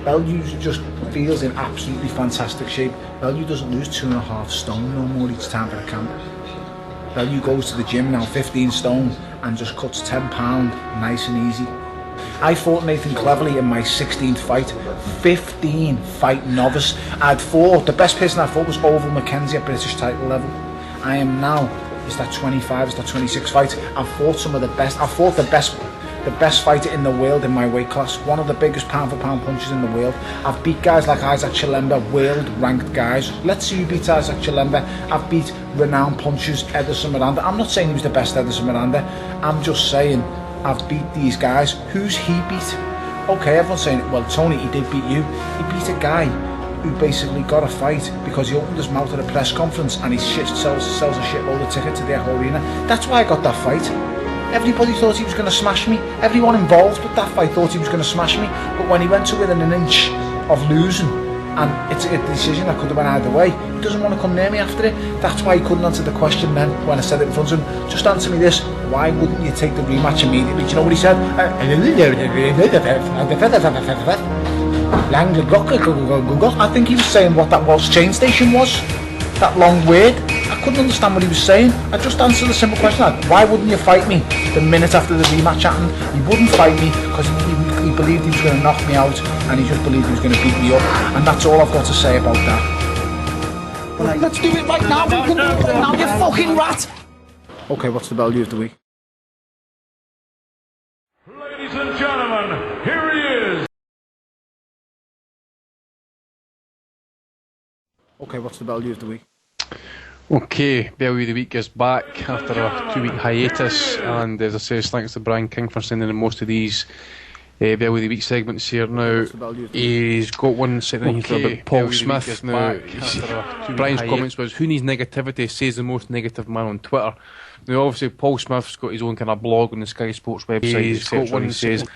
Bellew just feels in absolutely fantastic shape. Bellew doesn't lose 2.5 stone no more each time for the camp. Bellew goes to the gym now 15 stone and just cuts 10 pound nice and easy. I fought Nathan Cleverly in my 16th fight, 15 fight novice. I'd fought, the best person I fought was Oval Mackenzie at British title level. I am now, is that 25, is that 26 fight? I've fought some of the best, I've fought the best fighter in the world in my weight class, one of the biggest pound for pound punchers in the world. I've beat guys like Isaac Chilemba, world ranked guys. Let's see who beats Isaac Chilemba. I've beat renowned punchers, Ederson Miranda. I'm not saying he was the best Ederson Miranda, I'm just saying I've beat these guys. Who's he beat? Okay, everyone's saying, well, Tony, he did beat you. He beat a guy who basically got a fight because he opened his mouth at a press conference and he sells a shitload of tickets to the Echo Arena. That's why I got that fight. Everybody thought he was going to smash me. Everyone involved with that fight thought he was going to smash me. But when he went to within an inch of losing, and it's a decision that could have went either way, he doesn't want to come near me after it. That's why he couldn't answer the question then when I said it in front of him. Just answer me this: why wouldn't you take the rematch immediately? Do you know what he said? I think he was saying what that was train station was. That long word. I couldn't understand what he was saying. I just answered the simple question: why wouldn't you fight me the minute after the rematch happened? He wouldn't fight me because he believed he was going to knock me out, and he just believed he was going to beat me up. And that's all I've got to say about that. Well, let's do it right now. We can do it right now, you fucking rat. Okay, what's the Bellew of the Week? Ladies and gentlemen, here he is. Okay, what's the Bellew of the Week? Okay, Bellew of the Week is back after a 2-week hiatus, and as I say, thanks to Brian King for sending in most of these Bell with the week segments here now. He's got one sitting here about Paul Smith. Now, Brian's comments was, who needs negativity says the most negative man on Twitter. Now, obviously, Paul Smith's got his own kind of blog on the Sky Sports website. He's got one that says,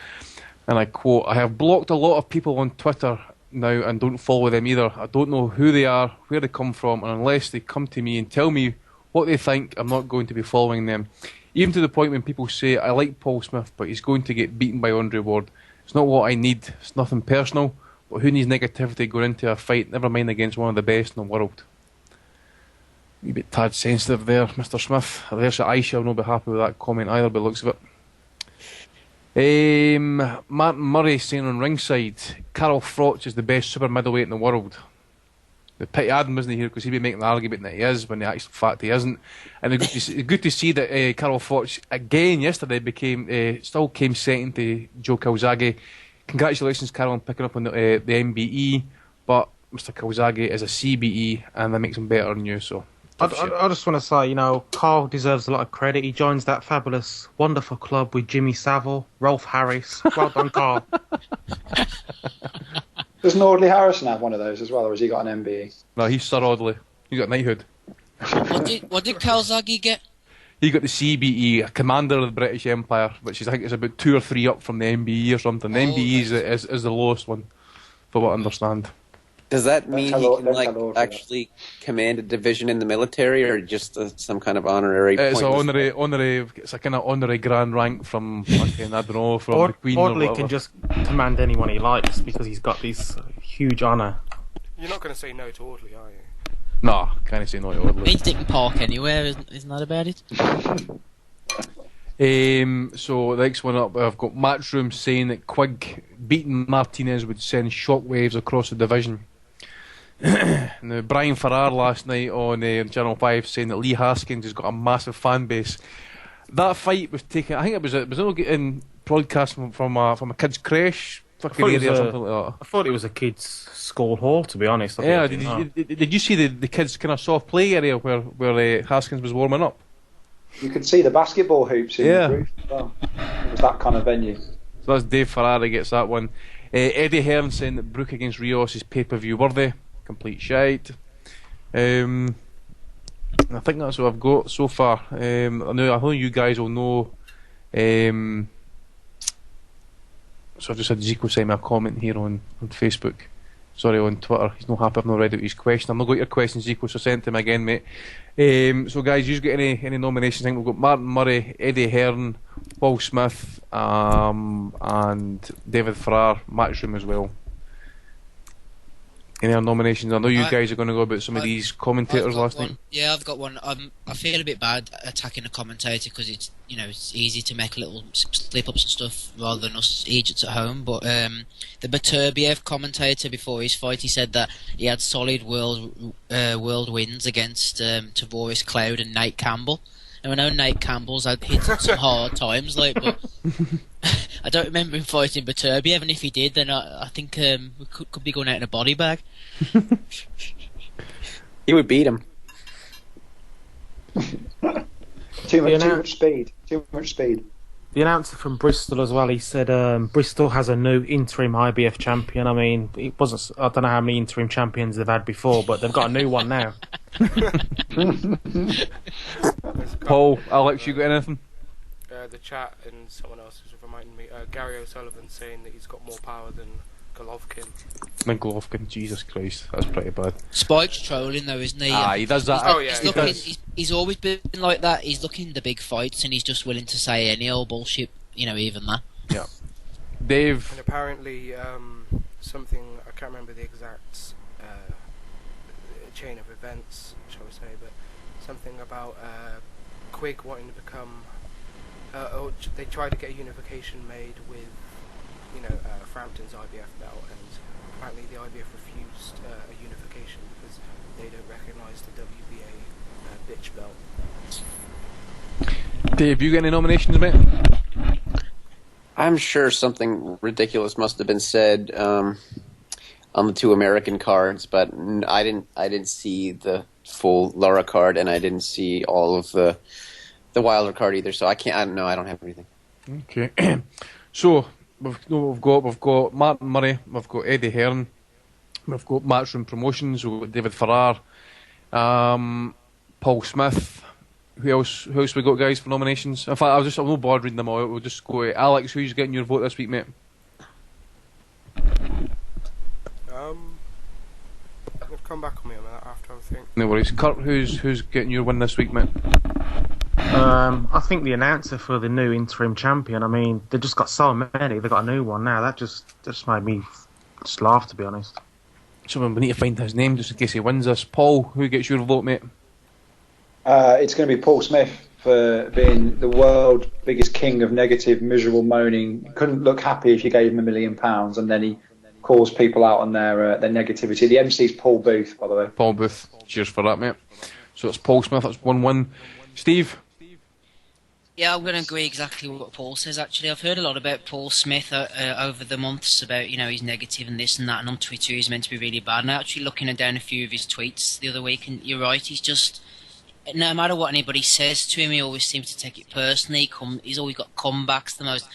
and I quote, "I have blocked a lot of people on Twitter now and don't follow them either. I don't know who they are, where they come from, and unless they come to me and tell me what they think, I'm not going to be following them." Even to the point when people say, I like Paul Smith, but he's going to get beaten by Andre Ward. It's not what I need. It's nothing personal. But who needs negativity going into a fight, never mind against one of the best in the world? A wee bit tad sensitive there, Mr. Smith. There's I shall not be happy with that comment either, by the looks of it. Martin Murray saying on ringside, Carl Froch is the best super middleweight in the world. The pity Adam isn't here because he'd be making the argument that he is when in actual fact he isn't. And it's good to see that Carl Froch again yesterday still came second to Joe Calzaghe. Congratulations, Carol, on picking up on the MBE, but Mr. Calzaghe is a CBE and that makes him better than you. So I just want to say, Carl deserves a lot of credit. He joins that fabulous, wonderful club with Jimmy Savile, Rolf Harris. Well done, Carl. Doesn't Audley Harrison have one of those as well, or has he got an MBE? No, he's Sir Audley. He got knighthood. What did Calzaghe get? He got the CBE, a Commander of the British Empire, which is, I think it's about 2 or 3 up from the MBE or something. The MBE is the lowest one, for what I understand. Does that mean he can actually command a division in the military, or just some kind of honorary? It's It's a kind of honorary grand rank from I don't know, from the Queen. Audley can just command anyone he likes because he's got this huge honour. You're not going to say no to Audley, are you? No, can't say no to Audley. He didn't park anywhere, isn't that about it? So the next one up, I've got Matchroom saying that Quigg beating Martinez would send shockwaves across the division. Now, Brian Farrar last night on Channel 5 saying that Lee Haskins has got a massive fan base. That fight was taken, I think it was in broadcast from a kid's creche fucking area or something like that. I thought it was a kid's school hall, to be honest. Did you see the kids' kind of soft play area where Haskins was warming up? You could see the basketball hoops in the roof as well. It was that kind of venue. So that's Dave Ferrari gets that one. Eddie Hearn saying that Brook against Rios is pay-per-view worthy. Complete shite. I think that's what I've got so far. I know you guys will know. So I've just had Zico send me a comment here on Facebook. Sorry, on Twitter. He's not happy I've not read out his question. I've not got your question, Zico, so send to him again, mate. So guys, you've got any nominations? I think we've got Martin Murray, Eddie Hearn, Paul Smith, and David Farrar, Matchroom as well. Any other nominations? I know you guys are going to go about some of these commentators last night. Yeah, I've got one. I feel a bit bad attacking a commentator because it's easy to make little slip-ups and stuff rather than us idiots at home. But the Beterbiev commentator before his fight, he said that he had solid world wins against Tavoris Cloud and Nate Campbell. And I know Nate Campbell's had hit some hard times, but I don't remember him fighting Beterbiev, and if he did, then I think we could be going out in a body bag. He would beat him. Too much speed. The announcer from Bristol as well, he said Bristol has a new interim IBF champion. I mean, I don't know how many interim champions they've had before, but they've got a new one now. Paul, Alex, you got anything? The chat and someone else is reminding me. Gary O'Sullivan saying that he's got more power than Golovkin. Golovkin, Jesus Christ, that's pretty bad. Spike's trolling though, isn't he? He does that. He's always been like that. He's looking the big fights and he's just willing to say any old bullshit, even that. Yeah. Dave. And apparently, something, I can't remember the exact chain of events, shall we say, but something about Quigg wanting to become, or they tried to get a unification made with, Frampton's IBF belt, and apparently the IBF refused a unification because they don't recognise the WBA bitch belt. Dave, you got any nominations, mate? I'm sure something ridiculous must have been said on the 2 American cards, but I didn't see the full Lara card, and I didn't see all of the Wilder card either. So I don't know. I don't have anything. Okay. So we've got Martin Murray, we've got Eddie Hearn, we've got Matchroom Promotions, we've got David Farrar, Paul Smith. Who else we got, guys, for nominations? In fact, I'm not bored reading them all out. We'll just go to Alex. Who's getting your vote this week, mate? They've come back on me on that after, I think. No worries. Kurt, who's getting your win this week, mate? I think the announcer for the new interim champion. I mean, they just got so many. They got a new one now. That just made me just laugh, to be honest. So we need to find his name just in case he wins this. Paul, who gets your vote, mate? It's going to be Paul Smith for being the world's biggest king of negative, miserable moaning. Couldn't look happy if you gave him £1 million, and then he calls people out on their negativity. The MC's Paul Booth, by the way. Paul Booth. Cheers for that, mate. So it's Paul Smith. That's 1-1. Steve? Yeah, I'm going to agree exactly with what Paul says, actually. I've heard a lot about Paul Smith over the months, about, he's negative and this and that, and on Twitter he's meant to be really bad. And I'm actually looking down a few of his tweets the other week, and you're right, he's just... No matter what anybody says to him, he always seems to take it personally. He's always got comebacks. The most,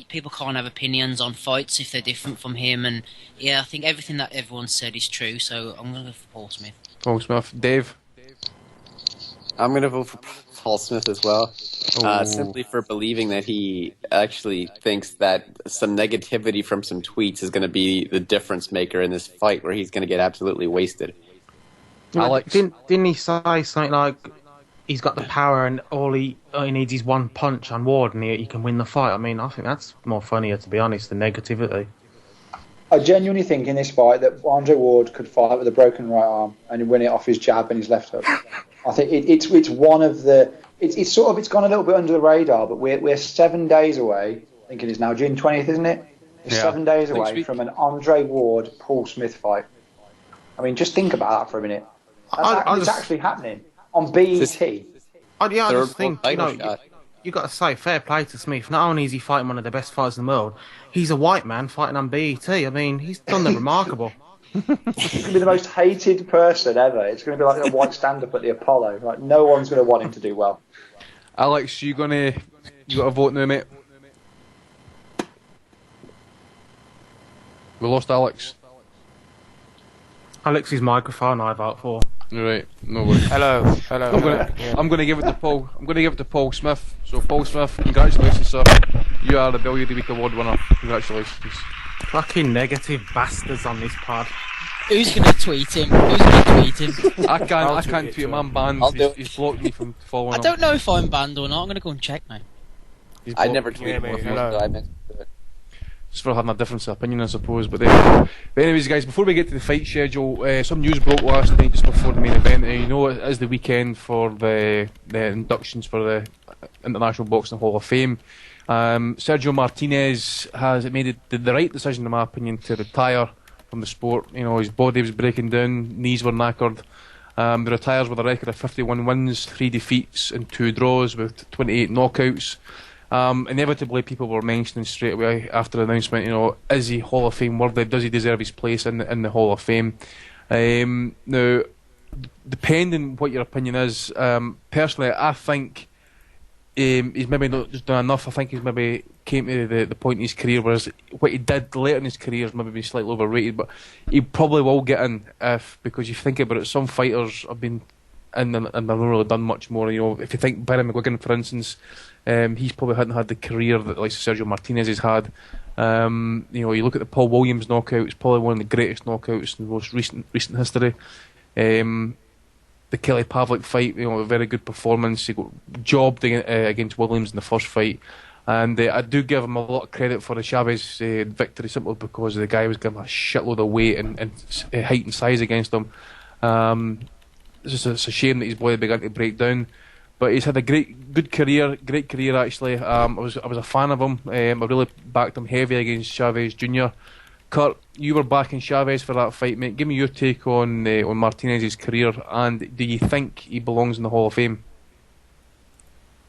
people can't have opinions on fights if they're different from him. And yeah, I think everything that everyone said is true. So I'm going to go for Paul Smith. Paul Smith. Dave? I'm going to vote for Paul Smith as well. Simply for believing that he actually thinks that some negativity from some tweets is going to be the difference maker in this fight, where he's going to get absolutely wasted. Alex, didn't he say something like he's got the power and all he needs is one punch on Ward and he can win the fight? I mean, I think that's more funnier, to be honest, than negativity. I genuinely think in this fight that Andre Ward could fight with a broken right arm and win it off his jab and his left hook. I think it's one of the... It's gone a little bit under the radar, but we're 7 days away. I think it is now June 20th, isn't it? We're 7 days away from an Andre Ward Paul Smith fight. I mean, just think about that for a minute. It's actually happening on BET. I just think, you got to say, fair play to Smith. Not only is he fighting one of the best fighters in the world, he's a white man fighting on BET. I mean, he's done the remarkable. He's going to be the most hated person ever. It's going to be like a white stand-up at the Apollo. Like, no one's going to want him to do well. Alex, you got a vote now, mate? We lost Alex. Alex's microphone I vote for. Right, no worries. Hello. I'm going to give it to Paul. I'm going to give it to Paul Smith. So, Paul Smith, congratulations, sir. You are the Billy of the Week award winner. Congratulations. Fucking negative bastards on this pod. Who's going to tweet him? I can't tweet him. I'm banned. He's blocked me from following. I don't know if I'm banned or not. I'm going to go and check now. I never tweeted before, so I meant to do it. Just for having a difference of opinion, I suppose. But anyways, guys, before we get to the fight schedule, some news broke last night just before the main event. It is the weekend for the inductions for the International Boxing Hall of Fame. Sergio Martinez has made the right decision, in my opinion, to retire from the sport. His body was breaking down, knees were knackered. He retires with a record of 51 wins, 3 defeats and 2 draws with 28 knockouts. Inevitably, people were mentioning straight away after the announcement, is he Hall of Fame worthy? Does he deserve his place in the Hall of Fame? Now, depending what your opinion is, personally, I think he's maybe not just done enough. I think he's maybe came to the point in his career whereas what he did later in his career has maybe been slightly overrated, but he probably will get in because you think about it, some fighters have been in and they've not really done much more. If you think Barry McGuigan, for instance, he's probably hadn't had the career that like Sergio Martinez has had. You look at the Paul Williams knockout; it's probably one of the greatest knockouts in the most recent history. The Kelly Pavlik fight, a very good performance. He got jobbed against Williams in the first fight, and I do give him a lot of credit for the Chavez victory simply because the guy was given a shitload of weight and height and size against him. It's a shame that his body began to break down. But he's had a great career actually. I was a fan of him. I really backed him heavy against Chavez Jr. Kurt, you were backing Chavez for that fight, mate. Give me your take on Martinez's career, and do you think he belongs in the Hall of Fame?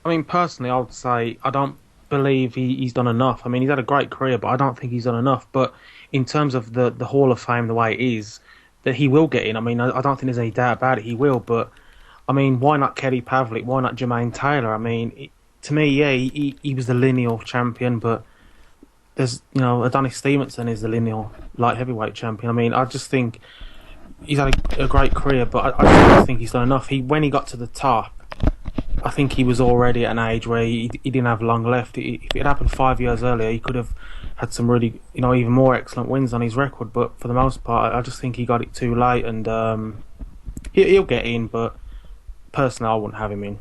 I mean, personally, I would say I don't believe he's done enough. I mean, he's had a great career, but I don't think he's done enough. But in terms of the Hall of Fame, the way it is, that he will get in. I mean, I don't think there's any doubt about it. He will, but I mean, why not Kelly Pavlik? Why not Jermaine Taylor? I mean, to me, yeah, he was the lineal champion, but there's, you know, Adonis Stevenson is the lineal light heavyweight champion. I mean, I just think he's had a great career, but I don't think he's done enough. When he got to the top, I think he was already at an age where he didn't have long left. If it happened 5 years earlier, he could have had some really, you know, even more excellent wins on his record. But for the most part, I just think he got it too late, and he'll get in. But personally, I wouldn't have him in.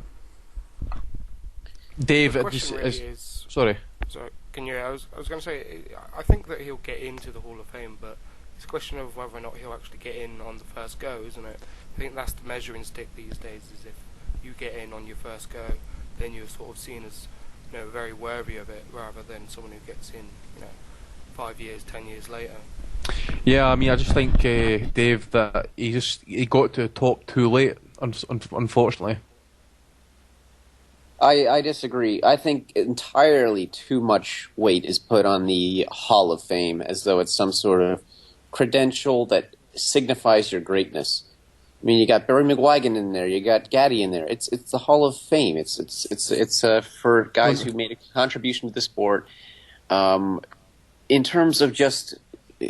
Dave, the question really is, sorry. So can you? I was going to say, I think that he'll get into the Hall of Fame, but it's a question of whether or not he'll actually get in on the first go, isn't it? I think that's the measuring stick these days. Is if you get in on your first go, then you're sort of seen as, you know, very worthy of it, rather than someone who gets in, you know, 5 years, 10 years later. Yeah, I mean, I just think, Dave, that he got to the top too late, unfortunately. I disagree. I think entirely too much weight is put on the Hall of Fame as though it's some sort of credential that signifies your greatness. I mean, you got Barry McGuigan in there, you got Gaddy in there. It's the Hall of Fame. It's for guys who made a contribution to the sport. In terms of just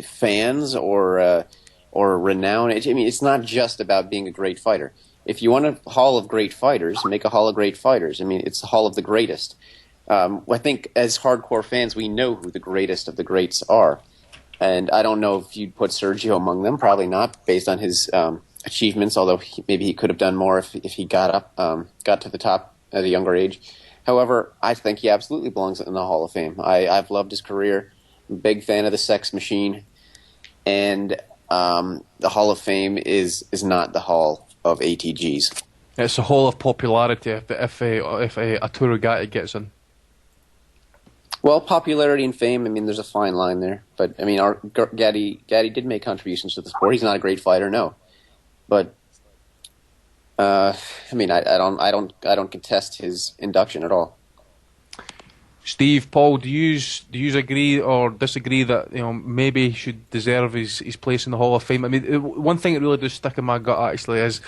fans or renown, I mean, it's not just about being a great fighter. If you want a Hall of Great Fighters, make a Hall of Great Fighters. I mean, it's the Hall of the Greatest. I think as hardcore fans, we know who the greatest of the greats are. And I don't know if you'd put Sergio among them. Probably not, based on his achievements, although maybe he could have done more if he got to the top at a younger age. However, I think he absolutely belongs in the Hall of Fame. I've loved his career. I'm a big fan of the Sex Machine. And the Hall of Fame is not the Hall of ATGs. It's a hall of popularity if a Turugati gets in. Well, popularity and fame, I mean, there's a fine line there. But, I mean, Gaddy did make contributions to the sport. He's not a great fighter, no. But, I mean, I don't contest his induction at all. Steve, Paul, do you agree or disagree that, you know, maybe he should deserve his place in the Hall of Fame? I mean, one thing that really does stick in my gut actually is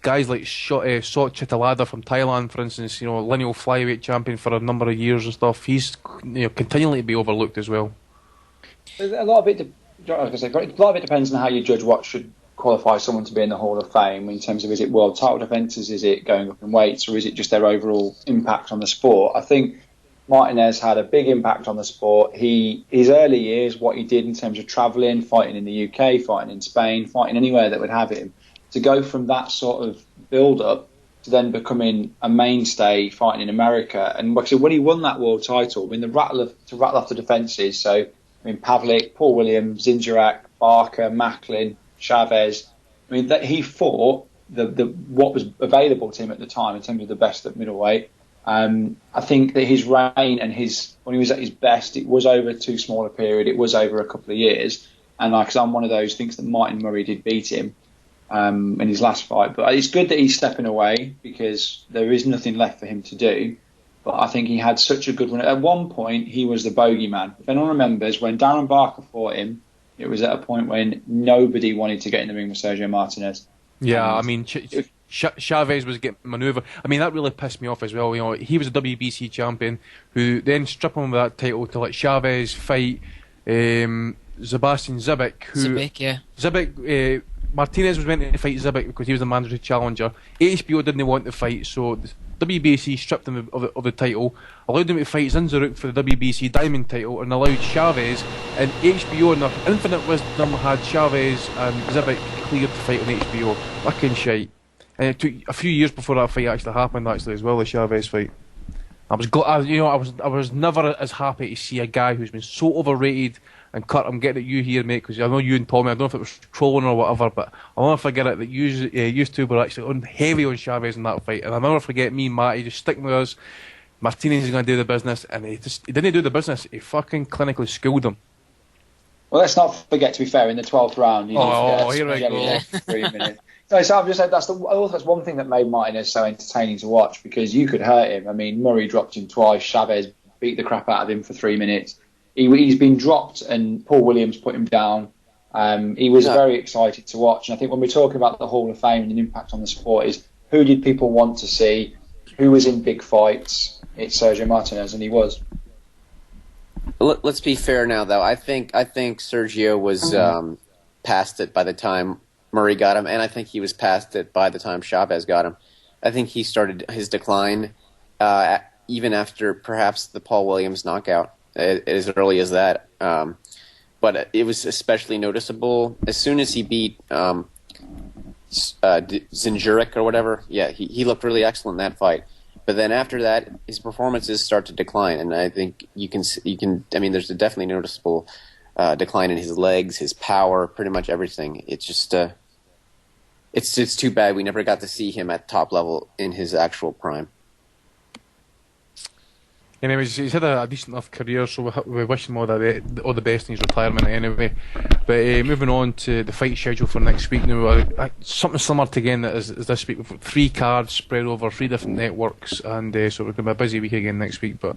guys like Sok Chitalada from Thailand, for instance. You know, lineal flyweight champion for a number of years and stuff. He's, you know, continually to be overlooked as well. A lot of it depends on how you judge what should qualify someone to be in the Hall of Fame, in terms of, is it world title defences, is it going up in weights, or is it just their overall impact on the sport? I think Martinez had a big impact on the sport. His early years, what he did in terms of travelling, fighting in the UK, fighting in Spain, fighting anywhere that would have him, to go from that sort of build-up to then becoming a mainstay fighting in America. And when he won that world title, I mean, to rattle off the defences, so, I mean, Pavlik, Paul Williams, Zinjarak, Barker, Macklin, Chavez, I mean, that he fought what was available to him at the time in terms of the best at middleweight. I think that his reign and when he was at his best, it was over too small a period. It was over a couple of years. And because I'm one of those, thinks that Martin Murray did beat him in his last fight. But it's good that he's stepping away, because there is nothing left for him to do. But I think he had such a good run. At one point, he was the bogeyman. If anyone remembers, when Darren Barker fought him, it was at a point when nobody wanted to get in the ring with Sergio Martinez. Yeah, I mean, Chavez was getting manoeuvred. I mean, that really pissed me off as well. You know, he was a WBC champion who then stripped him of that title to let Chavez fight Sebastian Zibik. Martinez was meant to fight Zibik because he was the mandatory challenger. HBO didn't want to fight, so the WBC stripped him of the title, allowed him to fight Zinzaruk for the WBC Diamond title, and allowed Chavez, and HBO in their infinite wisdom had Chavez and Zibik cleared to fight on HBO. Fucking shite. And it took a few years before that fight actually happened, as well, the Chavez fight. I was never as happy to see a guy who's been so overrated. And Kurt, I'm getting at you here, mate, because I know you and Tommy, I don't know if it was trolling or whatever, but I'll never forget it that you two were actually heavy on Chavez in that fight. And I'll never forget me and Matty just sticking with us. Martinez is going to do the business, and he didn't do the business, he fucking clinically schooled him. Well, let's not forget, to be fair, in the 12th round, here we go. 3 minutes. So I've just said that's one thing that made Martinez so entertaining to watch, because you could hurt him. I mean, Murray dropped him twice, Chavez beat the crap out of him for 3 minutes. He's been dropped, and Paul Williams put him down. He was very excited to watch. And I think when we're talking about the Hall of Fame and the impact on the sport, is who did people want to see? Who was in big fights? It's Sergio Martinez, and he was. Let's be fair now, though. I think Sergio was past it by the time Murray got him, and I think he was past it by the time Chavez got him. I think he started his decline even after perhaps the Paul Williams knockout, as early as that. But it was especially noticeable as soon as he beat Zinjuric or whatever. Yeah, he looked really excellent in that fight. But then after that, his performances start to decline, and I think you can. I mean, there's a definitely noticeable decline in his legs, his power, pretty much everything. It's just it's too bad we never got to see him at top level in his actual prime. Anyways, he's had a decent enough career, so we wish him all the best in his retirement anyway. But moving on to the fight schedule for next week now, something similar to again as this week. We've got 3 cards spread over 3 different networks, and so we're going to be a busy week again next week. But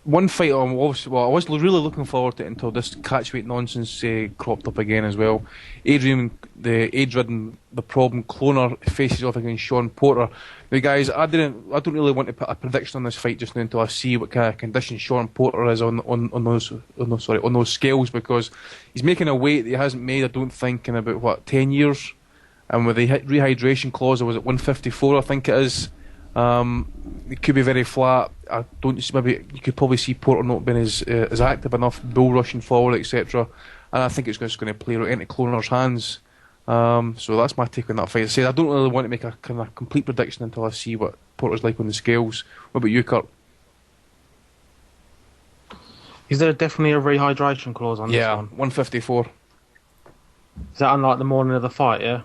one fight I was really looking forward to it until this catchweight nonsense cropped up again as well. Adrian, the age-ridden, the problem cloner, faces off against Sean Porter. Now, guys, I don't really want to put a prediction on this fight just now until I see what kind of condition Sean Porter is on those scales, because he's making a weight that he hasn't made, I don't think, in about 10 years. And with the rehydration clause, was it 154? I think it is. It could be very flat. I don't see, maybe you could probably see Porter not being as active enough, bull rushing forward, etc. And I think it's just going to play right into Cloner's hands. So that's my take on that fight. I said I don't really want to make a kind of complete prediction until I see what Porter's like on the scales. What about you, Kurt? Is there definitely a rehydration clause on this one? Yeah, 154. Is that unlike the morning of the fight, yeah?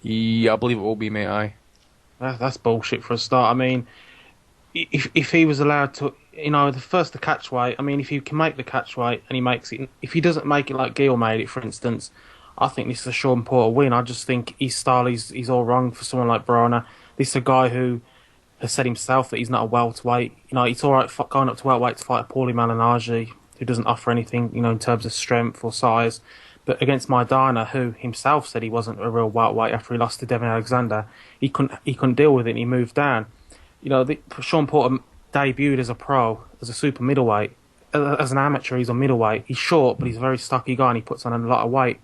Yeah, I believe it will be, mate, aye. That's bullshit for a start. I mean, if he was allowed to, the catch weight, I mean, if he can make the catch weight and he makes it, if he doesn't make it like Gil made it, for instance, I think this is a Sean Porter win. I just think his style is all wrong for someone like Broner. This is a guy who has said himself that he's not a welterweight. It's all right going up to welterweight to fight a Paulie Malignaggi who doesn't offer anything, in terms of strength or size. But against Maidana, who himself said he wasn't a real welterweight after he lost to Devin Alexander, he couldn't deal with it and he moved down. Sean Porter debuted as a pro, as a super middleweight. As an amateur, he's a middleweight. He's short, but he's a very stocky guy and he puts on a lot of weight.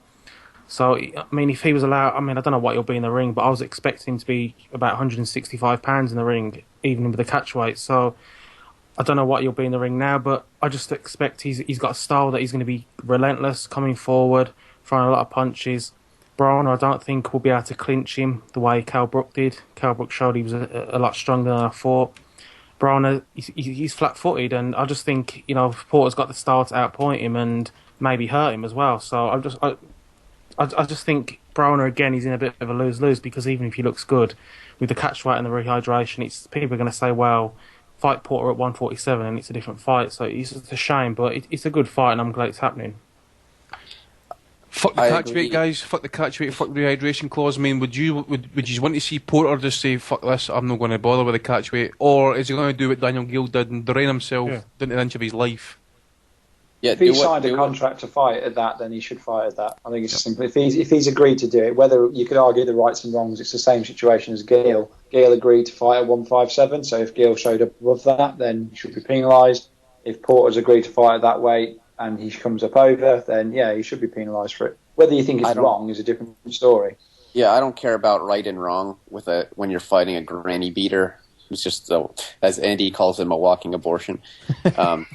So, I mean, if he was allowed, I don't know what he'll be in the ring, but I was expecting him to be about 165 pounds in the ring, even with the catch weight. So, I don't know what he'll be in the ring now, but I just expect he's got a style that he's going to be relentless, coming forward, throwing a lot of punches. Broner, I don't think will be able to clinch him the way Kell Brook did. Kell Brook showed he was a lot stronger than I thought. Broner, he's flat-footed, and I just think, Porter's got the style to outpoint him and maybe hurt him as well. So, I just think Broner, again, he's in a bit of a lose-lose, because even if he looks good with the catch weight and the rehydration, people are going to say, well, fight Porter at 147 and it's a different fight. So it's a shame, but it's a good fight and I'm glad it's happening. Fuck the catch weight, guys. Fuck the catch weight. Fuck the rehydration clause. I mean, would you want to see Porter just say, fuck this, I'm not going to bother with the catch weight? Or is he going to do what Daniel Gill did and drain himself down to the inch of his life? Yeah, if he signed a contract to fight at that, then he should fight at that. I think it's simple. If he's agreed to do it, whether you could argue the rights and wrongs, it's the same situation as Gale. Gale agreed to fight at 157, so if Gale showed up above that, then he should be penalised. If Porter's agreed to fight at that weight and he comes up over, then yeah, he should be penalised for it. Whether you think it's wrong is a different story. Yeah, I don't care about right and wrong when you're fighting a granny beater. It's just, as Andy calls him, a walking abortion. I'm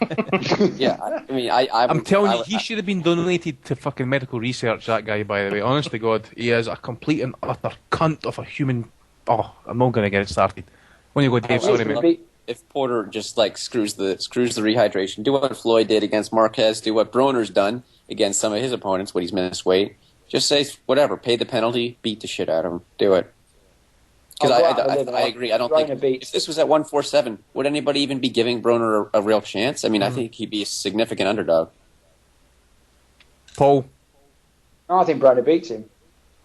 telling you, he should have been donated to fucking medical research, that guy, by the way. Honest to God, he is a complete and utter cunt of a human. Oh, I'm not going to get it started. When you go, Dave, sorry, mate. If Porter just screws the rehydration, do what Floyd did against Marquez, do what Broner's done against some of his opponents when he's missed weight. Just say whatever, pay the penalty, beat the shit out of him, do it. Because I agree. I don't think if this was at 147, would anybody even be giving Broner a real chance? I mean, I think he'd be a significant underdog. Paul? No, I think Broner beats him.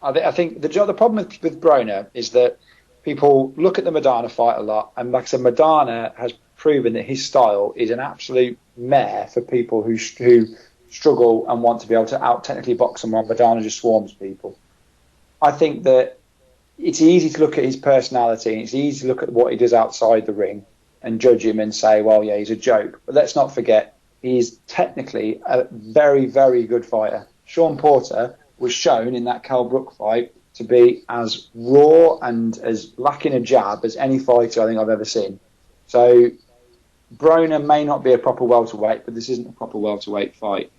I think the problem with Broner is that people look at the Maidana fight a lot, and like I said, Maidana has proven that his style is an absolute mare for people who struggle and want to be able to out-technically box someone. Maidana just swarms people. I think that it's easy to look at his personality and it's easy to look at what he does outside the ring. and judge him and say, well, yeah, he's a joke. But let's not forget, he's technically a very, very good fighter. Sean Porter was shown in that Kell Brook fight to be as raw and as lacking a jab as any fighter I think I've ever seen. So Broner may not be a proper welterweight, but this isn't a proper welterweight fight.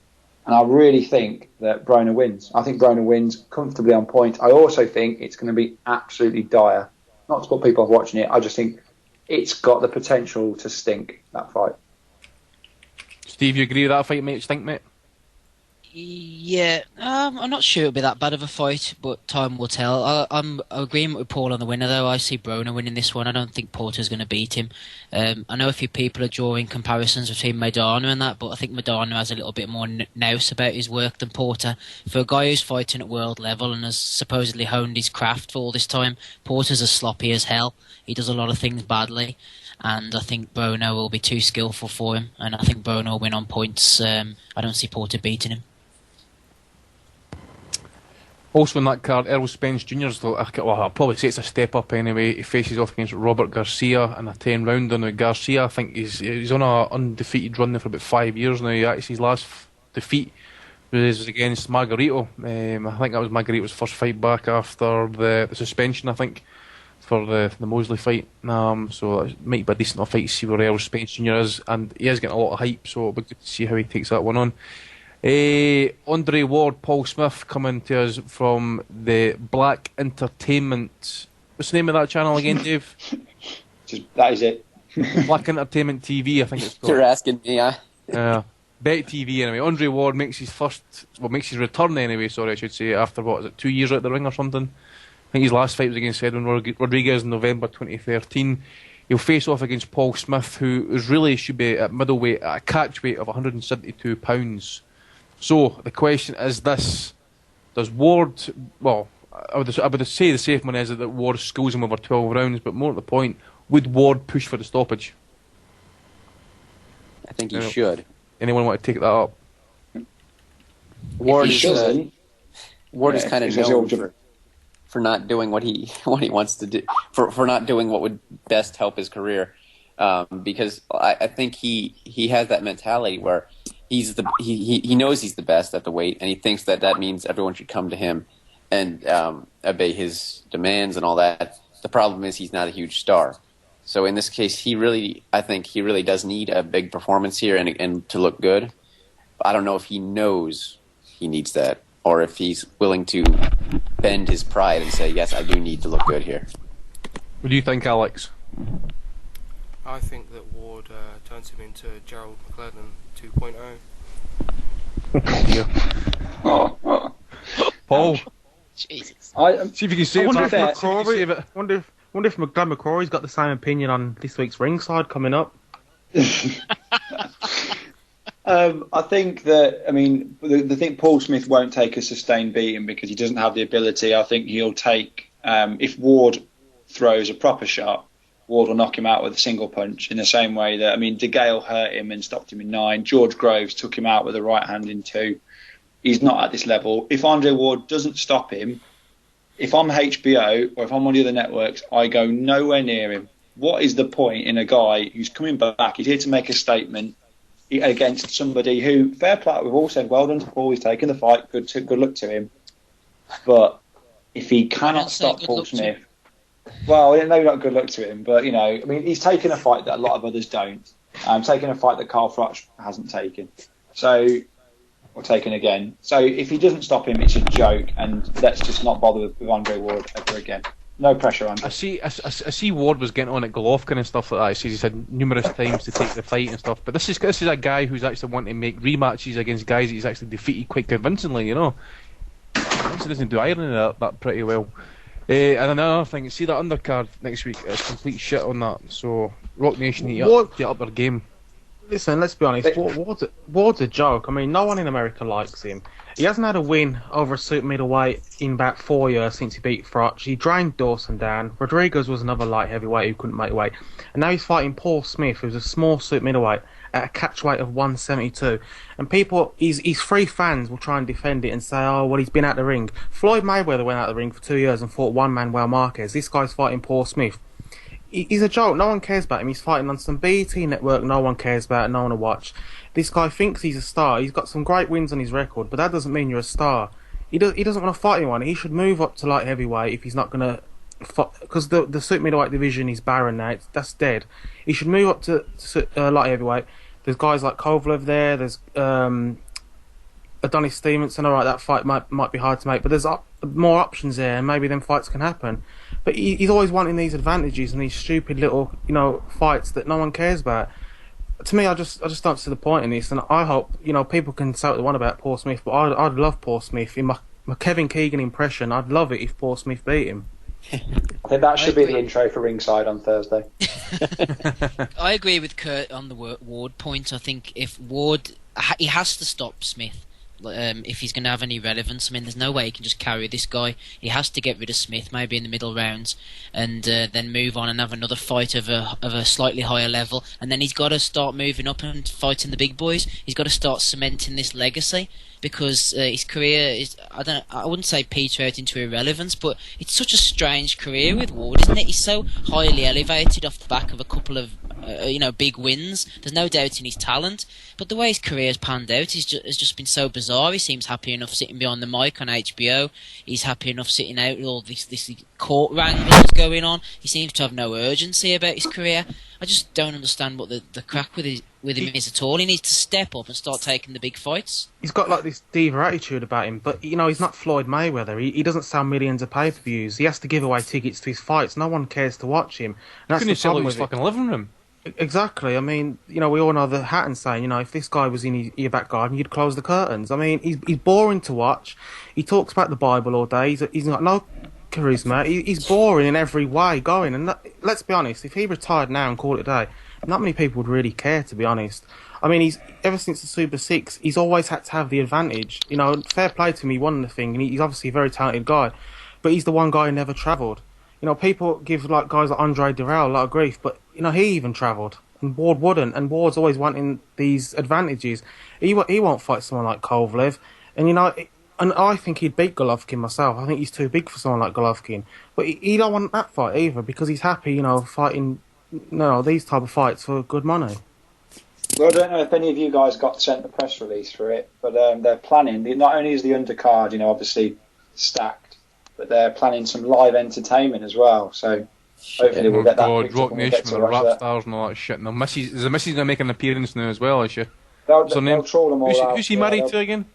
And I really think that Broner wins. I think Broner wins comfortably on point. I also think it's going to be absolutely dire. Not to put people off watching it, I just think it's got the potential to stink, that fight. Steve, you agree with that fight, mate? Stink, mate? Yeah, I'm not sure it'll be that bad of a fight, but time will tell. I'm agreeing with Paul on the winner, though. I see Broner winning this one. I don't think Porter's going to beat him. I know a few people are drawing comparisons between Maidana and that, but I think Maidana has a little bit more nous about his work than Porter. For a guy who's fighting at world level and has supposedly honed his craft for all this time, Porter's as sloppy as hell. He does a lot of things badly. And I think Broner will be too skillful for him, and I think Broner will win on points. I don't see Porter beating him. Also in that card, Errol Spence Jr.'s, well, I'll probably say it's a step up anyway. He faces off against Robert Garcia in a 10-rounder. Now, Garcia, I think he's on an undefeated run there for about 5 years now. Actually, his last defeat was against Margarito. I think that was Margarito's first fight back after the suspension, I think, for the Mosley fight. So it might be a decent enough fight to see where Errol Spence Jr. is. And he is getting a lot of hype, so it'll be good to see how he takes that one on. Andre Ward, Paul Smith coming to us from the Black Entertainment. What's the name of that channel again, Dave? That is it. Black Entertainment TV, I think it's called. You're asking me, Bet TV anyway. Andre Ward makes his return anyway, sorry I should say, after 2 years out the ring or something. I think his last fight was against Edwin Rodriguez in November 2013. He'll face off against Paul Smith, who should be at middleweight at a catch weight of 172 pounds. So the question is this: does Ward? Well, I would say the safe one is that Ward schools him over 12 rounds. But more to the point, would Ward push for the stoppage? I think he should. Anyone want to take that up? Ward is kind of known for not doing what he wants to do, for not doing what would best help his career. Because I think he has that mentality where he knows he's the best at the weight, and he thinks that means everyone should come to him and obey his demands and all that. The problem is he's not a huge star. So in this case, I think he really does need a big performance here and to look good. I don't know if he knows he needs that, or if he's willing to bend his pride and say, yes, I do need to look good here. What do you think, Alex? I think that Ward turns him into Gerald McClellan 2.0. Paul, Jesus. See if you can save it. Wonder if Glenn McCrory's got the same opinion on this week's ringside coming up. I think that, the thing, Paul Smith won't take a sustained beating because he doesn't have the ability. I think he'll take, if Ward throws a proper shot, Ward will knock him out with a single punch in the same way that, De Gale hurt him and stopped him in 9. George Groves took him out with a right hand in 2. He's not at this level. If Andre Ward doesn't stop him, if I'm HBO or if I'm one of the other networks, I go nowhere near him. What is the point in a guy who's coming back? He's here to make a statement against somebody who, fair play, we've all said, well done to Paul, he's taken the fight, good luck to him. But if he cannot stop Paul Smith, well, maybe not good luck to him, but, he's taken a fight that a lot of others don't. Taking a fight that Carl Froch hasn't taken. Or taken again. So if he doesn't stop him, it's a joke, and let's just not bother with Andre Ward ever again. No pressure on him. I see Ward was getting on at Golovkin and stuff like that. He says he's had numerous times to take the fight and stuff, but this is a guy who's actually wanting to make rematches against guys that he's actually defeated quite convincingly, He doesn't do ironing that pretty well. And another thing, see that undercard next week, it's complete shit on that. So Rock Nation need to get up their game. Listen, let's be honest. Ward's a joke. No one in America likes him. He hasn't had a win over a super middleweight in about 4 years since he beat Froch. He drained Dawson down. Rodriguez was another light heavyweight who couldn't make weight. And now he's fighting Paul Smith, who's a small super middleweight, at a catch weight of 172. And his 3 fans will try and defend it and say, oh, well, he's been out the ring. Floyd Mayweather went out the ring for 2 years and fought one-man Well Marquez. This guy's fighting Paul Smith. He's a joke. No one cares about him. He's fighting on some BT network. No one cares about. No one will watch. This guy thinks he's a star. He's got some great wins on his record, but that doesn't mean you're a star. He doesn't want to fight anyone. He should move up to light heavyweight if he's not going to. Because the super middleweight division is barren now. That's dead. He should move up to light heavyweight. There's guys like Kovalev there. There's Adonis Stevenson. All right, that fight might be hard to make, but there's more options there, and maybe them fights can happen. But he's always wanting these advantages and these stupid little, fights that no one cares about. To me, I just don't see the point in this, and I hope people can say what they want about Paul Smith, but I'd love Paul Smith in my Kevin Keegan impression. I'd love it if Paul Smith beat him. I think that should be the intro for Ringside on Thursday. I agree with Kurt on the Ward point. I think if Ward, he has to stop Smith. If he's going to have any relevance. I mean, there's no way he can just carry this guy. He has to get rid of Smith, maybe in the middle rounds, and then move on and have another fight of a slightly higher level. And then he's got to start moving up and fighting the big boys. He's got to start cementing this legacy, because his career is, I wouldn't say peter out into irrelevance, but it's such a strange career with Ward, isn't it? He's so highly elevated off the back of a couple of big wins. There's no doubt in his talent, but the way his career has panned out has just been so bizarre. He seems happy enough sitting behind the mic on HBO. He's happy enough sitting out with all this court wrangles going on. He seems to have no urgency about his career. I just don't understand what the crack with him is at all. He needs to step up and start taking the big fights. He's got like this diva attitude about him, but he's not Floyd Mayweather. He doesn't sell millions of pay-per-views. He has to give away tickets to his fights. No one cares to watch him. And that's the problem with his fucking living room. Exactly. I mean, we all know the Hatton saying, if this guy was in your back garden, you'd close the curtains. I mean, he's boring to watch. He talks about the Bible all day. He's got no charisma. He's boring in every way going. And let's be honest, if he retired now and called it a day, not many people would really care, to be honest. I mean, ever since the Super 6, he's always had to have the advantage. Fair play to him, he won the thing, and he's obviously a very talented guy. But he's the one guy who never travelled. People give guys like Andre Dirrell a lot of grief, but he even travelled, and Ward wouldn't. And Ward's always wanting these advantages. He won't fight someone like Kovalev, and and I think he'd beat Golovkin myself. I think he's too big for someone like Golovkin, but he don't want that fight either, because he's happy, fighting these type of fights for good money. Well, I don't know if any of you guys got sent the press release for it, but they're planning. Not only is the undercard, obviously stacked, but they're planning some live entertainment as well. So hopefully we'll get that. Rock Nation with the rap stars and all that shit. And is the missus going to make an appearance now as well? Is she? They'll troll them all out. Who's he married to again?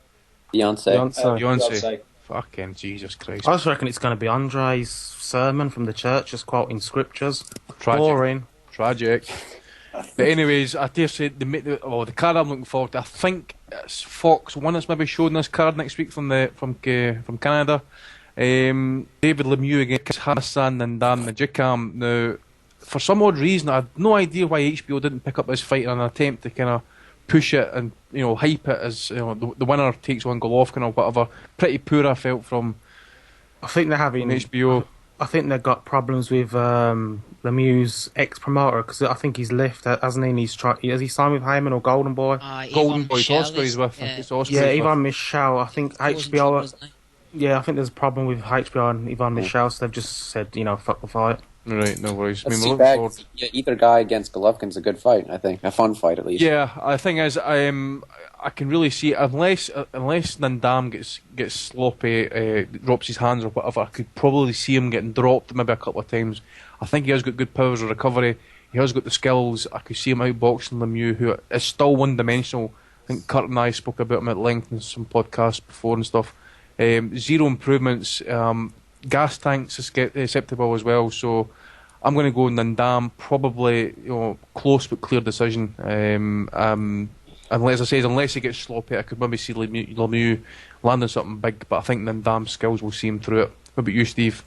Beyonce. Fucking Jesus Christ. I just reckon it's going to be Andre's sermon from the church, just quoting scriptures. Boring. Tragic. But anyways, I dare say the card I'm looking forward to, I think it's Fox 1 that's maybe showing this card next week from Canada. David Lemieux against Hassan and Dan Majikam. Now, for some odd reason, I have no idea why HBO didn't pick up this fight in an attempt to kind of push it and hype it as the winner takes on Golovkin or whatever. Pretty poor, I felt, from. I think they're having HBO. I think they've got problems with Lemieux's ex-promoter, because I think he's left, hasn't he? Has he signed with Heyman or Golden Boy? Golden Boy's Osprey's with. Yvonne Michelle. I think HBO. Yeah, I think there's a problem with HBO and Yvonne Michelle, so they've just said, fuck the fight. Right, no worries. Let's see back. Either guy against Golovkin's a good fight, I think. A fun fight, at least. Yeah, the thing is, I can really see, unless Nandam gets sloppy, drops his hands or whatever, I could probably see him getting dropped maybe a couple of times. I think he has got good powers of recovery. He has got the skills. I could see him outboxing Lemieux, who is still one-dimensional. I think Kurt and I spoke about him at length in some podcasts before and stuff. Zero improvements. Gas tanks acceptable as well, so I'm going to go Nandam, probably close but clear decision. Unless he gets sloppy, I could maybe see Lemieux landing something big, but I think Nandam's skills will see him through it. What about you, Steve?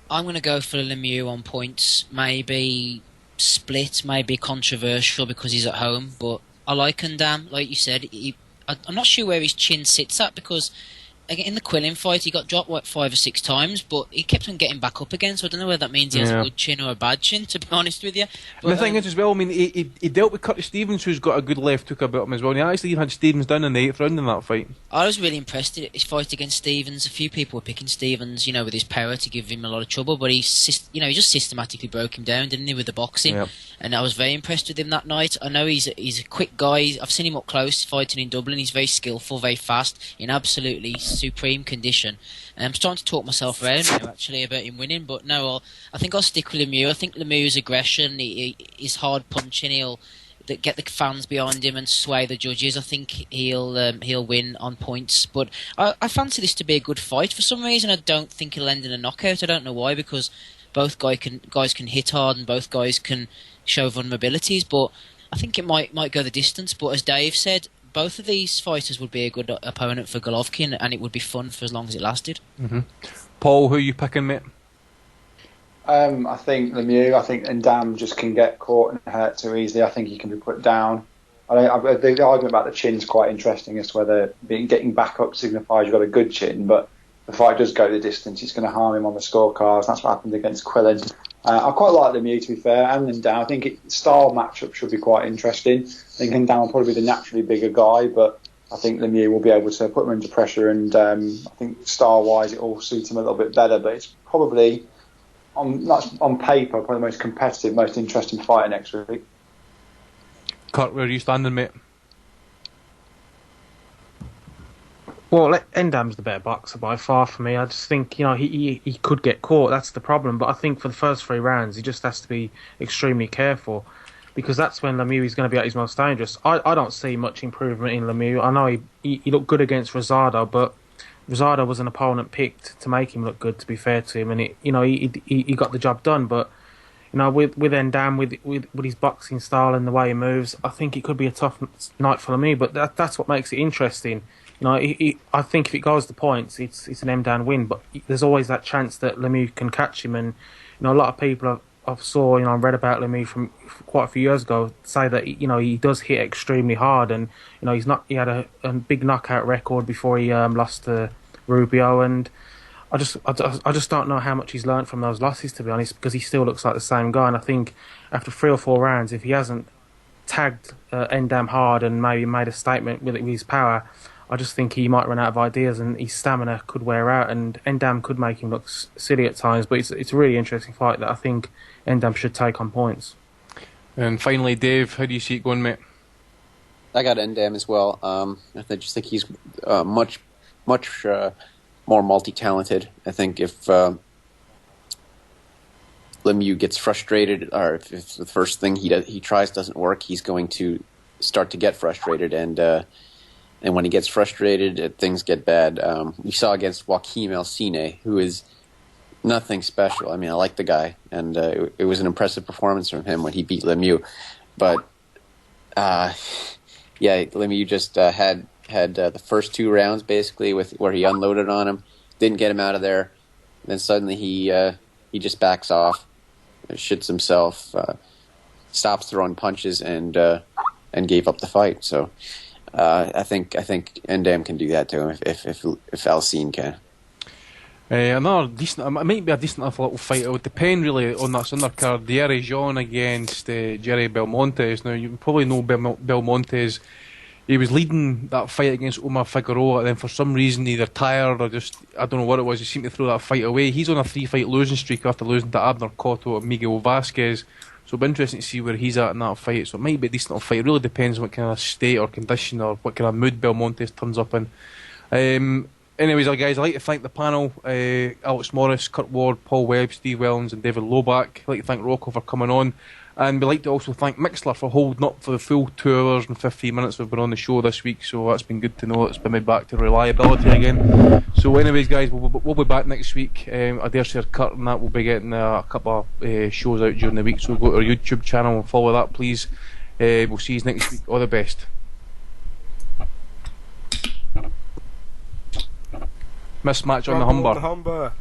I'm going to go for Lemieux on points. Maybe split, maybe controversial because he's at home, but I like Nandam. Like you said, I'm not sure where his chin sits at, because in the Quillen fight, he got dropped 5 or 6 times, but he kept on getting back up again. So I don't know whether that means he has a good chin or a bad chin. To be honest with you, but the thing is as well, I mean, he dealt with Curtis Stevens, who's got a good left hook about him as well. And he actually had Stevens down in the 8th round in that fight. I was really impressed at his fight against Stevens. A few people were picking Stevens, with his power to give him a lot of trouble, but he just systematically broke him down, didn't he, with the boxing? Yep. And I was very impressed with him that night. I know he's a quick guy. I've seen him up close fighting in Dublin. He's very skillful, very fast, in absolutely supreme condition. And I'm starting to talk myself around now, actually, about him winning. But no, I think I'll stick with Lemieux. I think Lemieux's aggression, his hard punching, he'll get the fans behind him and sway the judges. I think he'll win on points. But I fancy this to be a good fight. For some reason, I don't think it'll end in a knockout. I don't know why, because both guys can hit hard and both guys can show vulnerabilities. But I think it might go the distance. But as Dave said, both of these fighters would be a good opponent for Golovkin, and it would be fun for as long as it lasted. Mm-hmm. Paul, who are you picking, mate? I think Lemieux. I think Ndam just can get caught and hurt too easily. I think he can be put down. The argument about the chin's quite interesting as to whether getting back up signifies you've got a good chin, but the fight does go the distance. It's going to harm him on the scorecards. That's what happened against Quillen. I quite like Lemieux, to be fair, and Ndam. I think style matchup should be quite interesting. I think Ndam will probably be the naturally bigger guy, but I think Lemieux will be able to put him under pressure, and I think style-wise it all suits him a little bit better, but it's probably on paper, probably the most competitive, most interesting fighter next week. Kurt, where are you standing, mate? Well, Endam's the better boxer by far for me. I just think, he could get caught. That's the problem. But I think for the first 3 rounds, he just has to be extremely careful, because that's when Lemieux is going to be at his most dangerous. I don't see much improvement in Lemieux. I know he looked good against Rosado, but Rosado was an opponent picked to make him look good, to be fair to him, and he got the job done. But with Ndam, with his boxing style and the way he moves, I think it could be a tough night for Lemieux. But that's what makes it interesting. I think if it goes to points, it's an Ndam win. But there's always that chance that Lemieux can catch him, and a lot of people I've saw, read about Lemieux from quite a few years ago say that he does hit extremely hard, and he had a big knockout record before he lost to Rubio, and I just don't know how much he's learned from those losses, to be honest, because he still looks like the same guy. And I think after 3 or 4 rounds, if he hasn't tagged Ndam hard and maybe made a statement with his power, I just think he might run out of ideas and his stamina could wear out, and Ndam could make him look silly at times. But it's a really interesting fight that I think Ndam should take on points. And finally, Dave, how do you see it going, mate? I got Ndam as well. I just think he's much more multi-talented. I think if Lemieux gets frustrated, or if the first thing he tries doesn't work, he's going to start to get frustrated, and when he gets frustrated, things get bad. We saw against Joaquim Alcine, who is nothing special. I mean, I like the guy, and it was an impressive performance from him when he beat Lemieux. But Lemieux just had the first 2 rounds basically where he unloaded on him, didn't get him out of there. Then suddenly he just backs off, shits himself, stops throwing punches, and gave up the fight. So. I think Ndam can do that to him if Alcine can. Another decent, it might be a decent enough little fight. It would depend really on that undercard. Thierry Jean against Jerry Belmontes. Now you probably know Belmontes. He was leading that fight against Omar Figueroa, and then for some reason either tired or just, I don't know what it was, he seemed to throw that fight away. He's on a 3-fight losing streak after losing to Abner Cotto and Miguel Vasquez. So it'll be interesting to see where he's at in that fight. So it might be a decent enough fight. It really depends on what kind of state or condition or what kind of mood Belmontes turns up in. Anyways, guys, I'd like to thank the panel, Alex Morris, Kurt Ward, Paul Webb, Steve Wellens and David Loback. I'd like to thank Rocco for coming on. And we'd like to also thank Mixler for holding up for the full 2 hours and 15 minutes we've been on the show this week. So that's been good to know. It's been made back to reliability again. So anyways, guys, we'll be back next week. I dare say Kurt and that will be getting a couple of shows out during the week. So go to our YouTube channel and follow that, please. We'll see you next week. All the best. Mismatch on the Humber.